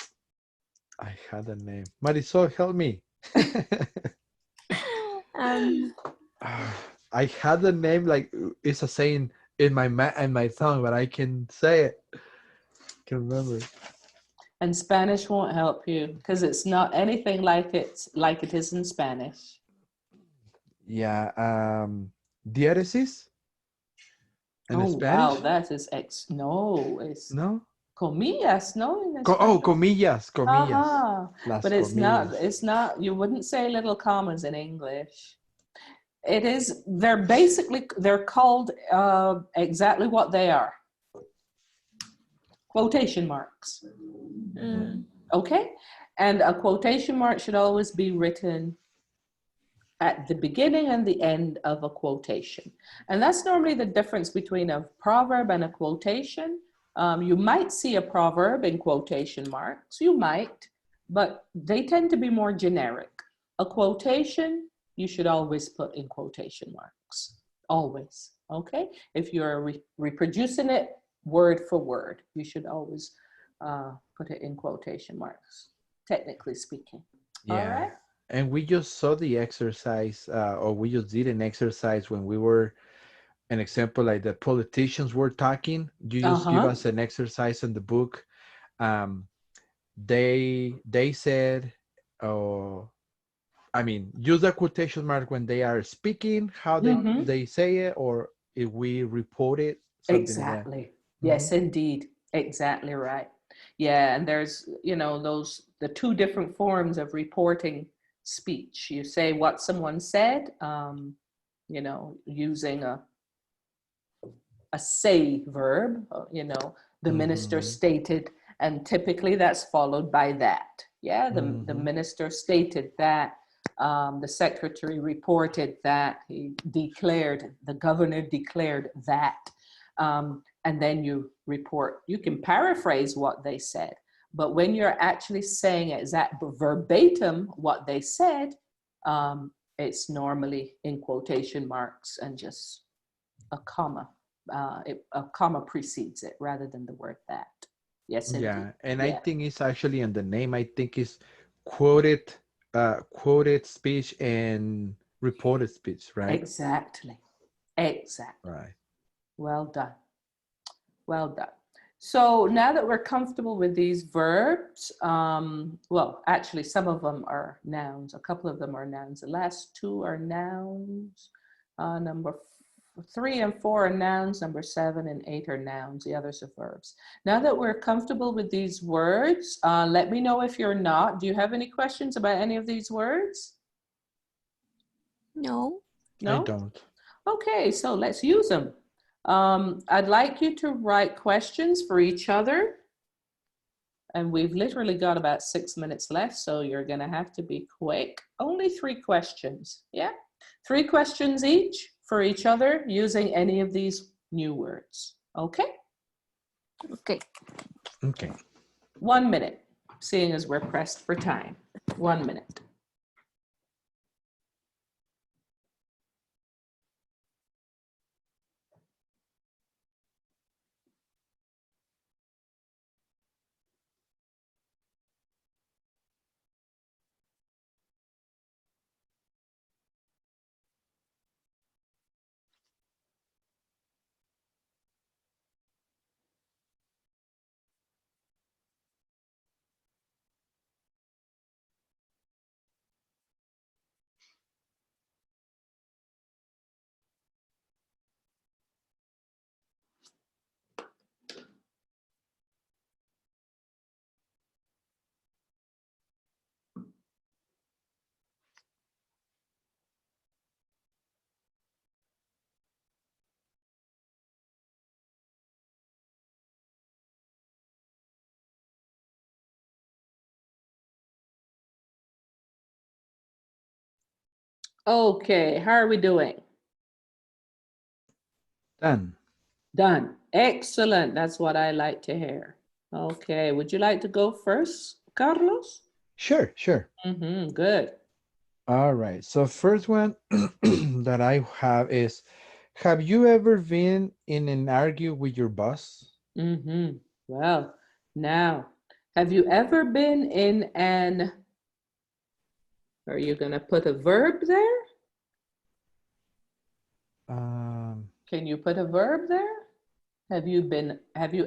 I had a name. Marisol, help me. Um, I had the name, like it's a saying in my tongue, but I can say it. Can remember. And Spanish won't help you because it's not anything like it is in Spanish. Yeah. Diéresis. In Oh wow, Spanish? that is no, it's No. Comillas, no? En Oh, español. comillas, comillas. Las But comillas. it's not, you wouldn't say little commas in English. It is, they're called exactly what they are. Quotation marks. Mm. Okay? And a quotation mark should always be written at the beginning and the end of a quotation. And that's normally the difference between a proverb and a quotation. You might see a proverb in quotation marks, you might, but they tend to be more generic. A quotation, you should always put in quotation marks, always, okay? If you're reproducing it word for word, you should always put it in quotation marks, technically speaking. Yeah. All right? And we just saw the exercise, or we just did an exercise when we were, an example, like the politicians were talking. You just give us an exercise in the book. Um, they said, oh, I mean, use a quotation mark when they are speaking, how they say it, or if we report it, something like that. Exactly. Yes, indeed. Exactly right. Yeah, and there's, you know, the two different forms of reporting speech. You say what someone said, you know, using a say verb, you know, the minister stated, and typically that's followed by that. Yeah, the minister stated that, the secretary reported that, he declared, the governor declared that. And then you report, you can paraphrase what they said, but when you're actually saying exact verbatim what they said, it's normally in quotation marks and just a comma. A comma precedes it rather than the word that. Yes, indeed. Yeah, and I Yeah, think it's actually in the name. I think it's quoted, quoted speech and reported speech, right? exactly. Exactly. Right. Well done. Well done. So now that we're comfortable with these verbs, well, actually, some of them are nouns. A couple of them are nouns. The last two are nouns. Number 3 and 4 are nouns. Number 7 and 8 are nouns. The others are verbs. Now that we're comfortable with these words, let me know if you're not. Do you have any questions about any of these words? No. I No? don't. Okay, so let's use them. I'd like you to write questions for each other. And we've literally got about 6 minutes left, so you're gonna have to be quick. Only 3 questions, yeah? 3 questions each for each other using any of these new words, okay? Okay. Okay. 1 minute, seeing as we're pressed for time. 1 minute. Okay, how are we doing? Done. Done. Excellent. That's what I like to hear. Okay, would you like to go first, Carlos? Sure, sure. Good. All right. So first one that I have is, have you ever been in an argue with your boss? Well, now, have you ever been in an, are you going to put a verb there? Can you put a verb there? Have you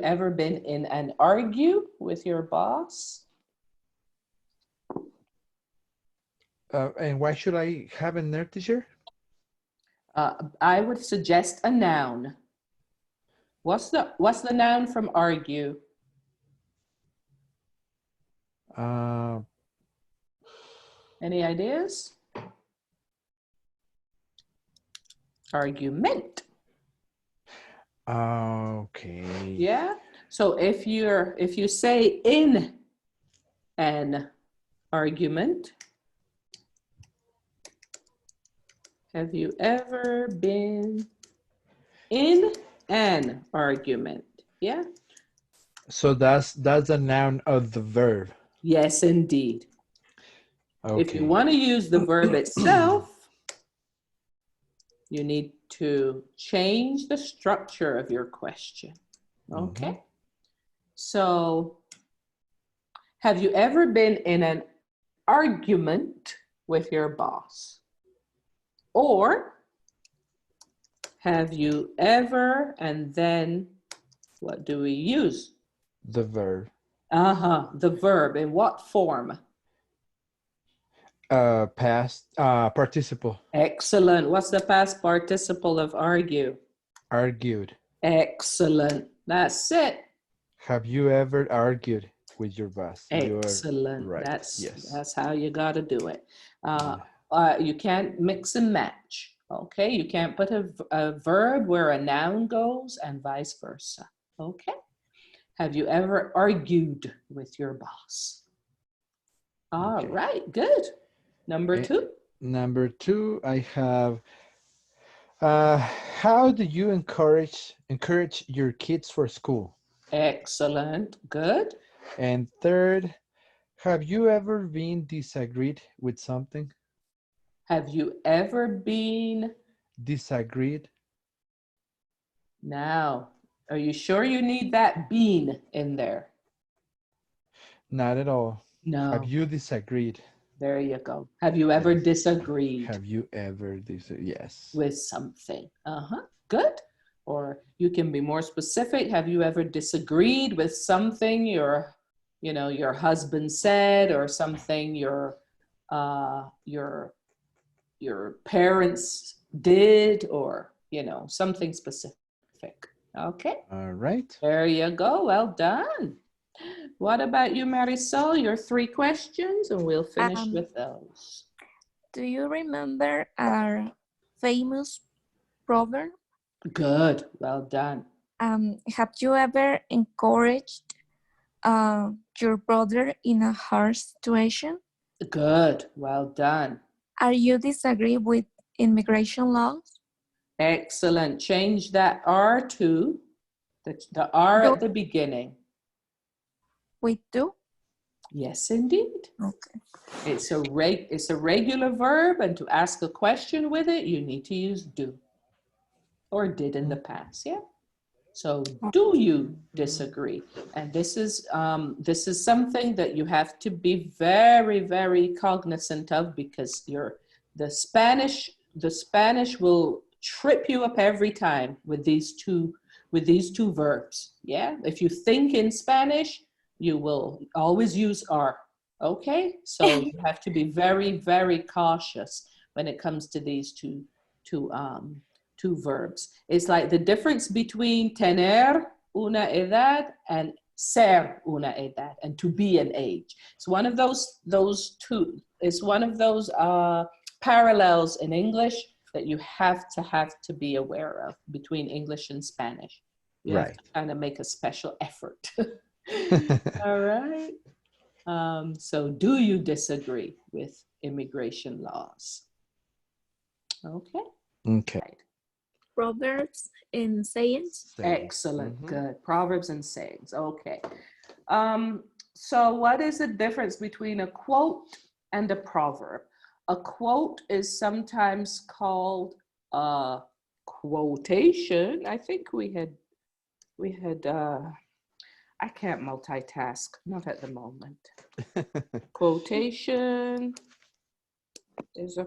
ever been in an argue with your boss? And why should I have in there, teacher? I would suggest a noun. What's the noun from argue? Uh, Any ideas? Argument. okay. Yeah. So if you say in an argument, have you ever been in an argument? Yeah. So that's the noun of the verb. Yes, indeed. If you Okay. want to use the verb itself, you need to change the structure of your question. Okay. So, have you ever been in an argument with your boss? Or have you ever, and then what do we use? The verb. The verb. In what form? Past participle. Excellent. What's the past participle of argue? Argued. Excellent. That's it. Have you ever argued with your boss? Excellent. You're right. That's Yes. how you got to do it. Yeah. You can't mix and match. Okay, you can't put a verb where a noun goes and vice versa. Okay. Have you ever argued with your boss? All Okay. right, good. Number 2. Number 2, I have. How do you encourage your kids for school? Excellent. Good. And third, have you ever been disagreed with something? Have you ever been? Disagreed? Now, are you sure you need that been in there? Not at all. Have No. you disagreed? There you go. Have you ever Yes. disagreed? Have you ever Yes. With something? Good. Or you can be more specific. Have you ever disagreed with something your husband said, or something your parents did, or something specific? Okay. All right. There you go. Well done. What about you, Marisol? Your 3 questions, and we'll finish with those. Do you remember our famous proverb? Good. Well done. Have you ever encouraged your brother in a hard situation? Good. Well done. Are you disagree with immigration laws? Excellent. Change that R to the R at the beginning. We do? Yes, indeed. Okay. It's a regular verb, and to ask a question with it, you need to use do or did in the past. Yeah. So, do you disagree? And this is something that you have to be very, very cognizant of, because the Spanish will trip you up every time with these two verbs. Yeah. If you think in Spanish, you will always use are. Okay. So you have to be very, very cautious when it comes to these two verbs. It's like the difference between tener una edad and ser una edad, and to be an age. It's one of those two. It's one of those parallels in English that you have to be aware of between English and Spanish. You have to kind of make a special effort. All right. So, do you disagree with immigration laws? Okay. Okay. Proverbs and sayings. Excellent. Good. Proverbs and sayings. Okay. So what is the difference between a quote and a proverb? A quote is sometimes called a quotation. I think we had I can't multitask, not at the moment. Quotation is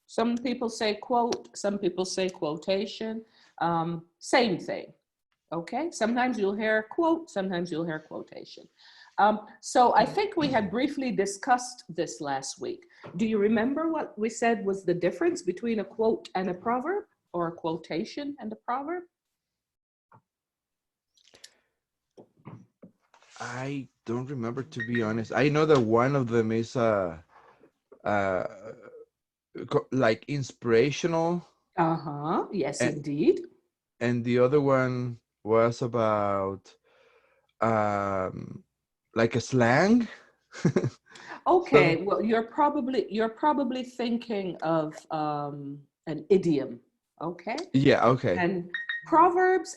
some people say quote, some people say quotation. Same thing. Okay, sometimes you'll hear quote, sometimes you'll hear quotation. So I think we had briefly discussed this last week. Do you remember what we said was the difference between a quote and a proverb, or a quotation and a proverb? I don't remember, to be honest. I know that one of them is uh like inspirational, Uh-huh. Yes, and indeed. the other one was about um like a slang. Okay, Some, well, you're probably thinking of an idiom, okay? yeah, okay. And proverbs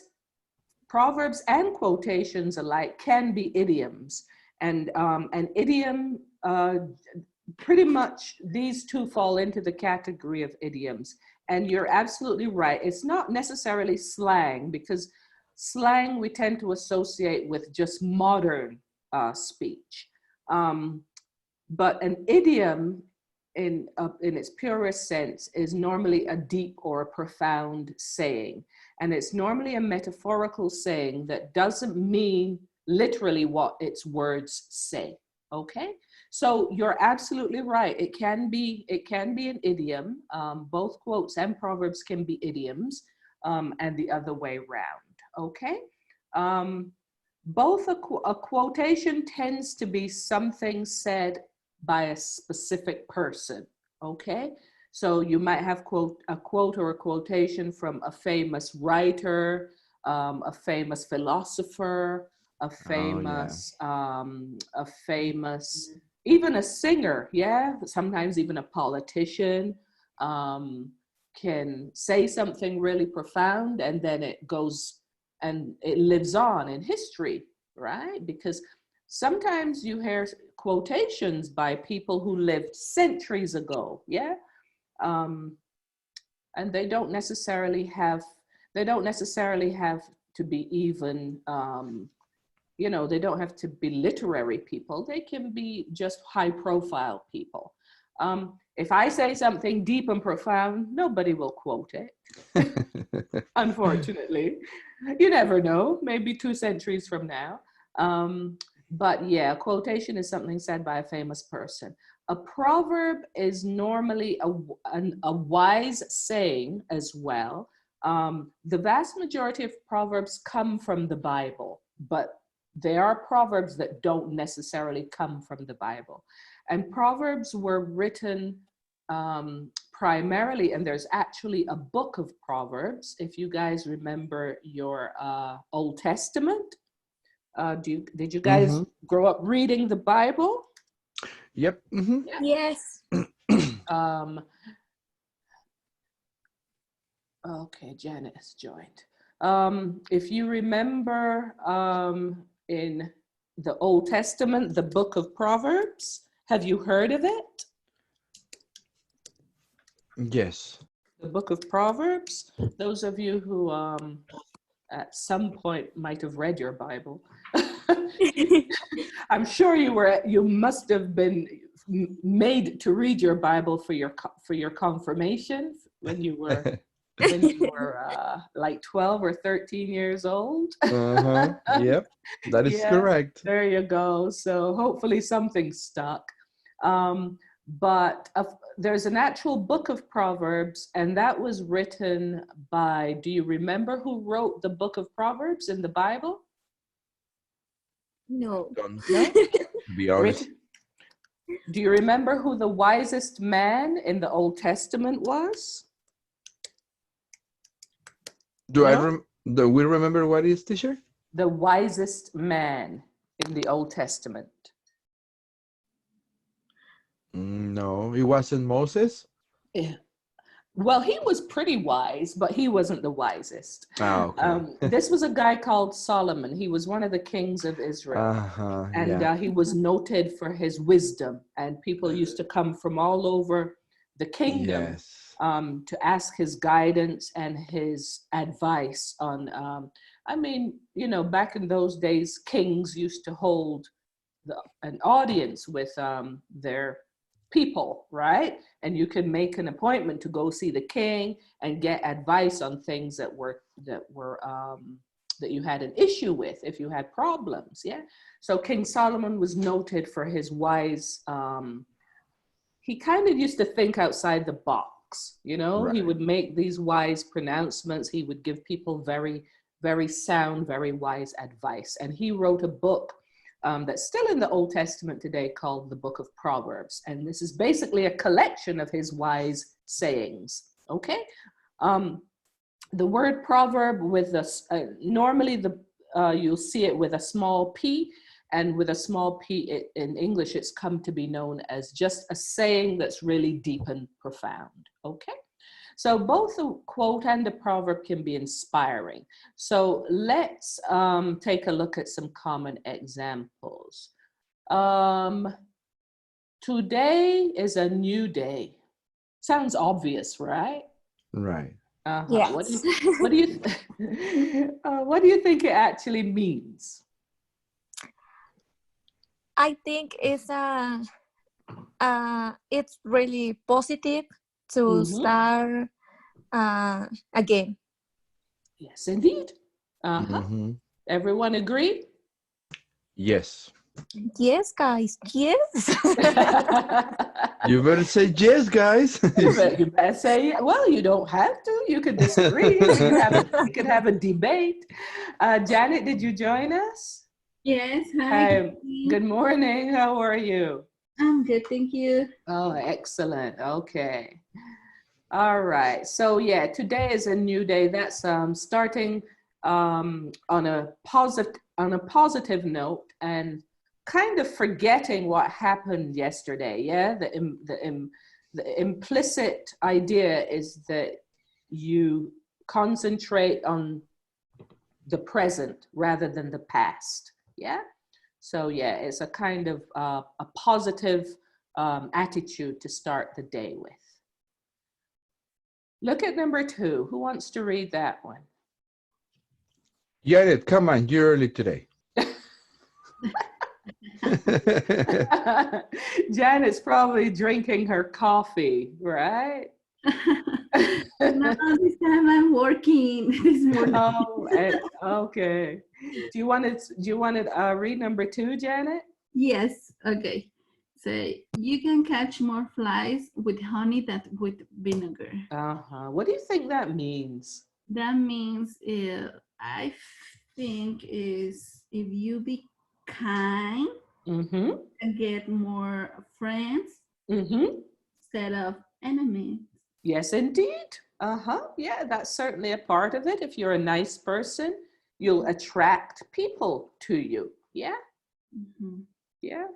proverbs and quotations alike can be idioms, and an idiom, pretty much these two fall into the category of idioms. And you're absolutely right. It's not necessarily slang, because slang we tend to associate with just modern speech. Um, but an idiom, in its purest sense, is normally a deep or a profound saying. And it's normally a metaphorical saying that doesn't mean literally what its words say. Okay? So you're absolutely right. It can be an idiom. Both quotes and proverbs can be idioms, and the other way around. Okay? Um, both a quotation tends to be something said by a specific person. Okay, so you might have a quote or a quotation from a famous writer, a famous philosopher, Oh yeah. a famous, even a singer. Yeah, sometimes even a politician um, can say something really profound, and then it goes and it lives on in history, right? Because sometimes you hear quotations by people who lived centuries ago, yeah, um, and they don't necessarily have to be even, they don't have to be literary people. They can be just high profile people. If I say something deep and profound, nobody will quote it. Unfortunately, you never know, maybe 2 centuries from now. um, but yeah, quotation is something said by a famous person. A proverb is normally a wise saying as well. The vast majority of proverbs come from the Bible, but there are proverbs that don't necessarily come from the Bible. And proverbs were written primarily, and there's actually a book of Proverbs. If you guys remember your Old Testament, did you guys Mm-hmm. grow up reading the Bible? Yep. Mm-hmm. Yeah. Yes. Um, okay, Janet has joined. If you remember, in the Old Testament, the book of Proverbs, have you heard of it? Yes. The book of Proverbs. Those of you who at some point might have read your Bible. I'm sure you must have been made to read your Bible for your confirmation when you were like 12 or 13 years old. Uh-huh. Yep. That is Yeah, correct. there you go. So hopefully something stuck. But there's an actual book of Proverbs, and that was written by, do you remember who wrote the book of Proverbs in the Bible? No. Don't, No? to be honest. Written. Do you remember who the wisest man in the Old Testament was? No? Do we remember what is, teacher? The wisest man in the Old Testament. No, it wasn't Moses. Yeah. Well, he was pretty wise, but he wasn't the wisest. Ah, okay. This was a guy called Solomon. He was one of the kings of Israel. Uh-huh. And Yeah. he was noted for his wisdom. And people used to come from all over the kingdom Yes. to ask his guidance and his advice on, back in those days, kings used to hold an audience with their people, right? And you can make an appointment to go see the king and get advice on things that you had an issue with, if you had problems. Yeah. So King Solomon was noted for his wise. He kind of used to think outside the box. He Right. would make these wise pronouncements. He would give people very, very sound, very wise advice. And he wrote a book that's still in the Old Testament today called the Book of Proverbs. And this is basically a collection of his wise sayings. Okay? The word proverb with normally you'll see it with a small p, and with a small p in English, it's come to be known as just a saying that's really deep and profound. Okay? So both a quote and a proverb can be inspiring. So let's take a look at some common examples. Today is a new day. Sounds obvious, right? Right. Yes. What do you what do you think it actually means? I think it's really positive to start again. Yes, indeed. Mm-hmm. Everyone agree? Yes. Yes, guys. Yes. You better say yes, guys. You better say, well, you don't have to. You could disagree. We could have a debate. Janet, did you join us? Yes, hi. Hi. Good morning. How are you? I'm good, thank you. Oh, excellent. Okay. All right. So yeah, today is a new day. That's starting on a positive note and kind of forgetting what happened yesterday. Yeah, the implicit idea is that you concentrate on the present rather than the past. Yeah. So yeah, it's a kind of a positive attitude to start the day with. Look at number 2. Who wants to read that one? Janet, come on, you're early today. Janet's probably drinking her coffee, right? No, this time I'm working this morning. Oh, okay. Do you want to read number 2, Janet? Yes, okay. So you can catch more flies with honey than with vinegar. What do you think that means? That means I think is if you be kind and get more friends instead of enemies. Yes, indeed. Yeah, that's certainly a part of it. If you're a nice person, you'll attract people to you. Yeah. Yeah.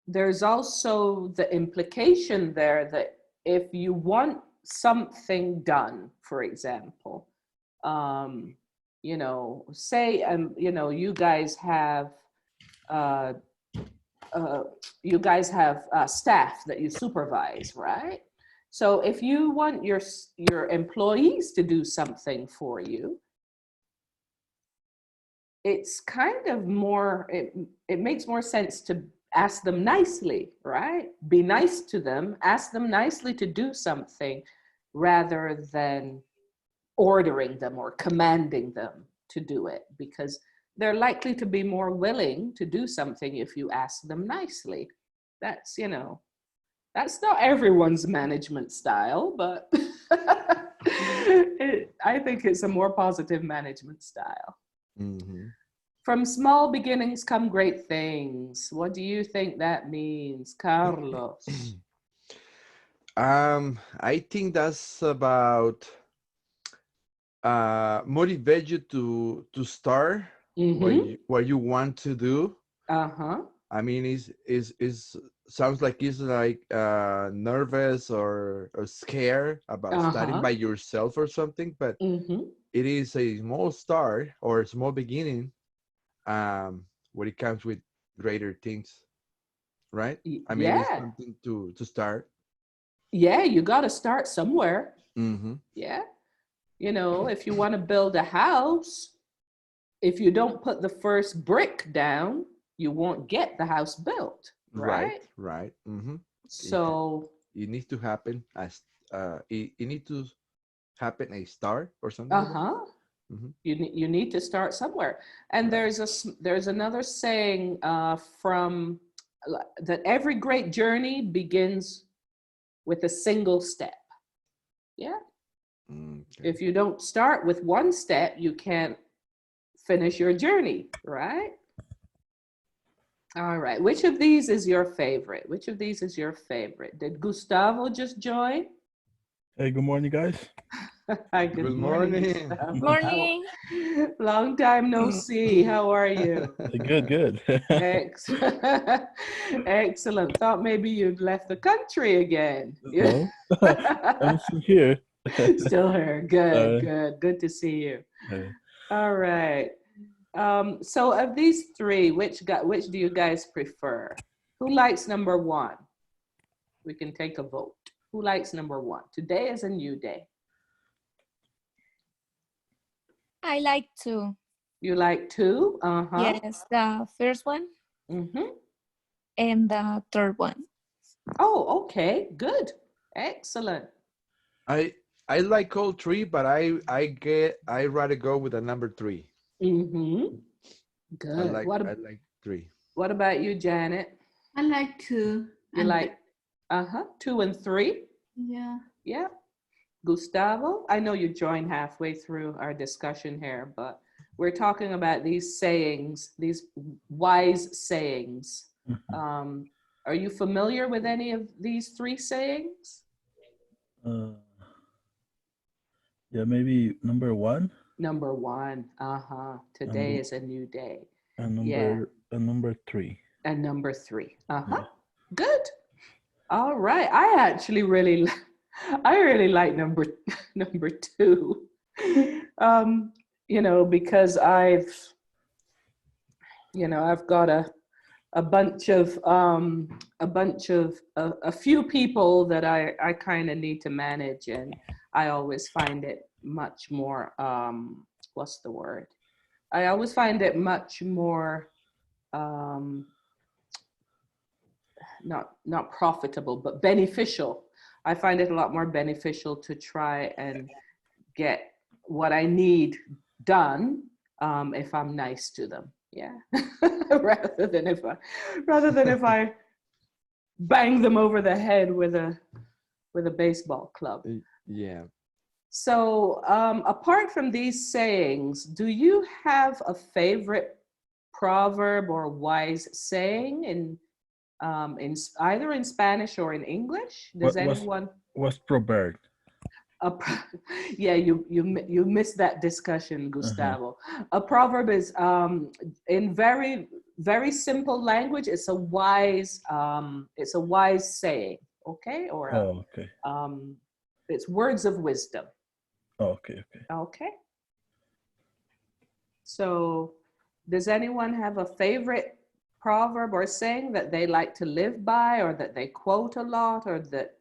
There's also the implication there that if you want something done, for example, you know, say, you guys have staff that you supervise, right? So if you want your employees to do something for you, it's kind of more, it makes more sense to ask them nicely, right? Be nice to them, ask them nicely to do something rather than ordering them or commanding them to do it, because they're likely to be more willing to do something if you ask them nicely. That's, that's not everyone's management style, but I think it's a more positive management style. From small beginnings come great things. What do you think that means, Carlos? I think that's about motivate you to start what you want to do. I mean, is sounds like it's like nervous or scared about starting by yourself or something, but it is a small start or a small beginning when it comes with greater things, right? I mean, it's something to start. Yeah, you got to start somewhere. Yeah. If you want to build a house, if you don't put the first brick down, you won't get the house built, right? Right. So it needs to happen as it needs to happen a start or something. You need to start somewhere. And there's another saying from that every great journey begins with a single step. Yeah. If you don't start with one step, you can't finish your journey, right? All right. Which of these is your favorite? Which of these is your favorite? Did Gustavo just join? Hey, good morning, guys. Hi, Good good morning, morning. Gustavo. Morning. Long time no see. How are you? Good, good. Excellent. Excellent. Thought maybe you'd left the country again. No, I'm still here. Still here. Good, Uh, good. Good to see you. uh, All right. So of these three, which do you guys prefer? Who likes number one? We can take a vote. Who likes number one? Today is a new day. I like to. You like two? Uh-huh. Yes, the first one Mm-hmm. and the third one. Oh, okay. Good. Excellent. I like all three, but I rather go with the number three. Mm-hmm. Good. I like three. What about you, Janet? I like to. You like, two and three? Yeah. Yeah. Gustavo, I know you joined halfway through our discussion here, but we're talking about these sayings, these wise sayings. Are you familiar with any of these three sayings? uh, yeah, maybe number one Number one, today and is a new day. and Yeah. number three. And number three, Yeah. good. All right, I really like number two. Because I've got a few people that I kind of need to manage, and I always find it much more what's the word? I always find it much more not profitable, but beneficial. I find it a lot more beneficial to try and get what I need done if I'm nice to them. Yeah. rather than if I bang them over the head with a baseball club. Yeah. So apart from these sayings, do you have a favorite proverb or wise saying in either in Spanish or in English? Does anyone? What's proverb? Yeah, you missed that discussion, Gustavo. A proverb is in very very simple language. It's a wise saying, okay, or Okay. it's words of wisdom. Okay. Okay. So, does anyone have a favorite proverb or saying that they like to live by, or that they quote a lot, or that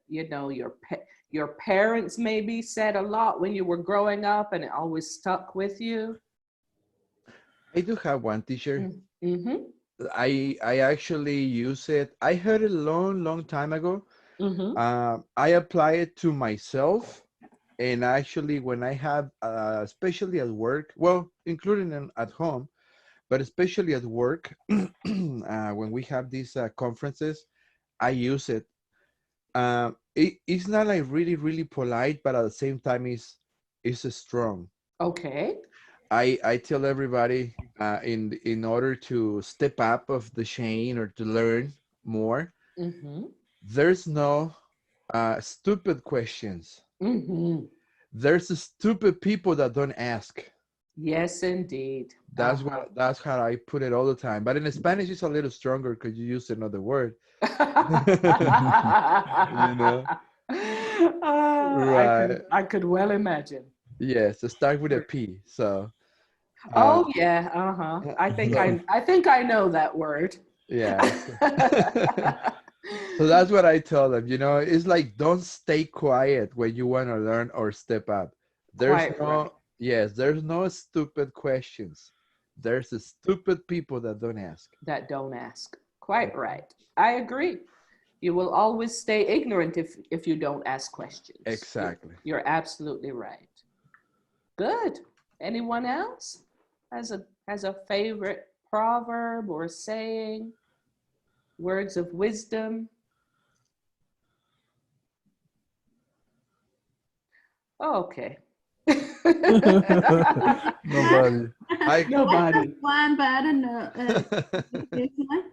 your parents maybe said a lot when you were growing up and it always stuck with you? I do have one, teacher. Mm-hmm. I actually use it. I heard it a long time ago. Mm-hmm. I apply it to myself, and actually when I have, especially at work, well, including at home, but especially at work, when we have these conferences, I use it. It's not like really polite, but at the same time, it's strong. Okay. I tell everybody in order to step up of the chain or to learn more, Mm-hmm. there's no stupid questions. Mm-hmm. There's stupid people that don't ask. Yes, indeed. That's how I put it all the time. But in Spanish, it's a little stronger because you use another word. You know, right? I could well imagine. Yes, to start with a P. So, Oh uh, yeah, so I think I know that word. yes. So that's what I tell them. You know, it's like don't stay quiet when you want to learn or step up. There's Quite right. no Yes, there's no stupid questions. There's the stupid people that don't ask. That don't ask. Quite right. I agree. You will always stay ignorant if you don't ask questions. Exactly. You're absolutely right. Good. Anyone else has a favorite proverb or saying, words of wisdom? Okay. Nobody. I Nobody. One, but I don't know. This one.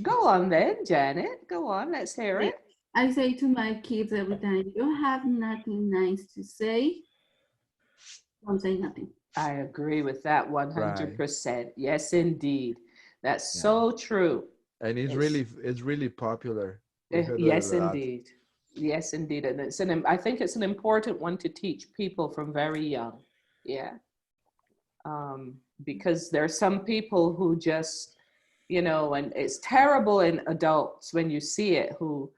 Go on then, Janet. Go on. Let's hear it. I say to my kids every time, you have nothing nice to say, don't say nothing. I agree with that 100%. Yes, indeed. That's so true. and it's really popular. We heard it Yes, a lot. indeed. Yes, indeed. And I think it's an important one to teach people from very young. Yeah. Because there are some people who just, and it's terrible in adults when you see it, who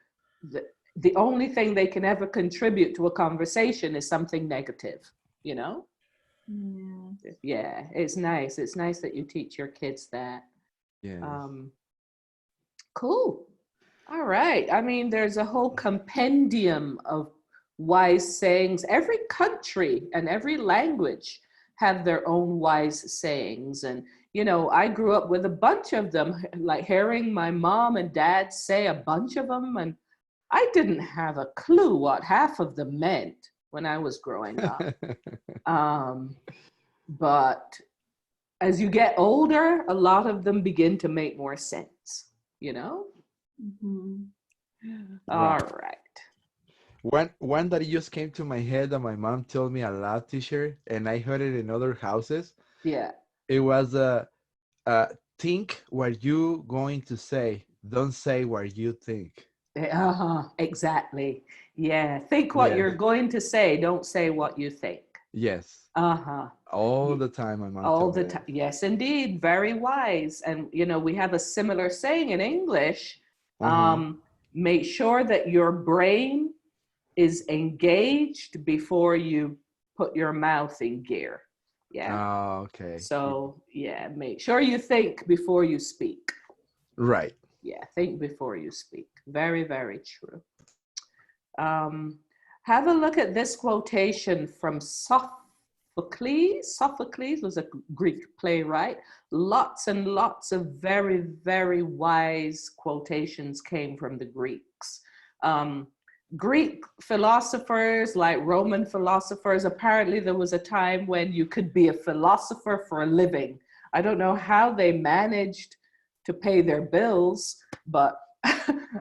the only thing they can ever contribute to a conversation is something negative, Yeah. Yeah, it's nice. It's nice that you teach your kids that. Yes. Cool. All right. I mean, there's a whole compendium of wise sayings. Every country and every language have their own wise sayings. And, I grew up with a bunch of them, like hearing my mom and dad say a bunch of them. And I didn't have a clue what half of them meant when I was growing up. But as you get older, a lot of them begin to make more sense, Mm-hmm. All right. One that just came to my head that my mom told me a lot, teacher, and I heard it in other houses. Yeah. It was think what you going to say. Don't say what you think. Exactly. Yeah. Think what you're going to say. Don't say what you think. Yes. Uh-huh. All the time, my mom All told the me time. that. Yes, indeed. Very wise. And, we have a similar saying in English. Make sure that your brain is engaged before you put your mouth in gear. Yeah. Oh, okay. So, make sure you think before you speak. Right. Yeah, think before you speak. Very, very true. Have a look at this quotation from Sophocles. Sophocles was a Greek playwright. Lots and lots of very, very wise quotations came from the Greeks. Greek philosophers, like Roman philosophers, apparently there was a time when you could be a philosopher for a living. I don't know how they managed to pay their bills, but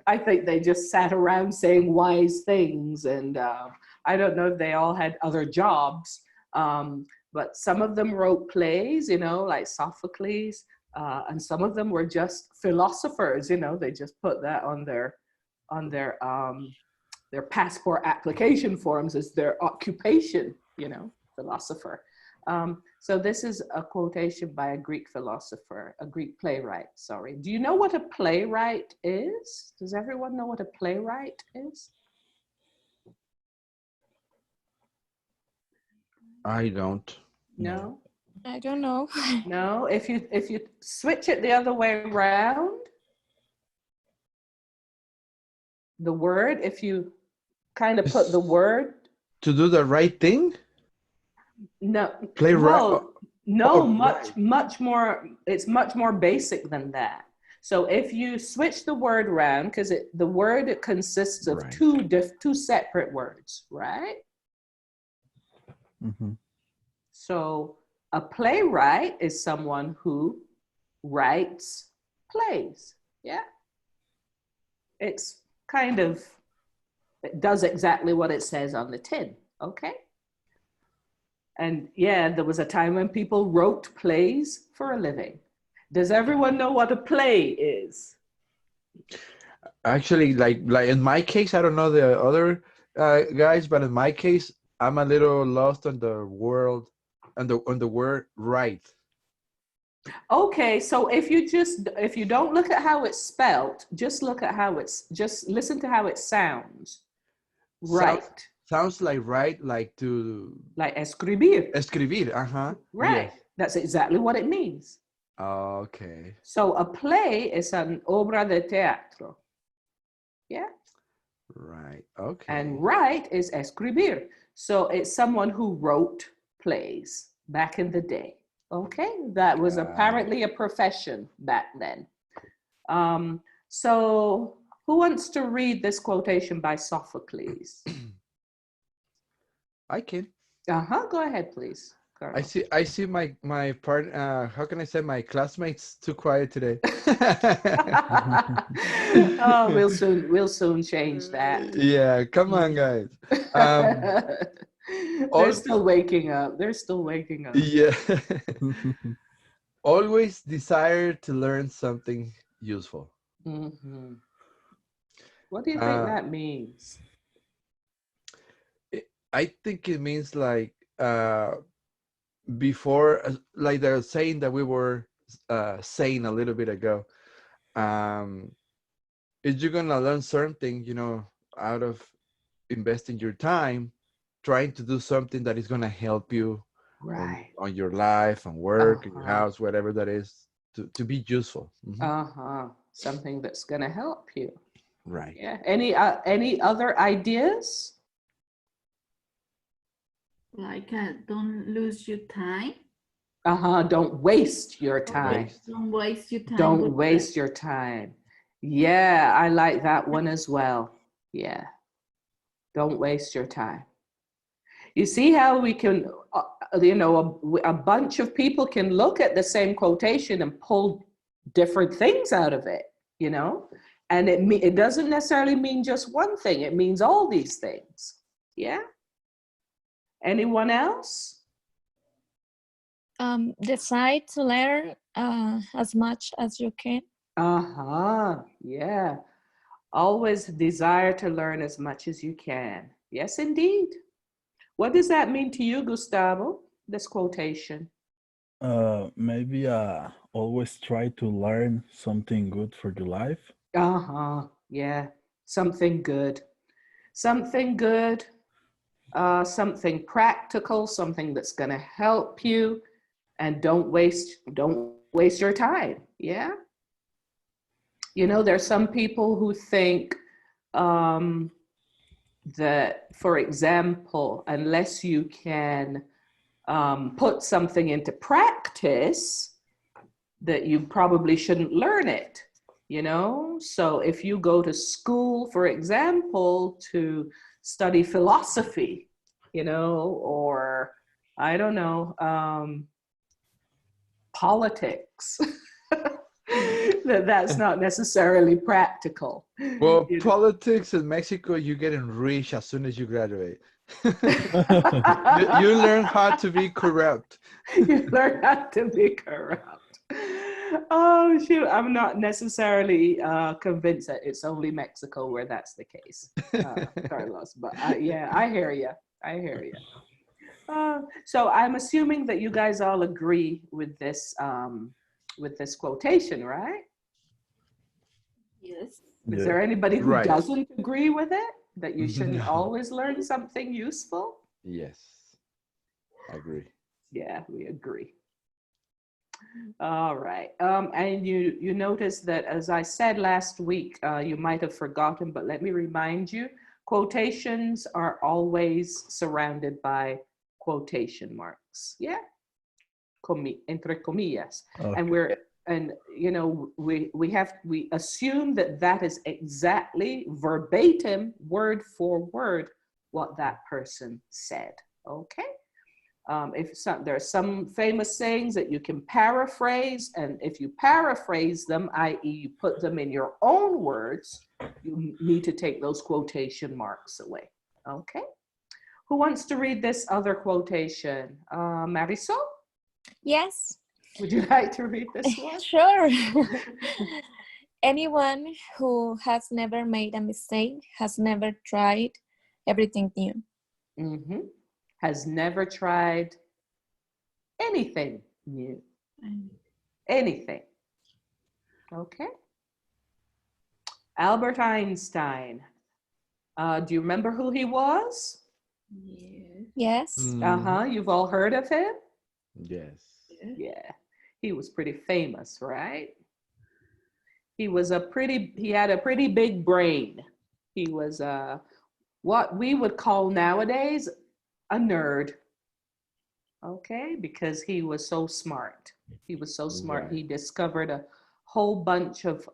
I think they just sat around saying wise things. And I don't know if they all had other jobs, but some of them wrote plays, like Sophocles, and some of them were just philosophers, they just put that on their passport application forms as their occupation, philosopher. So this is a quotation by a Greek philosopher, a Greek playwright, sorry. Do you know what a playwright is? Does everyone know what a playwright is? I don't. No? I don't know. No? If you switch it the other way around, the word, if you kind of put the word. To do the right thing? No. Playwright. No, right. much more, it's much more basic than that. So if you switch the word around, because the word consists of two separate words, right? Mm-hmm. So a playwright is someone who writes plays, yeah? It's kind of, it does exactly what it says on the tin, okay? And there was a time when people wrote plays for a living. Does everyone know what a play is? Actually, like in my case, I don't know the other guys, but in my case, I'm a little lost on the word right. Okay, so if you don't look at how it's spelled, just listen to how it sounds. Right. Sounds like right, like to... Like escribir. Escribir, Right. Yes. That's exactly what it means. Okay. So a play is an obra de teatro. Yeah. Right. Okay. And write is escribir. So it's someone who wrote plays back in the day. Okay. That was apparently a profession back then. So who wants to read this quotation by Sophocles? I can. Go ahead, please, I Carlos. see my part. How can I say my classmates too quiet today? Oh, we'll soon change that. Yeah, come on, guys. They're All still waking up. They're still waking up. yeah. Always desire to learn something useful. Hmm. What do you think Uh, that means? I think it means like before, like the saying that we were saying a little bit ago. Um, if you're gonna learn something, out of investing your time, trying to do something that is gonna help you Right. on your life and work and your Uh-huh. house, whatever that is, to be useful. Mhm. Something that's gonna help you. Right. Yeah. Any other ideas? Like, don't lose your time. Don't waste your time. Waste. Don't waste your time. Don't waste your time. Yeah, I like that one as well. Yeah. Don't waste your time. You see how we can, a bunch of people can look at the same quotation and pull different things out of it, and it doesn't necessarily mean just one thing. It means all these things. Yeah. Anyone else? Decide to learn as much as you can. Yeah. Always desire to learn as much as you can. Yes, indeed. What does that mean to you, Gustavo, this quotation? Maybe always try to learn something good for your life. Yeah. Something good. Something good. Something practical, something that's going to help you, and don't waste your time. Yeah. There's some people who think that, for example, unless you can put something into practice, that you probably shouldn't learn it. So if you go to school, for example, to study philosophy, or I don't know, politics, that's not necessarily practical. Well, politics in Mexico, you get rich as soon as you graduate. You learn how to be corrupt. You learn how to be corrupt. Oh, shoot. I'm not necessarily convinced that it's only Mexico where that's the case, Carlos. But yeah, I hear you. I hear you. So I'm assuming that you guys all agree with this quotation, right? Yes. Is Yeah. there anybody who Right. doesn't agree with it? That you shouldn't No. always learn something useful? Yes, I agree. Yeah, we agree. All right. And you notice that, as I said last week, you might have forgotten, but let me remind you, quotations are always surrounded by quotation marks. Yeah, entre comillas. And Okay. we assume that is exactly verbatim, word for word, what that person said. Okay. There are some famous sayings that you can paraphrase, and if you paraphrase them, i.e., you put them in your own words, you need to take those quotation marks away. Okay. Who wants to read this other quotation? Marisol, Yes, would you like to read this one? sure. Anyone who has never made a mistake has never tried everything new. Mm-hmm. Has never tried anything new. Anything. Okay. Albert Einstein. Do you remember who he was? Yes. Yes. You've all heard of him? Yes. Yeah. He was pretty famous, right? He had a pretty big brain. He was what we would call nowadays a nerd. Okay, because he was so smart. He was so smart. Right. He discovered a whole bunch of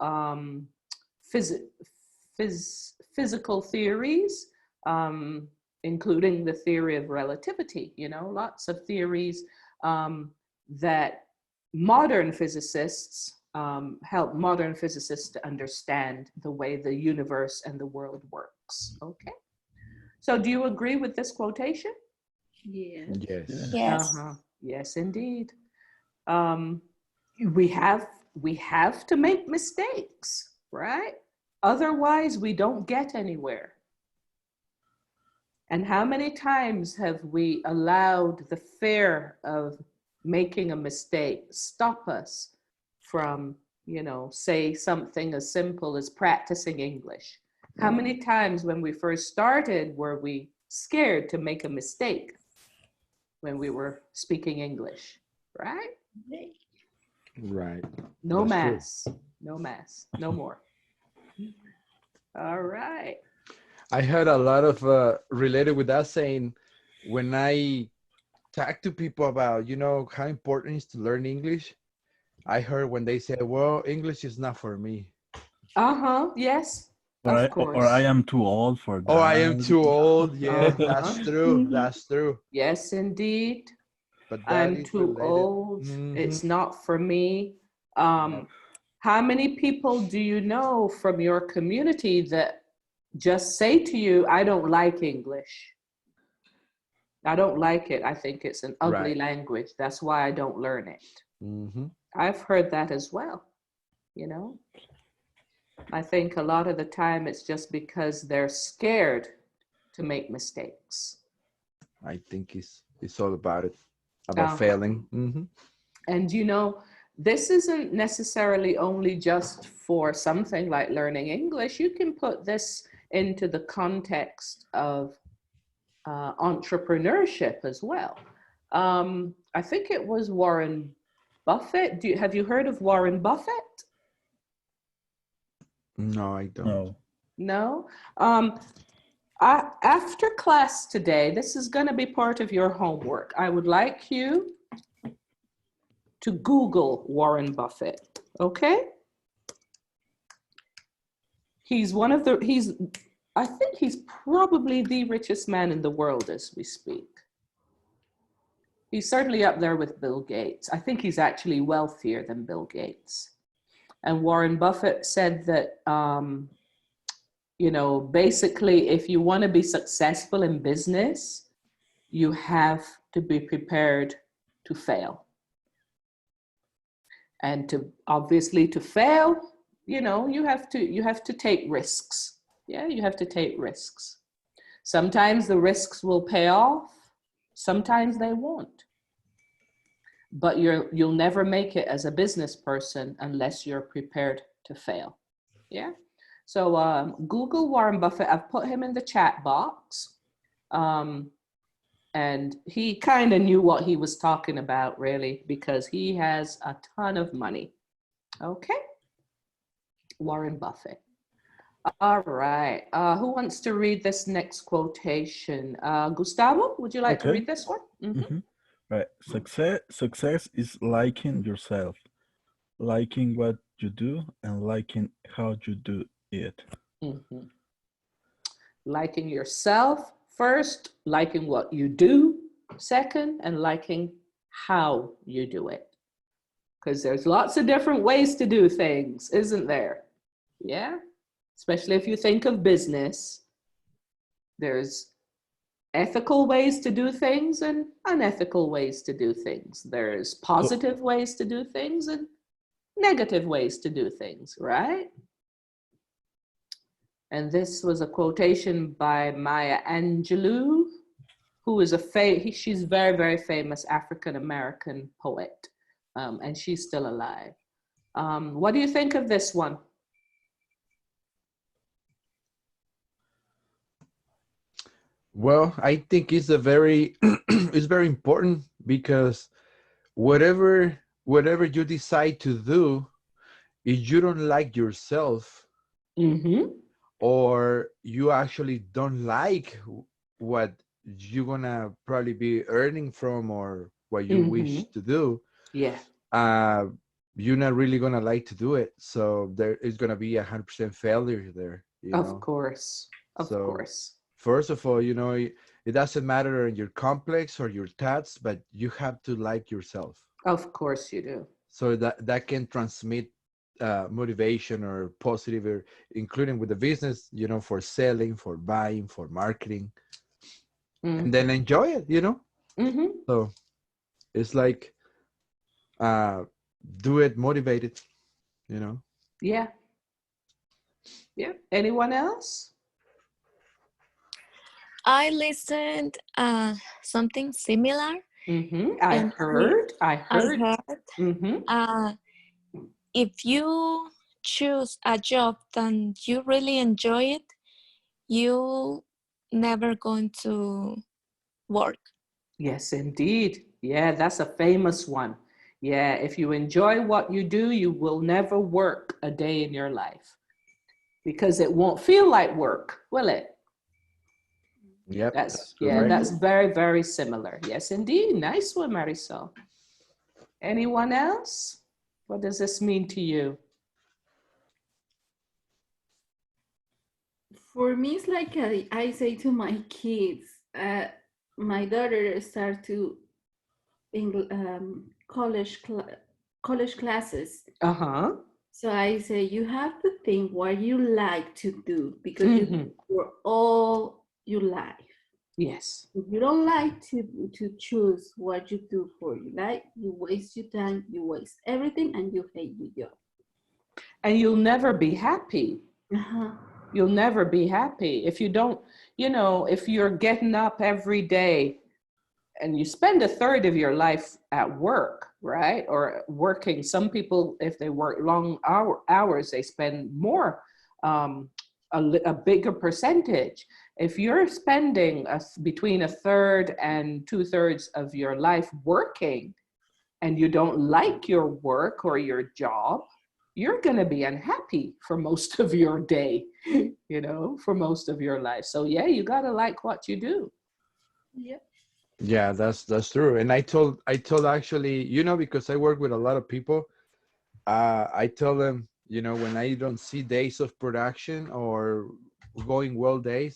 physical theories. including the theory of relativity, you know, lots of theories that modern physicists help modern physicists to understand the way the universe and the world works. Okay. So do you agree with this quotation? Yes. Yes. Yes. Yes, indeed. We have to make mistakes, right? Otherwise, we don't get anywhere. And how many times have we allowed the fear of making a mistake stop us from, you know, say something as simple as practicing English? How many times when we first started were we scared to make a mistake when we were speaking English, right? Right. No That's true. mass, no mass, no more. All right. I heard a lot of related with that saying when I talk to people about, you know, how important it is to learn English. I heard when they say, well, English is not for me. Yes, Or of or I course. am too old for Oh, I am that. too old. Yeah, Uh-huh. that's true. That's true. Yes, indeed. But that I'm is too related. old. Mm-hmm. It's not for me. Yep. How many people do you know from your community that just say to you, I don't like English? I don't like it. I think it's an ugly Right. language. That's why I don't learn it. Mm-hmm. I've heard that as well, you know? I think a lot of the time it's just because they're scared to make mistakes. I think it's all about it, about Uh-huh. failing. Mm-hmm. And you know, this isn't necessarily only just for something like learning English. You can put this into the context of entrepreneurship as well. I think it was Warren Buffett. Have you heard of Warren Buffett? No, I don't. No. No. After class today, this is going to be part of your homework. I would like you to Google Warren Buffett, okay? I think he's probably the richest man in the world as we speak. He's certainly up there with Bill Gates. I think he's actually wealthier than Bill Gates. And Warren Buffett said that, you know, basically, if you want to be successful in business, you have to be prepared to fail. And to obviously to fail, you know, you have to take risks. Yeah, you have to take risks. Sometimes the risks will pay off, sometimes they won't. But you'll never make it as a business person unless you're prepared to fail. Yeah. So Google Warren Buffett. I've put him in the chat box. And he kind of knew what he was talking about, really, because he has a ton of money. Okay. Warren Buffett. All right. Who wants to read this next quotation? Gustavo, would you like to Okay. read this one? Mm-hmm. Right. Success is liking yourself, liking what you do, and liking how you do it. Mm-hmm. Liking yourself first, liking what you do second, and liking how you do it. Because there's lots of different ways to do things, isn't there? Yeah. Especially if you think of business, there's ethical ways to do things and unethical ways to do things. There's positive ways to do things and negative ways to do things, right? And this was a quotation by Maya Angelou, who is she's very, very famous African-American poet, and she's still alive. What do you think of this one? Well, I think it's a very it's very important because whatever you decide to do, if you don't like yourself Mm-hmm. or you actually don't like what you're gonna probably be earning from or what you wish to do, Yeah. you're not really gonna like to do it. So there is gonna be 100% failure there, you Of know. course. Of So course. first of all, it doesn't matter your complex or your tats, but you have to like yourself. Of course you do. So that can transmit motivation or positive, including with the business, for selling, for buying, for marketing, and then enjoy it, Mm-hmm. So it's like do it motivated, Yeah. Yeah. Anyone else? I listened something similar, Mm-hmm. I and heard. I heard Mm-hmm. if you choose a job that you really enjoy it, you never going to work. Yes, indeed. Yeah, that's a famous one. Yeah, if you enjoy what you do, you will never work a day in your life because it won't feel like work, will it? Yep, that's That's correct. very, very similar. Yes, indeed. Nice one, Marisol. Anyone else? What does this mean to you? For me, it's like I say to my kids, my daughter start to college classes. Uh-huh. So I say you have to think what you like to do because you do Mm-hmm. it for all your life. Yes. If you don't like to choose what you do for your life, you waste your time, you waste everything, and you hate your job. And you'll never be happy. Uh-huh. You'll never be happy if you don't, if you're getting up every day and you spend a third of your life at work, right? Or working. Some people, if they work long hours, they spend more, a bigger percentage. If you're spending between a third and 2/3 of your life working and you don't like your work or your job, you're going to be unhappy for most of your day, for most of your life. So yeah, you got to like what you do. Yep. Yeah, that's true. And I told actually, because I work with a lot of people, I tell them, when I don't see days of production or going well days,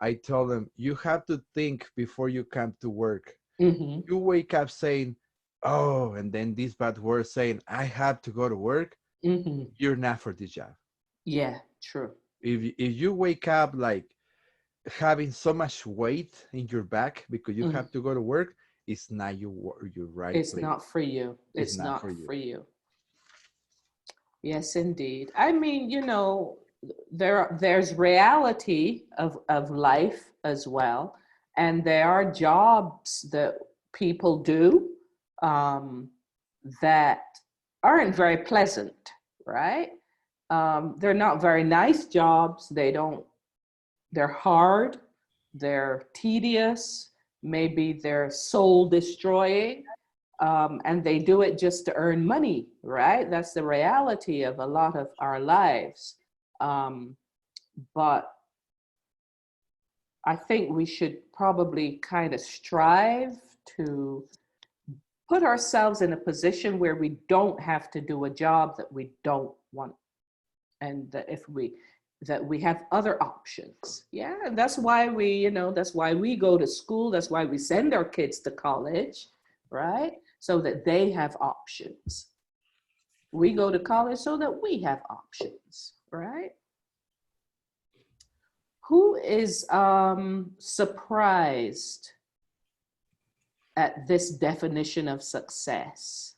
I tell them you have to think before you come to work. Mm-hmm. You wake up saying, "Oh," and then this bad word saying, "I have to go to work." Mm-hmm. You're not for this job. Yeah, true. If you wake up like having so much weight in your back because you have to go to work, it's not your right It's place. not for you. It's It's not not for you. for you. Yes, indeed. I mean, there's reality of life as well. And there are jobs that people do um, that aren't very pleasant, right? They're not very nice jobs. They're hard, they're tedious, maybe they're soul destroying, and they do it just to earn money, right? That's the reality of a lot of our lives. But I think we should probably kind of strive to put ourselves in a position where we don't have to do a job that we don't want. And that we have other options. Yeah, and that's why that's why we go to school. That's why we send our kids to college, right? So that they have options. We go to college so that we have options, right? Who is surprised at this definition of success?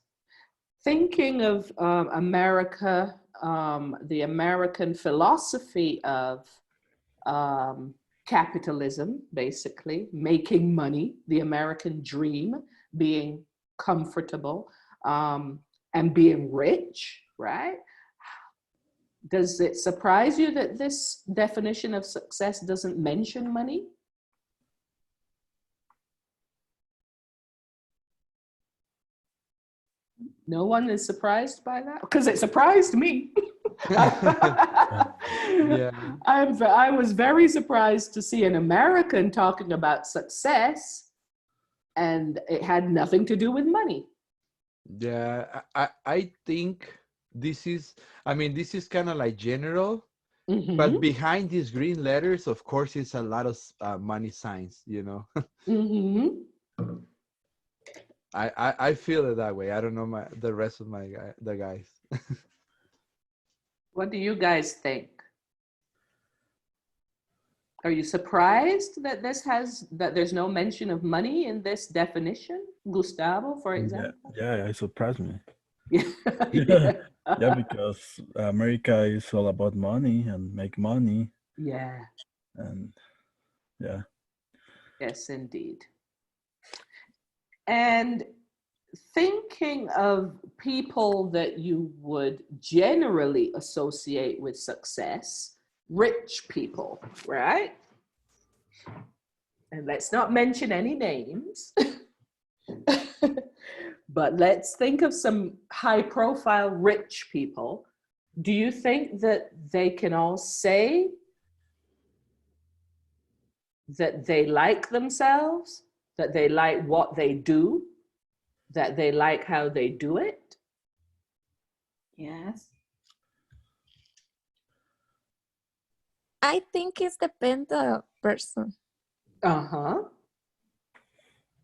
Thinking of America, the American philosophy of capitalism, basically, making money, the American dream, being comfortable, and being rich, right? Does it surprise you that this definition of success doesn't mention money? No one is surprised by that? Because it surprised me. Yeah. I was very surprised to see an American talking about success, and it had nothing to do with money. Yeah, I think this is, I mean, this is kind of like general, But Mm-hmm. behind these green letters, of course, it's a lot of money signs, you know. Mm-hmm. I feel it that way. I don't know the rest of the guys. What do you guys think? Are you surprised that there's no mention of money in this definition? Gustavo, for Yeah, example? yeah, it surprised me. Yeah. Yeah, because America is all about money and make money, Yeah. and yeah, Yes, indeed. And thinking of people that you would generally associate with success, rich people, right? And let's not mention any names, but let's think of some high profile rich people. Do you think that they can all say that they like themselves, that they like what they do, that they like how they do it? Yes. I think it depends the person, Uh-huh.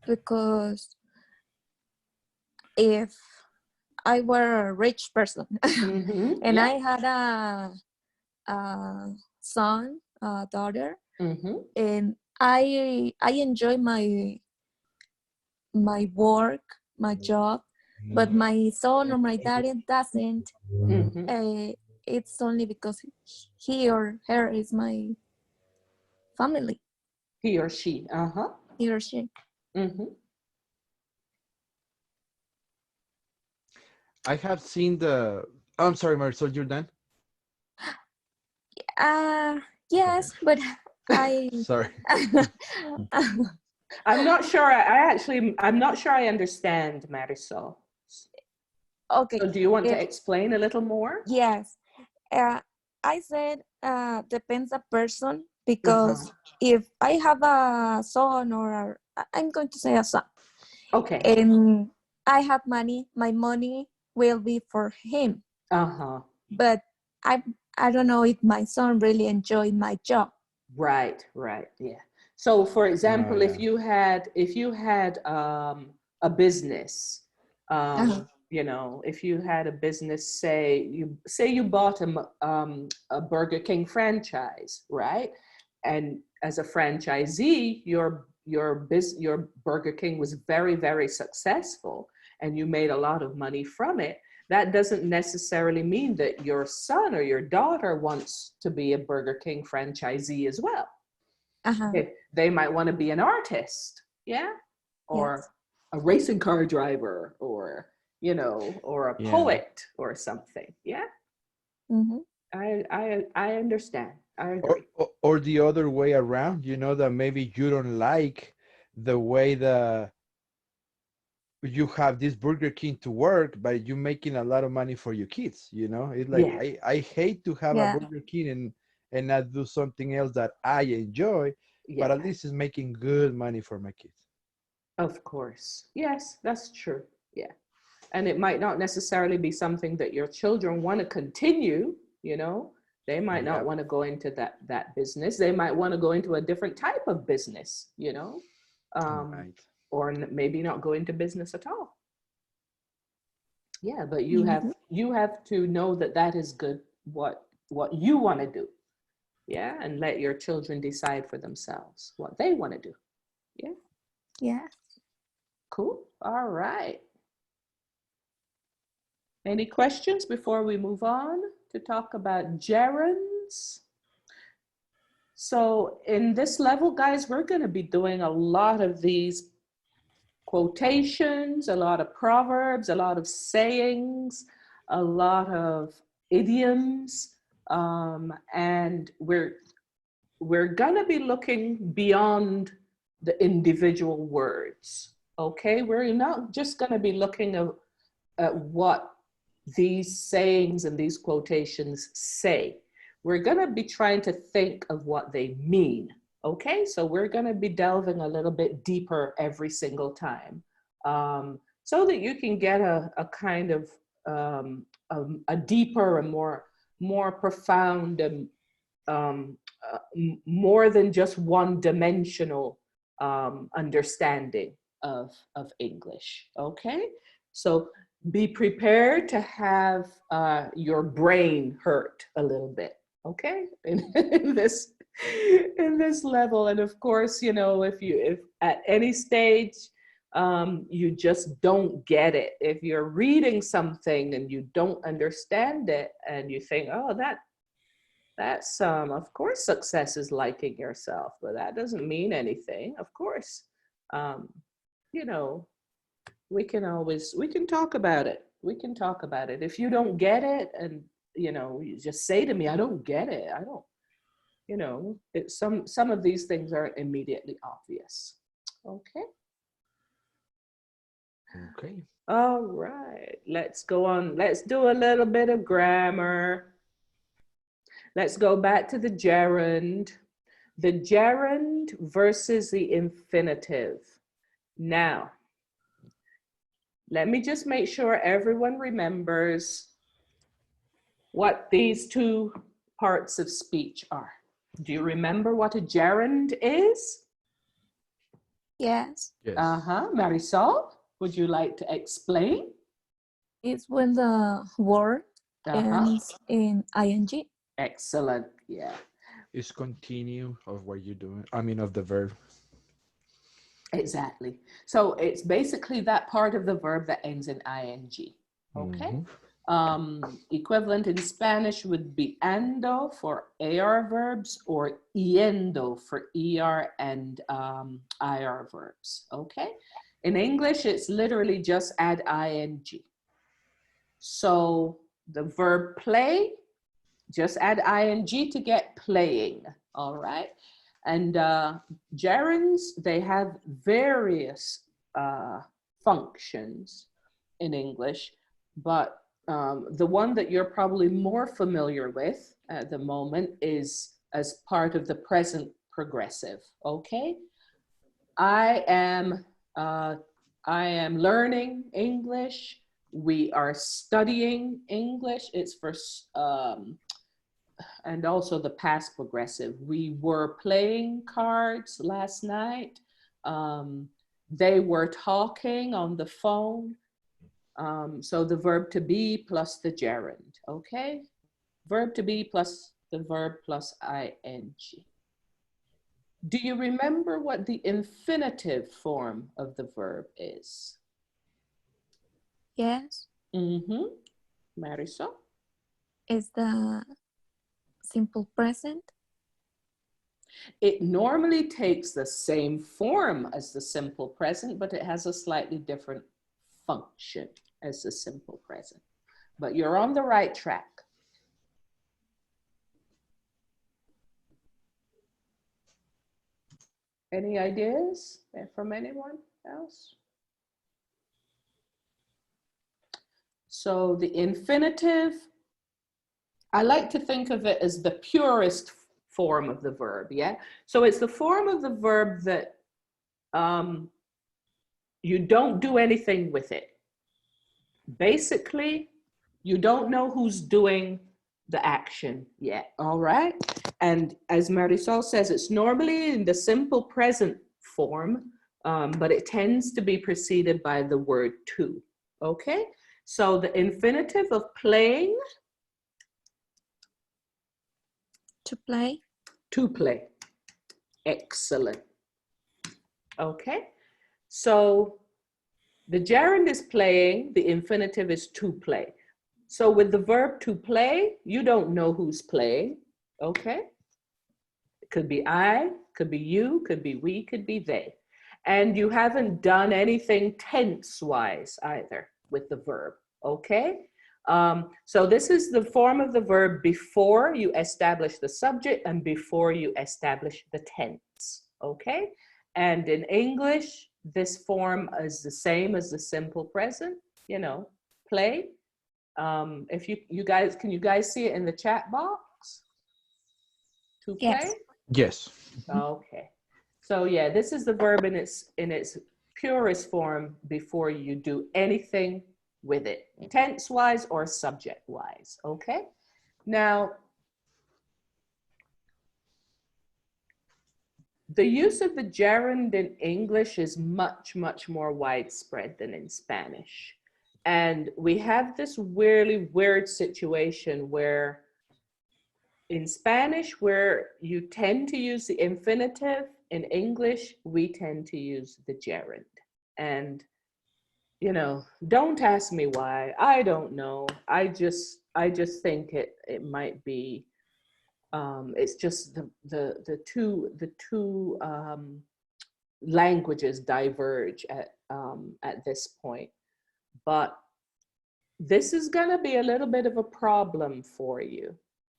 because if I were a rich person Mm-hmm. and Yeah. I had a son, a daughter, Mm-hmm. and I enjoy my work, my job, but my son or my daughter doesn't. Mm-hmm. Uh, it's only because he or her is my family, He or she. Uh-huh. he or she. Mm-hmm. I have seen the. Oh, I'm sorry, Marisol, you're done. Uh, yes, but I. Sorry. I'm not sure. I'm not sure I understand, Marisol. Okay. So do you want to If explain a little more? yes, I said depends a person, Uh-huh. because if I have a son I'm going to say a son, Okay. and I have money, my money will be for him. Uh-huh. But I I don't know if my son really enjoyed my job. Right, right. Yeah. So for Oh, example, yeah. if you had a business, Uh-huh. you know, if you had a business, say you bought a Burger King franchise, right? And as a franchisee, your Burger King was very, very successful, and you made a lot of money from it. That doesn't necessarily mean that your son or your daughter wants to be a Burger King franchisee as well. Uh-huh. They might want to be an artist, yeah, or Yes. a racing car driver, or or a Yeah. poet or something. Yeah, Mm-hmm. I understand. I Or, agree. or the other way around, that maybe you don't like the way you have this Burger King to work, but you're making a lot of money for your kids. It's like Yeah, I hate to have a Yeah. Burger King and not do something else that I enjoy, but yeah, at least it's making good money for my kids. of course. Yes, that's true. Yeah. And it might not necessarily be something that your children want to continue. They might not Yep. want to go into that business. They might want to go into a different type of business, Right. or maybe not go into business at all. Yeah, but Mm-hmm. you have to know that that is good, what you want to do. Yeah, and let your children decide for themselves what they want to do. Yeah. Yeah. Cool. All right. Any questions before we move on to talk about gerunds? So in this level, guys, we're going to be doing a lot of these quotations, a lot of proverbs, a lot of sayings, a lot of idioms, and we're going to be looking beyond the individual words. Okay, we're not just going to be looking at what these sayings and these quotations say. We're going to be trying to think of what they mean. Okay, so we're going to be delving a little bit deeper every single time, so that you can get a kind of a deeper and more profound more than just one-dimensional understanding of English, okay? So be prepared to have your brain hurt a little bit, okay? In this level. And of course, you know, if at any stage you just don't get it, if you're reading something and you don't understand it and you think, oh, that's of course success is liking yourself, but that doesn't mean anything. Of course, you know, we can talk about it. We can talk about it. If you don't get it, and you know, you just say to me, I don't get it. I don't, you know, some of these things aren't immediately obvious. Okay. Okay. All right, let's go on. Let's do a little bit of grammar. Let's go back to the gerund. The gerund versus the infinitive. Now, let me just make sure everyone remembers what these two parts of speech are. Do you remember what a gerund is? Yes. Yes. Marisol, would you like to explain? It's when the word ends in ing. Excellent, yeah. It's continue of what you're doing. I mean, of the verb. Exactly. So it's basically that part of the verb that ends in ing, okay? Equivalent in Spanish would be ando for AR verbs or yendo for ER and IR verbs, okay? In English, it's literally just add ing. So the verb play, just add ing to get playing, all right? And gerunds, they have various functions in English, but the one that you're probably more familiar with at the moment is as part of the present progressive, okay? I am learning English. We are studying English. It's for, and also the past progressive. We were playing cards last night. They were talking on the phone. So the verb to be plus the gerund, okay? Verb to be plus the verb plus ing. Do you remember what the infinitive form of the verb is? Yes. Marisol? It's the simple present. It normally takes the same form as the simple present, but it has a slightly different function as the simple present. But you're on the right track. Any ideas from anyone else? So the infinitive, I like to think of it as the purest form of the verb, yeah? So it's the form of the verb that you don't do anything with it. Basically, you don't know who's doing the action yet, all right? And as Marisol says, it's normally in the simple present form, but it tends to be preceded by the word to, okay? So the infinitive of playing. To play. To play. Excellent. Okay, so the gerund is playing, the infinitive is to play. So with the verb to play, you don't know who's playing, okay? It could be I, could be you, could be we, could be they. And you haven't done anything tense-wise either with the verb, okay? So this is the form of the verb before you establish the subject and before you establish the tense, okay? And in English, this form is the same as the simple present, you know, play. If you guys, can you guys see it in the chat box? To play? Yes. Yes. Okay. So yeah, this is the verb in its purest form before you do anything with it, tense-wise or subject-wise, okay? Now, the use of the gerund in English is much, much more widespread than in Spanish. And we have this really weird situation where in Spanish, where you tend to use the infinitive, in English, we tend to use the gerund. And, you know, don't ask me why. I don't know. I just think it might be, it's just the two languages diverge at this point. But this is going to be a little bit of a problem for you,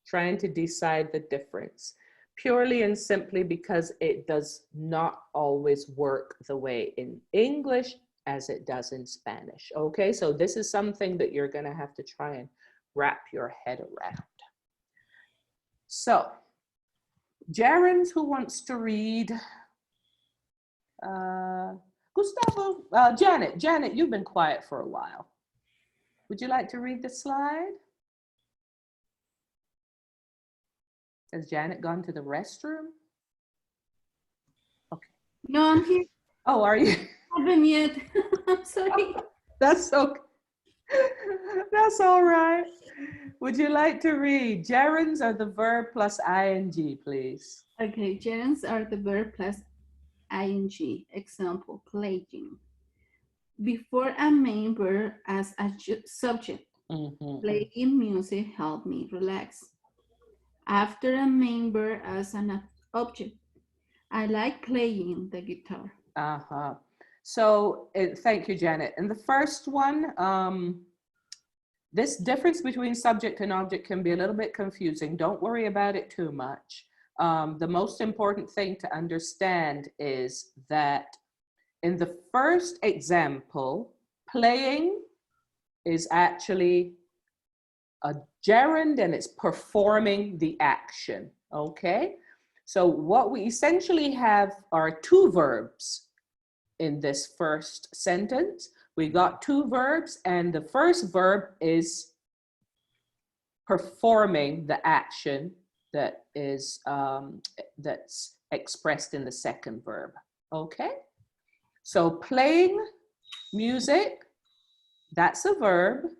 trying to decide the difference, purely and simply because it does not always work the way in English as it does in Spanish. Okay, so this is something that you're going to have to try and wrap your head around. So, gerunds, who wants to read? Gustavo, Janet, you've been quiet for a while. Would you like to read the slide? Has Janet gone to the restroom? Okay. No, I'm here. Oh, are you? I haven't yet. I'm sorry. That's okay. That's all right. Would you like to read? Gerunds are the verb plus ing, please. Okay, gerunds are the verb plus ing. Example, playing. Before a main verb as a subject. Playing music helped me relax. After a main verb as an object. I like playing the guitar. So thank you, Janet. And the first one, this difference between subject and object can be a little bit confusing. Don't worry about it too much. The most important thing to understand is that in the first example, playing is actually a gerund and it's performing the action, okay? So what we essentially have are two verbs in this first sentence. We got two verbs, and the first verb is performing the action that is that's expressed in the second verb. Okay, so playing music, that's a verb.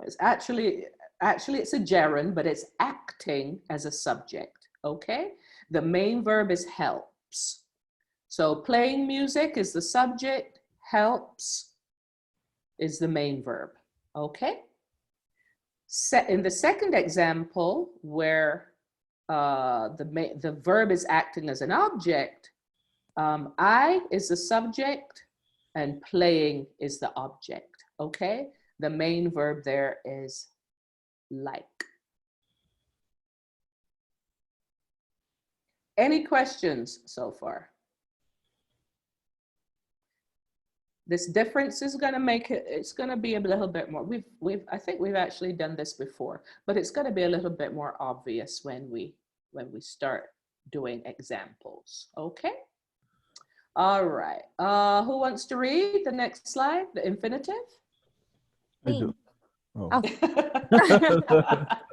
It's actually it's a gerund, but it's acting as a subject. Okay, the main verb is helps. So playing music is the subject, helps is the main verb, okay? In the second example, where the verb is acting as an object, I is the subject and playing is the object, okay? The main verb there is like. Any questions so far? This difference is going to make it, it's going to be a little bit more, I think we've actually done this before, but it's going to be a little bit more obvious when we start doing examples, okay? All right, who wants to read the next slide, the infinitive? I do. Oh. Oh.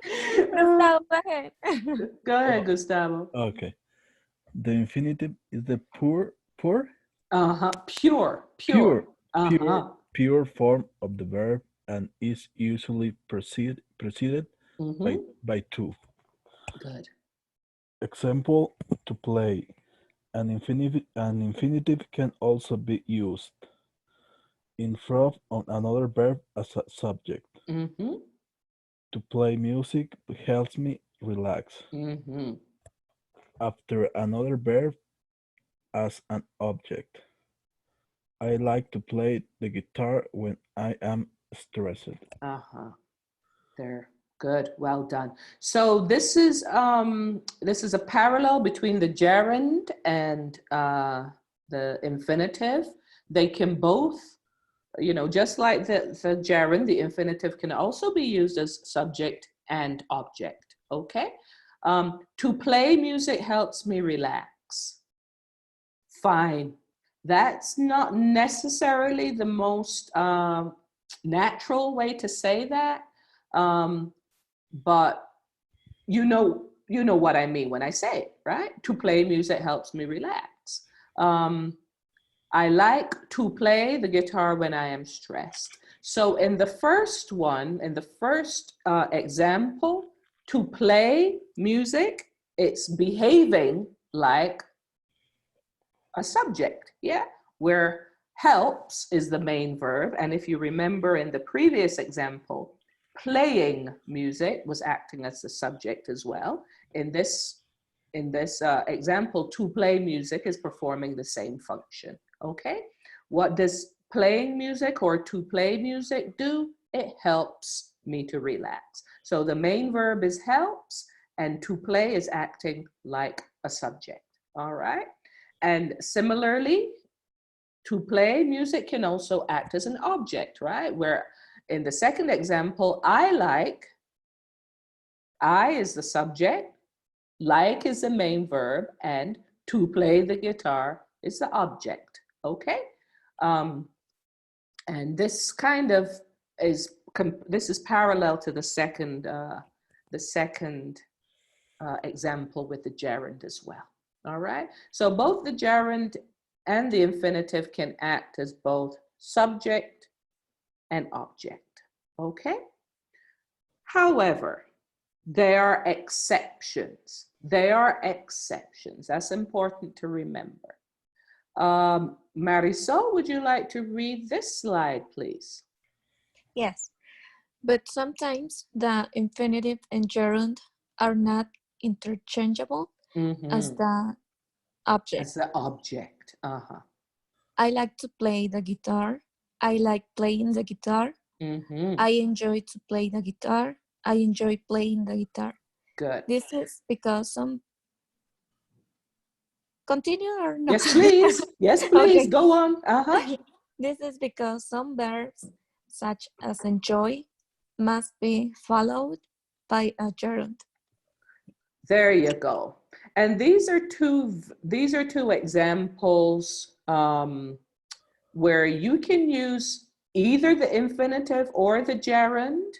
Gustavo, go ahead. Go ahead, Gustavo. Okay. The infinitive is the pure form of the verb and is usually preceded by to. Good. Example, to play. An infinitive can also be used in front of another verb as a subject. To play music helps me relax. After another verb as an object. I like to play the guitar when I am stressed. There. Good. Well done. So this is a parallel between the gerund and the infinitive. They can both, you know, just like the gerund, the infinitive can also be used as subject and object. Okay. To play music helps me relax. Fine. That's not necessarily the most natural way to say that. But, you know, you know what I mean when I say it, right? To play music helps me relax. I like to play the guitar when I am stressed. So in the first one, in the first example, to play music, it's behaving like a subject, yeah? Where helps is the main verb. And if you remember in the previous example, playing music was acting as the subject as well. In this example, to play music is performing the same function, okay? What does playing music or to play music do? It helps me to relax. So the main verb is helps, and to play is acting like a subject, all right? And similarly, to play music can also act as an object, right? Where in the second example, I is the subject, like is the main verb, and to play the guitar is the object, okay? And this kind of this is parallel to the second example with the gerund as well, all right? So both the gerund and the infinitive can act as both subject and object, okay? However, there are exceptions. There are exceptions. That's important to remember. Marisol, would you like to read this slide, please? Yes, but sometimes the infinitive and gerund are not interchangeable as the object. As the object, I like to play the guitar. I like playing the guitar. I enjoy to play the guitar. I enjoy playing the guitar. Good. This is because some... Continue or no? Yes, please. Yes, please. Okay. Go on. This is because some verbs, such as enjoy, must be followed by a gerund. There you go. And these are two examples where you can use either the infinitive or the gerund.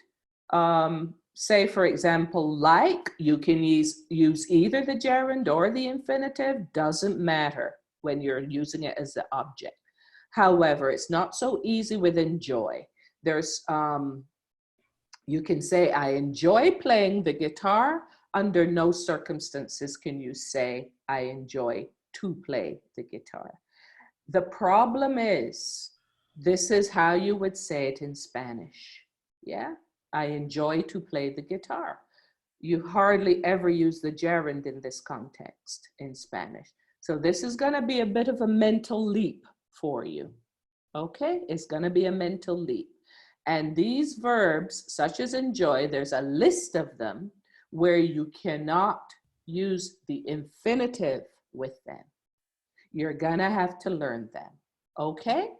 Say, for example, like, you can use either the gerund or the infinitive, doesn't matter when you're using it as the object. However, it's not so easy with enjoy. There's, you can say, I enjoy playing the guitar. Under no circumstances can you say, I enjoy to play the guitar. The problem is, this is how you would say it in Spanish, yeah? I enjoy to play the guitar. You hardly ever use the gerund in this context in Spanish. So this is gonna be a bit of a mental leap for you, okay? It's gonna be a mental leap. And these verbs, such as enjoy, there's a list of them where you cannot use the infinitive with them. You're gonna have to learn them, okay?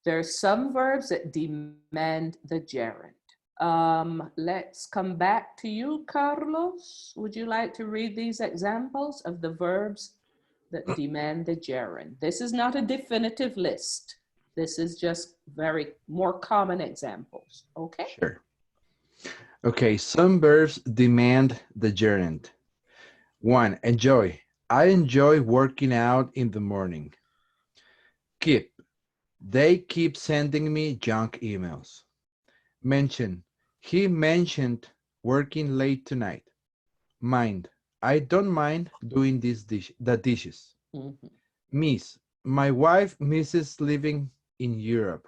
There's some verbs that demand the gerund. Let's come back to you, Carlos. Would you like to read these examples of the verbs that demand the gerund? This is not a definitive list. This is just more common examples, okay? Sure. Okay, some verbs demand the gerund. 1, enjoy. I enjoy working out in the morning. Keep. They keep sending me junk emails. Mention. He mentioned working late tonight. Mind. I don't mind doing the dishes. Miss. My wife misses living in Europe.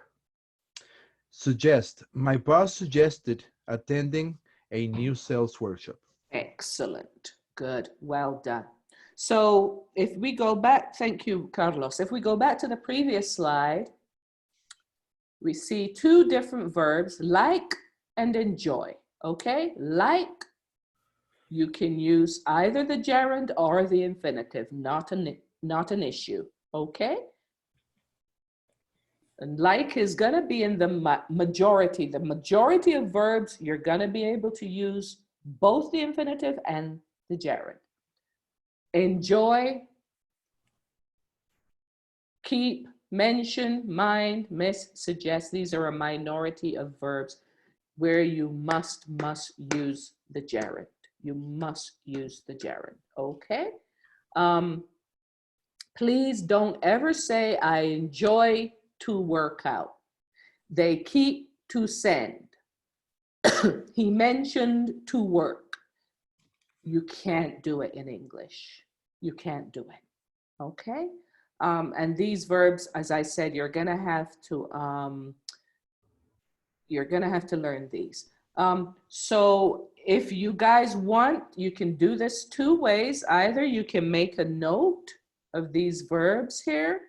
Suggest. My boss suggested attending a new sales workshop. Excellent. Good. Well done. So if we go back, thank you, Carlos. If we go back to the previous slide, we see two different verbs, like and enjoy, okay? Like, you can use either the gerund or the infinitive, not an issue, okay? And like is gonna be in the majority. The majority of verbs, you're gonna be able to use both the infinitive and the gerund. Enjoy, keep, mention, mind, miss, suggest. These are a minority of verbs where you must use the gerund, You must use the gerund, okay? Please don't ever say, I enjoy to work out. They keep to send. He mentioned to work. You can't do it in English. You can't do it, okay? And these verbs, as I said, you're gonna have to learn these. So if you guys want, you can do this two ways. Either you can make a note of these verbs here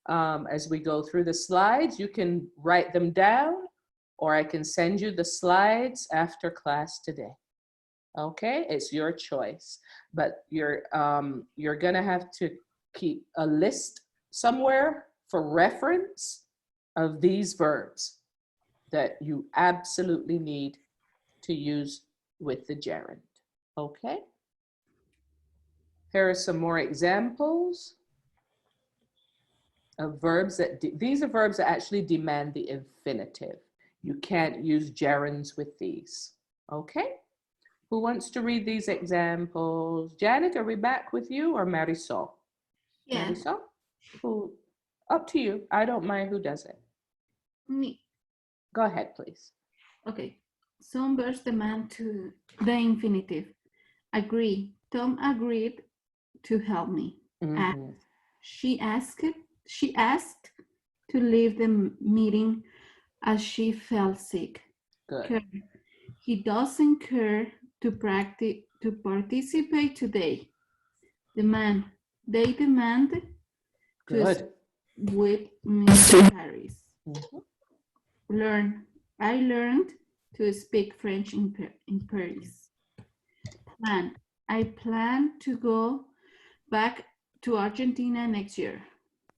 as we go through the slides. You can write them down, or I can send you the slides after class today. Okay, it's your choice, but you're gonna have to keep a list somewhere for reference of these verbs that you absolutely need to use with the gerund. Okay, here are some more examples of verbs that these are verbs that actually demand the infinitive. You can't use gerunds with these. Okay, who wants to read these examples? Janet, are we back with you, or Marisol? Yeah. Marisol? Who? Up to you. I don't mind who does it. Me. Go ahead, please. Okay. Some verbs demand to the infinitive. Agree. Tom agreed to help me. Mm-hmm. She asked to leave the meeting as she felt sick. Good. Care. He doesn't care to participate today. Demand. They demand to speak with Mr. Harris. Mm-hmm. Learn. I learned to speak French in Paris. Plan. I plan to go back to Argentina next year.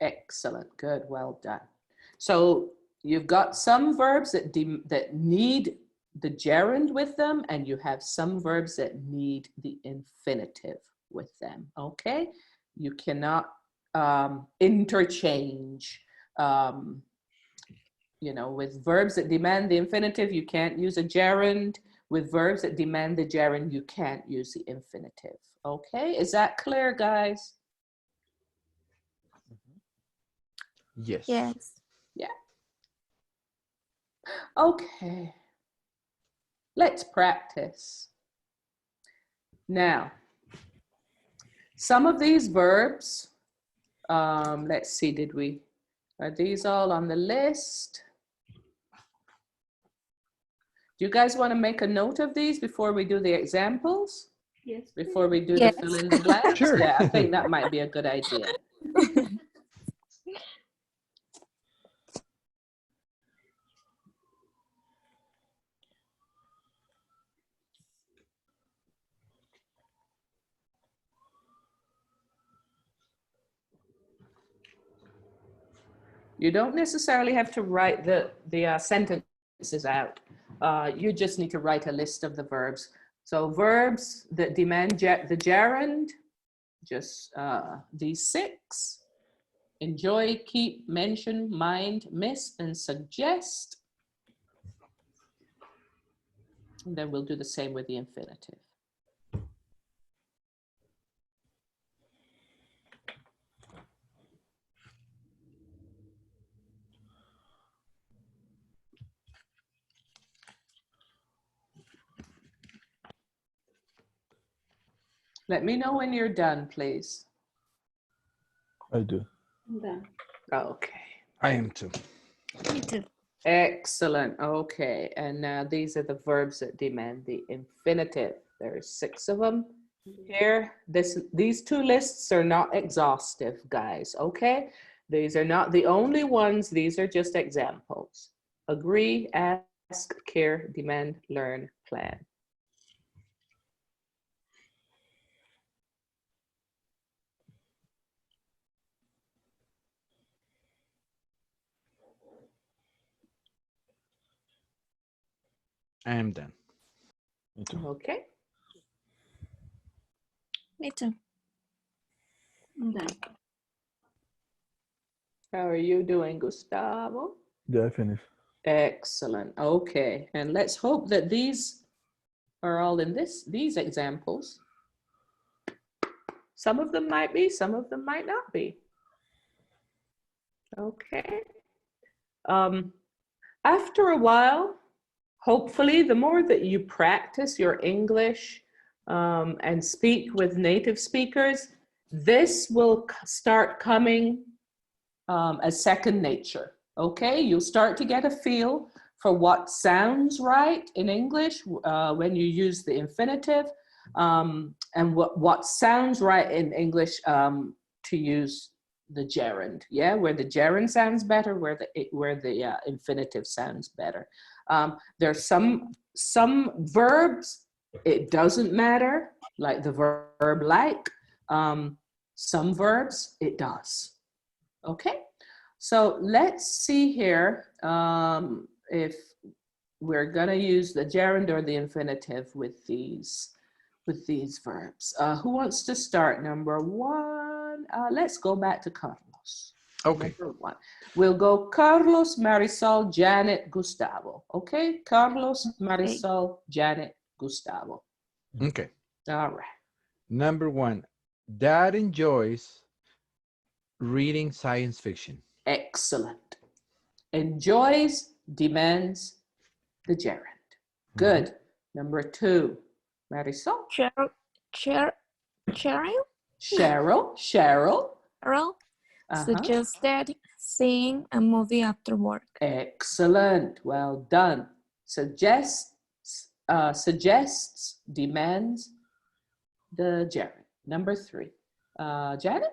Excellent. Good. Well done. So you've got some verbs that need the gerund with them, and you have some verbs that need the infinitive with them. Okay, you cannot interchange. You know, with verbs that demand the infinitive, you can't use a gerund. With verbs that demand the gerund, you can't use the infinitive. Okay, is that clear, guys? Yes. Yes. Yeah. Okay. Let's practice. Now, some of these verbs, let's see, are these all on the list? Do you guys want to make a note of these before we do the examples? Yes. Before we do Yes. the fill in the blanks? Sure. Yeah, I think that might be a good idea. You don't necessarily have to write the sentences out. You just need to write a list of the verbs. So verbs that demand the gerund, just these 6. Enjoy, keep, mention, mind, miss, and suggest. And then we'll do the same with the infinitive. Let me know when you're done, please. I do. I'm done. Okay. I am too. Me too. Excellent. Okay. And now these are the verbs that demand the infinitive. There's 6 of them here. These 2 lists are not exhaustive, guys. Okay. These are not the only ones. These are just examples. Agree, ask, care, demand, learn, plan. I am done. Me too. Okay. Me too. I'm done. How are you doing, Gustavo? Yeah, I finished. Excellent. Okay. And let's hope that these are all in these examples. Some of them might be, some of them might not be. Okay. After a while, hopefully, the more that you practice your English and speak with native speakers, this will start coming as second nature. Okay, you'll start to get a feel for what sounds right in English when you use the infinitive, and what sounds right in English to use the gerund. Yeah, where the gerund sounds better, where the infinitive sounds better. There's some verbs it doesn't matter, like the verb like. Some verbs it does. Okay, so let's see here if we're gonna use the gerund or the infinitive with these verbs. Who wants to start? Number one, let's go back to Carlos. Okay. Number one. We'll go Carlos, Marisol, Janet, Gustavo. Okay, Carlos, Marisol, Janet, Gustavo. Okay. All right. Number one, Dad enjoys reading science fiction. Excellent. Enjoys demands the gerund. Good. Number two, Marisol. Cheryl Cheryl. suggested seeing a movie after work. Excellent. Well done. Suggests, demands the gerund. Number three. Janet?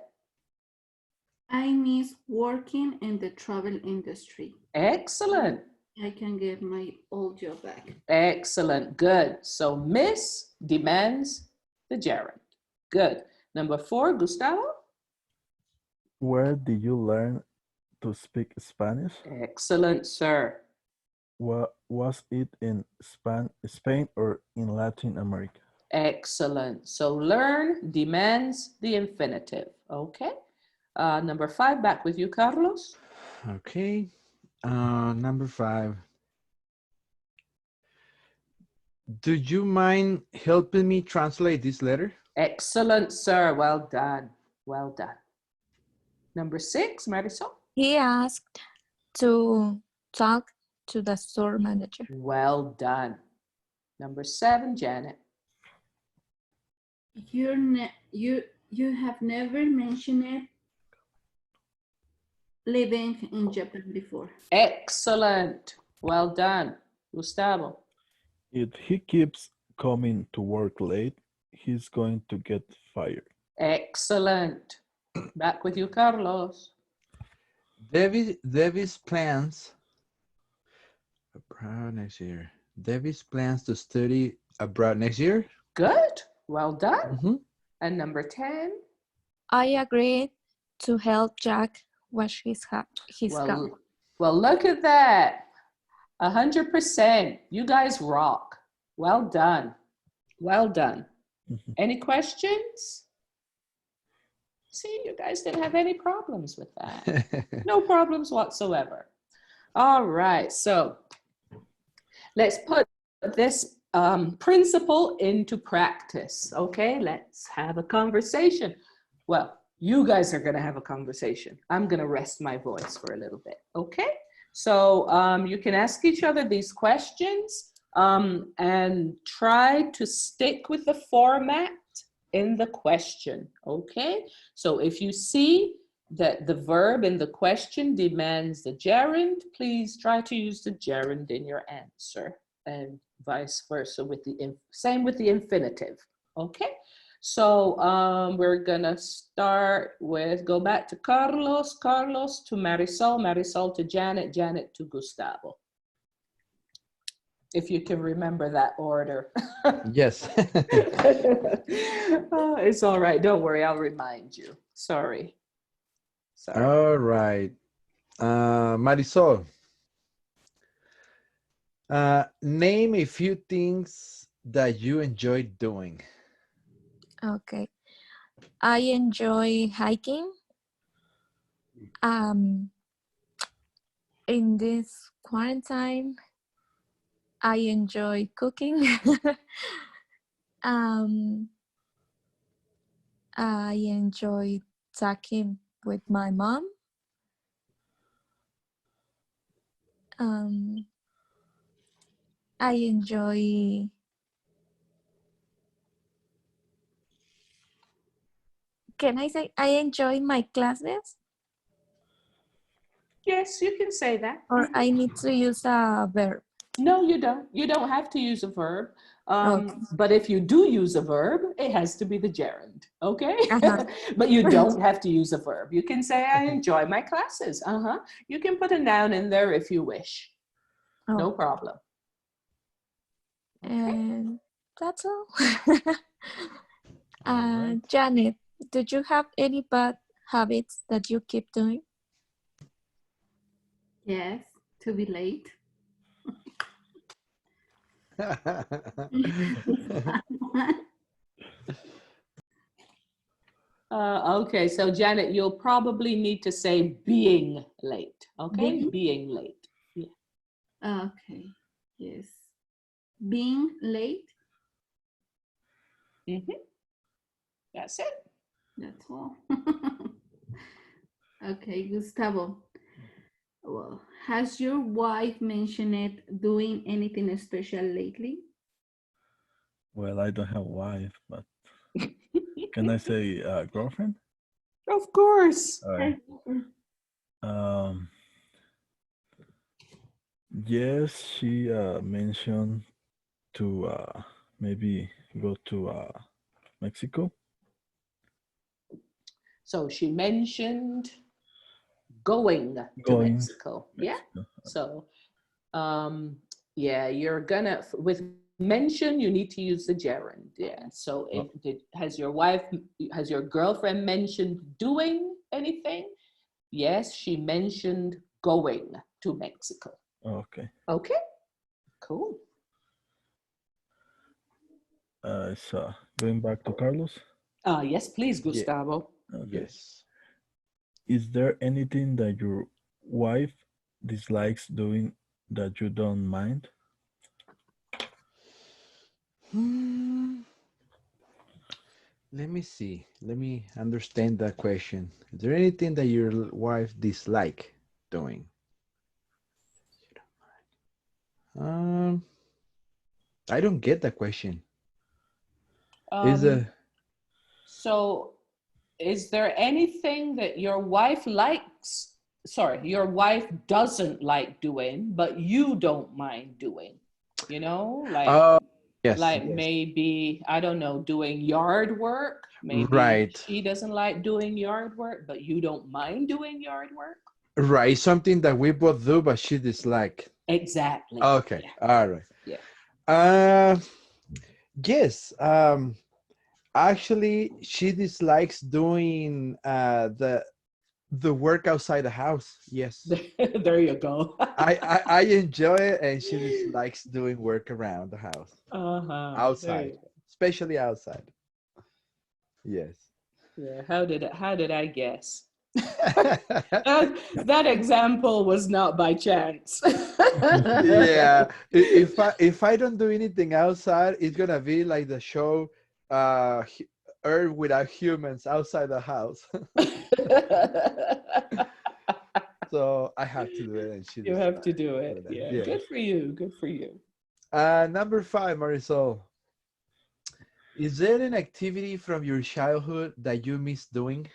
I miss working in the travel industry. Excellent. I can get my old job back. Excellent. Good. So miss demands the gerund. Good. Number four, Gustavo? Where did you learn to speak Spanish? Excellent, sir. Was it in Spain or in Latin America? Excellent. So learn demands the infinitive. Okay. Number five, back with you, Carlos. Okay. Number five. Do you mind helping me translate this letter? Excellent, sir. Well done. Well done. Number six, Marisol. He asked to talk to the store manager. Well done. Number seven, Janet. You have never mentioned living in Japan before. Excellent. Well done. Gustavo. If he keeps coming to work late, he's going to get fired. Excellent. Back with you, Carlos. Davis plans abroad next year. Davis plans to study abroad next year. Good. Well done. Mm-hmm. And number 10. I agreed to help Jack wash his car. Well, look at that. 100%. You guys rock. Well done. Well done. Any questions? See, you guys didn't have any problems with that. No problems whatsoever. All right, so let's put this principle into practice, okay? Let's have a conversation. Well, you guys are gonna have a conversation. I'm gonna rest my voice for a little bit, okay? So you can ask each other these questions and try to stick with the format in the question, okay? So if you see that the verb in the question demands the gerund, please try to use the gerund in your answer, and vice versa with same with the infinitive, okay? So we're gonna start with, go back to Carlos to Marisol, Marisol to Janet, Janet to Gustavo. If you can remember that order. Yes. Oh, it's all right. Don't worry. I'll remind you. Sorry. All right. Marisol, name a few things that you enjoy doing. Okay. I enjoy hiking. In this quarantine, I enjoy cooking. um, I enjoy talking with my mom. Um, I enjoy. Can I say I enjoy my classes? Yes, you can say that. Or I need to use a verb? No, you don't. You don't have to use a verb. Okay. But if you do use a verb, it has to be the gerund, okay? Uh-huh. But you don't have to use a verb. You can say, I enjoy my classes. You can put a noun in there if you wish. No Oh, problem. Okay. and that's all. All right. Janet, do you have any bad habits that you keep doing? Yes, to be late. Okay, so Janet, you'll probably need to say being late, okay? Being late. Yeah. Okay, yes. Being late, That's it. that's all. Okay, Gustavo. Well, has your wife mentioned it doing anything special lately? Well, I don't have a wife, but can I say girlfriend? Of course. All right. Um, yes, she mentioned to maybe go to Mexico. So she mentioned going to Going Mexico. Yeah. Mexico. So, yeah, you're gonna, with mention, you need to use the gerund. Yeah. So, has your girlfriend mentioned doing anything? Yes, she mentioned going to Mexico. Okay. Okay, cool. So going back to Carlos. Yes, please, Yeah. Gustavo. Okay. Yes. Is there anything that your wife dislikes doing that you don't mind? Let me see. Let me understand that question. Is there anything that your wife dislike doing? Um, I don't get that question. Is a So, is there anything that your wife likes? Sorry, your wife doesn't like doing, but you don't mind doing. You know, yes, yes, maybe, I don't know, doing yard work. Maybe right, she doesn't like doing yard work, but you don't mind doing yard work. right. Something that we both do, but she dislike. Exactly. Okay, Yeah. all right. Yeah. Yes. Actually, she dislikes doing the work outside the house. Yes. There you go. I enjoy it, and she dislikes doing work around the house, There outside, you go. especially outside. Yes. Yeah. How did I guess? That example was not by chance. Yeah. If I don't do anything outside, it's gonna be like the show, Earth Without Humans outside the house. So I have to do it, and she You have to dislikes do doing it. that. Yeah. Yes. Good for you. Good for you. Number 5, Marisol. Is there an activity from your childhood that you miss doing?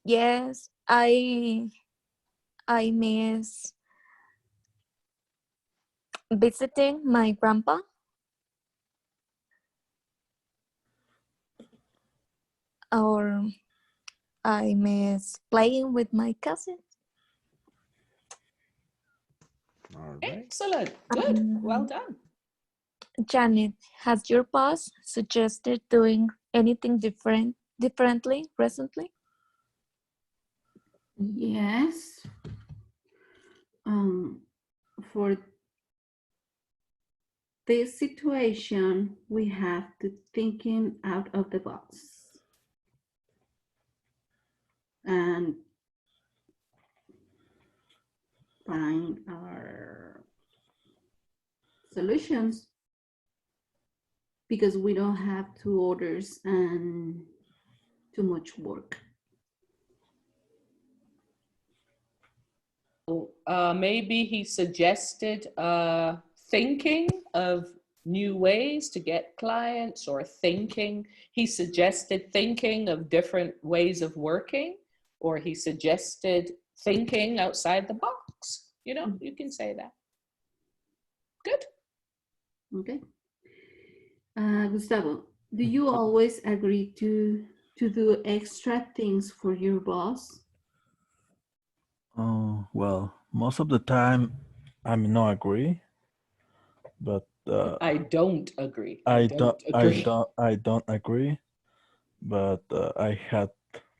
Yes, I miss visiting my grandpa, or I miss playing with my cousins. All right. Excellent. Good. Well done. Janet, has your boss suggested doing anything differently recently? Yes. For this situation, we have to thinking out of the box and find our solutions because we don't have two orders and too much work. Maybe he suggested thinking of new ways to get clients, or he suggested thinking of different ways of working, or he suggested thinking outside the box. You know, you can say that. Good. Okay. Gustavo, do you always agree to do extra things for your boss? Well, most of the time I may not agree, but I don't agree. I don't agree, but I had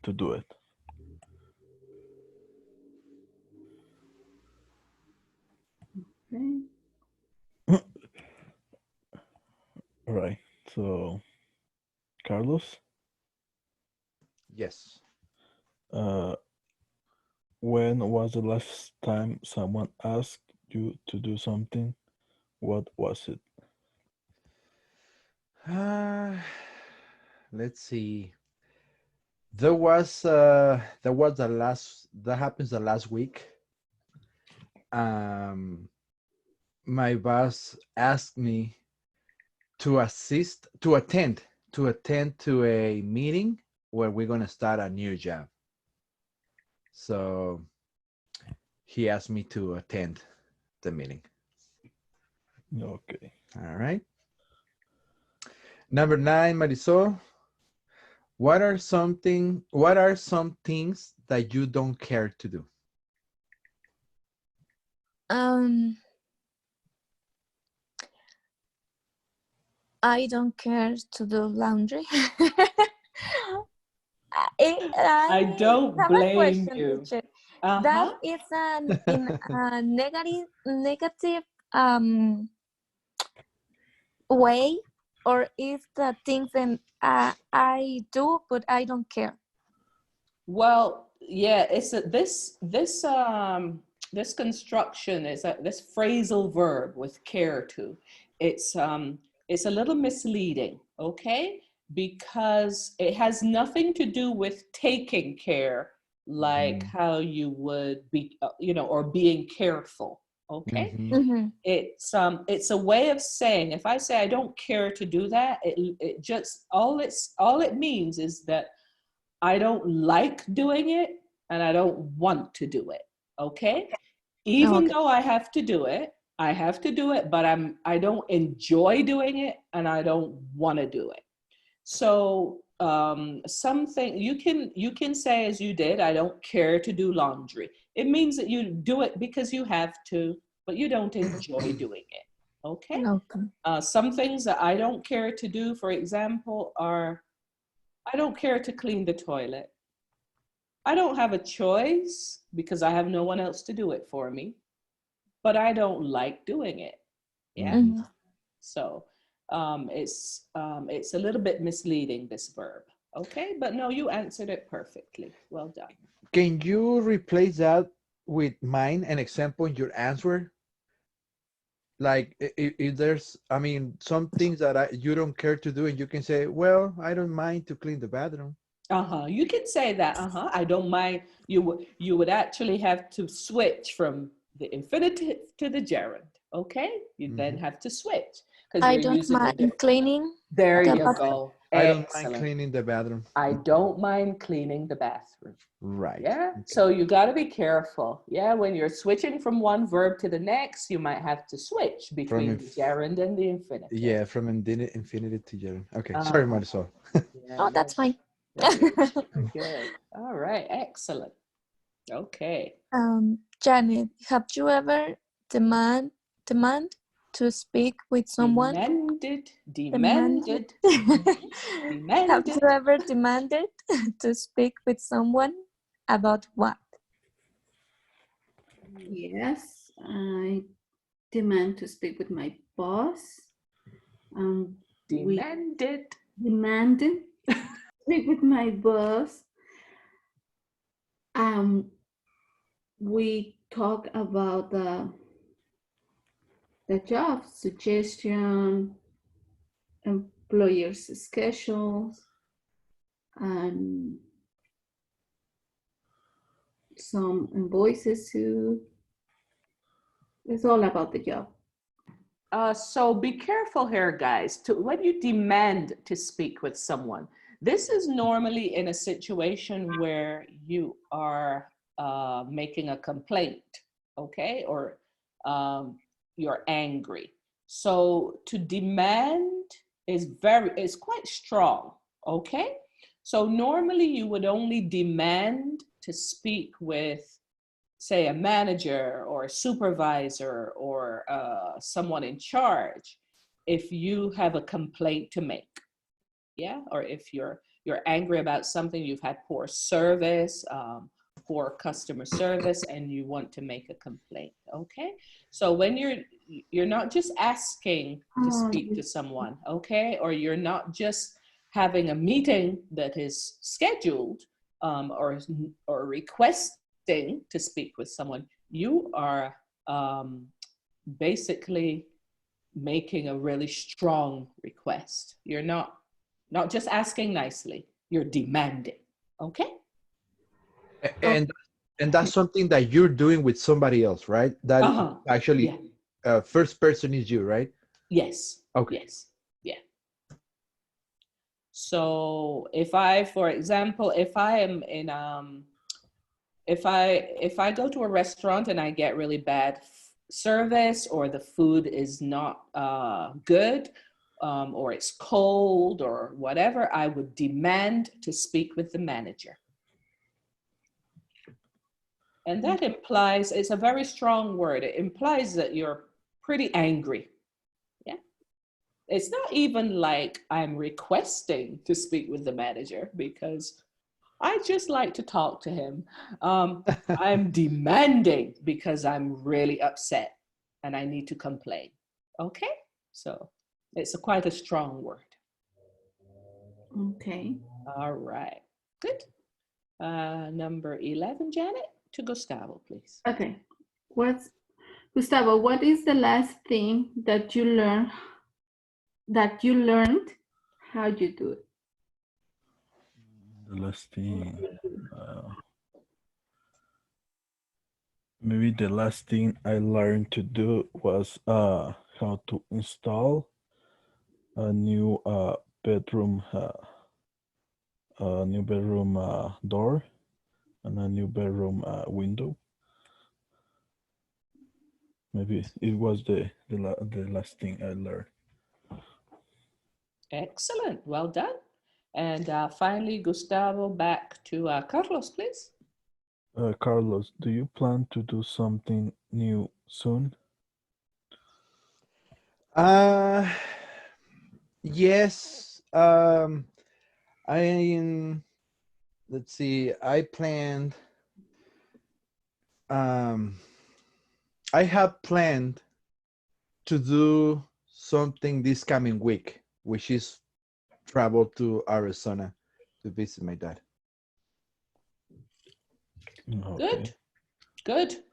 to do it. Okay. All right. So, Carlos, Yes. when was the last time someone asked you to do something? What was it? Let's see. That happens the last week. My boss asked me to attend to a meeting where we're gonna start a new job. So he asked me to attend the meeting. Okay. All right. Number 9, Marisol. What are some things that you don't care to do? I don't care to do laundry. I don't have a blame question, you. teacher. Uh-huh. That is in a negative way, or is the things that I do but I don't care? Well, yeah, it's this construction is this phrasal verb with care to. It's a little misleading, okay? Because it has nothing to do with taking care, like how you would be, or being careful, okay? Mm-hmm. It's a way of saying, if I say I don't care to do that, it just all it means is that I don't like doing it and I don't want to do it. Okay? Even though I have to do it, but I don't enjoy doing it and I don't want to do it. So something you can say, as you did, I don't care to do laundry. It means that you do it because you have to, but you don't enjoy doing it. Okay? Some things that I don't care to do, for example, are I don't care to clean the toilet. I don't have a choice because I have no one else to do it for me, but I don't like doing it. Yeah. Mm-hmm. So it's a little bit misleading, this verb. Okay, but no, you answered it perfectly. Well done. Can you replace that with mine, an example in your answer? Like if there's, I mean, some things that you don't care to do, and you can say, well, I don't mind to clean the bathroom. You can say that. I don't mind. You would actually have to switch from the infinitive to the gerund. Okay, you then have to switch because I don't mind cleaning. There you go. I don't mind cleaning the bathroom. I don't mind cleaning the bathroom. Right. Yeah. Okay. So you got to be careful. Yeah. When you're switching from one verb to the next, you might have to switch between the gerund and the infinitive. Yeah, from infinitive to gerund. Okay. Sorry, Marisol. Oh, that's fine. Good. All right. Excellent. Okay. Janet, have you ever demand to speak with someone? Demanded. Have you ever demanded to speak with someone? About what? Yes, I demand to speak with my boss. Demanded to speak with my boss. We talk about the the job, suggestion, employer's schedules, and some invoices too. It's all about the job. So be careful here, guys, when you demand to speak with someone. This is normally in a situation where you are making a complaint, okay? Or you're angry. So to demand is quite strong, okay? So normally you would only demand to speak with, say, a manager or a supervisor or someone in charge if you have a complaint to make. Yeah, or if you're angry about something, you've had poor service, poor customer service, and you want to make a complaint. Okay, so when you're not just asking to speak to someone, okay, or you're not just having a meeting that is scheduled, or requesting to speak with someone, you are basically making a really strong request. You're not just asking nicely, you're demanding, okay? And that's something that you're doing with somebody else, right? That actually, first person is you, right? Yes. Okay. Yes. Yeah. So if I, for example, if I am in if I go to a restaurant and I get really bad service, or the food is not good, or it's cold or whatever, I would demand to speak with the manager. And that implies, it's a very strong word. It implies that you're pretty angry. Yeah. It's not even like I'm requesting to speak with the manager, because I just like to talk to him. I'm demanding because I'm really upset and I need to complain. Okay? So it's quite a strong word. Okay. All right. Good. Number 11, Janet, to Gustavo, please. Okay. Gustavo, what is the last thing that you learned how you do it? The last thing, maybe the last thing I learned to do was how to install a new bedroom door and a new bedroom window. Maybe it was the last thing I learned. Excellent. Well done. And finally, Gustavo, back to Carlos, please. Carlos, do you plan to do something new soon? Yes. Let's see. I have planned to do something this coming week, which is travel to Arizona to visit my dad. Okay. Good.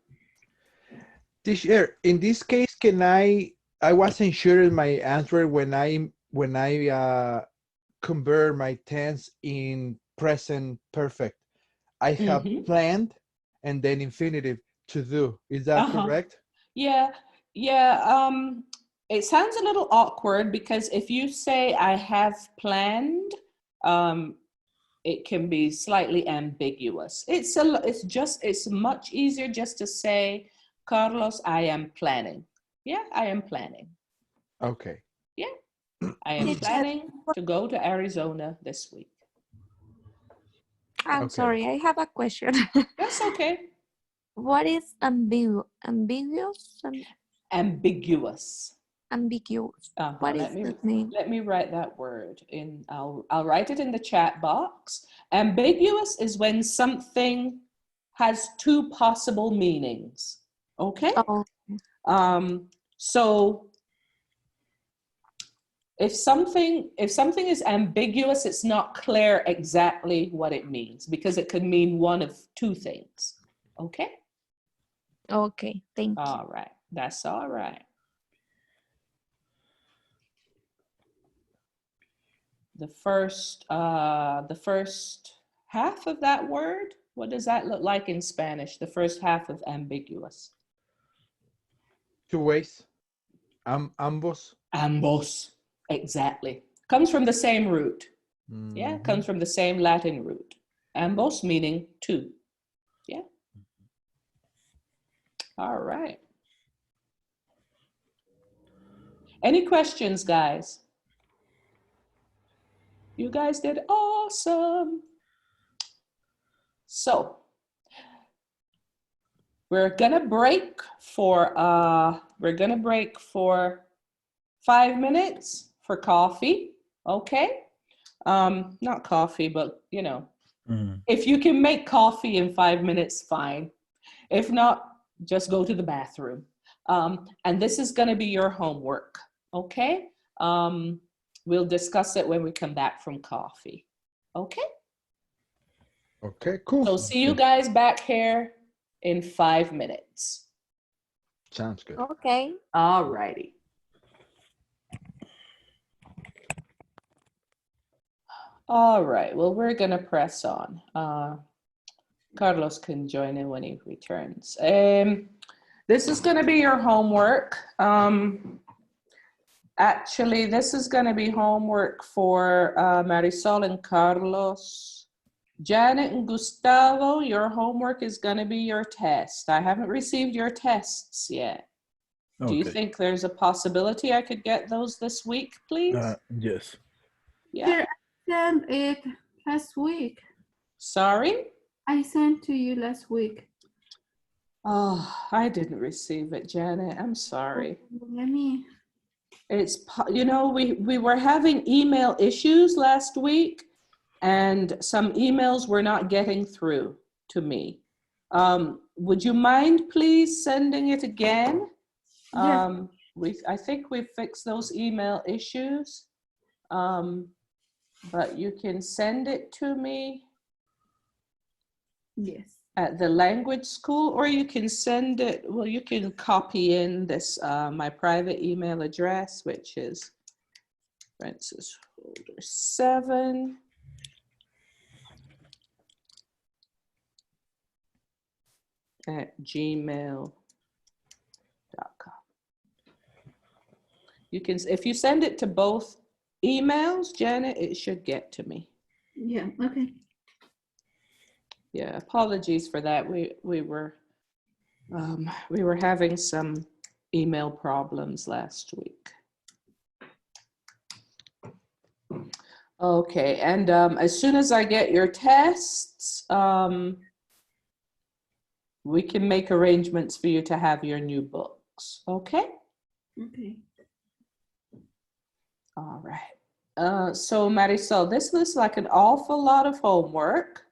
Teacher, in this case, I wasn't sure in my answer when I convert my tense in present perfect. I have planned and then infinitive to do. Is that correct? Yeah. It sounds a little awkward, because if you say I have planned, it can be slightly ambiguous. It's much easier just to say, Carlos, I am planning. Yeah, I am planning. Okay. Yeah, I am planning to go to Arizona this week. I'm sorry, I have a question. That's okay. What is ambiguous? Ambiguous. Ambiguous. What does that mean? Let me write that word in. I'll write it in the chat box. Ambiguous is when something has two possible meanings. Okay. So if something is ambiguous, it's not clear exactly what it means, because it could mean one of two things. Okay. Okay. Thank you. All right. That's all right. the first half of that word. What does that look like in Spanish? The first half of ambiguous. Two ways. Ambos. Ambos. Exactly. Comes from the same root. Yeah, Mm-hmm. comes from the same Latin root. Ambos meaning two. Yeah. All right. Any questions, guys? You guys did awesome. So we're gonna break for 5 minutes for coffee. Okay. Not coffee, but you know, if you can make coffee in 5 minutes, fine. If not, just go to the bathroom. And this is gonna be your homework. Okay. We'll discuss it when we come back from coffee. Okay. Okay, cool. So see you guys back here in 5 minutes. Sounds good. Okay. All righty. All right, well, we're gonna press on. Carlos can join in when he returns. This is gonna be your homework. Actually, this is gonna be homework for Marisol and Carlos. Janet and Gustavo, your homework is gonna be your test. I haven't received your tests yet. Okay. Do you think there's a possibility I could get those this week, please? Yes. Yeah. I sent it last week. Sorry? I sent to you last week. Oh, I didn't receive it, Janet. I'm sorry. Let me. It's, you know, we were having email issues last week, and some emails were not getting through to me. Would you mind please sending it again? Yes. I think we've fixed those email issues, but you can send it to me Yes. at the language school, or you can send it, well, you can copy in this, my private email address, which is Francis Holder 7 @gmail.com. You can, if you send it to both emails, Janet, it should get to me. Yeah. Okay. Yeah, apologies for that. We were having some email problems last week. Okay, and as soon as I get your tests, we can make arrangements for you to have your new books. Okay? Okay. All right. So Marisol, this looks like an awful lot of homework.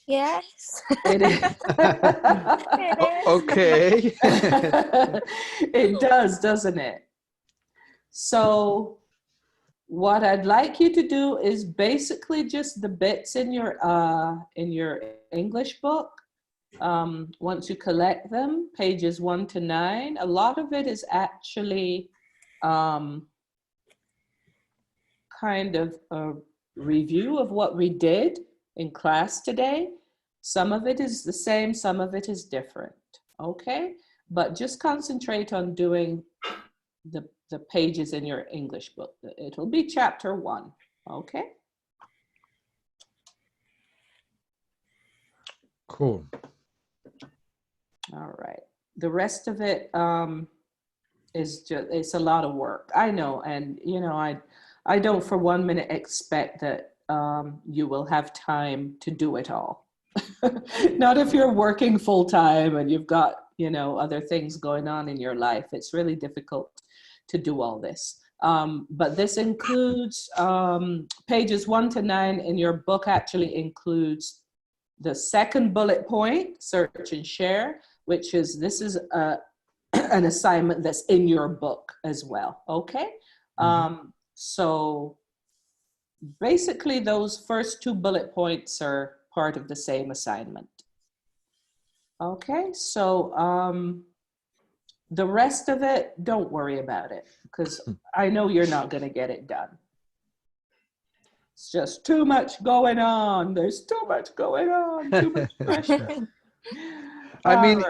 Yes. It is. It is. Okay. It does, doesn't it? So what I'd like you to do is basically just the bits in your English book. Once you collect them, pages 1 to 9, a lot of it is actually kind of a review of what we did in class today. Some of it is the same, some of it is different, okay? But just concentrate on doing the pages in your English book. It'll be chapter 1, okay? Cool. All right. The rest of it is just, it's a lot of work. I know, and you know, I don't for 1 minute expect that you will have time to do it all. Not if you're working full time and you've got, you know, other things going on in your life. It's really difficult to do all this. But this includes pages 1 to 9 in your book, actually includes the second bullet point, search and share, which is, this is an assignment that's in your book as well, okay? So basically those first 2 bullet points are part of the same assignment. Okay, so the rest of it, don't worry about it, because I know you're not gonna get it done. It's just too much going on. There's too much going on. Too much pressure. I mean, All right.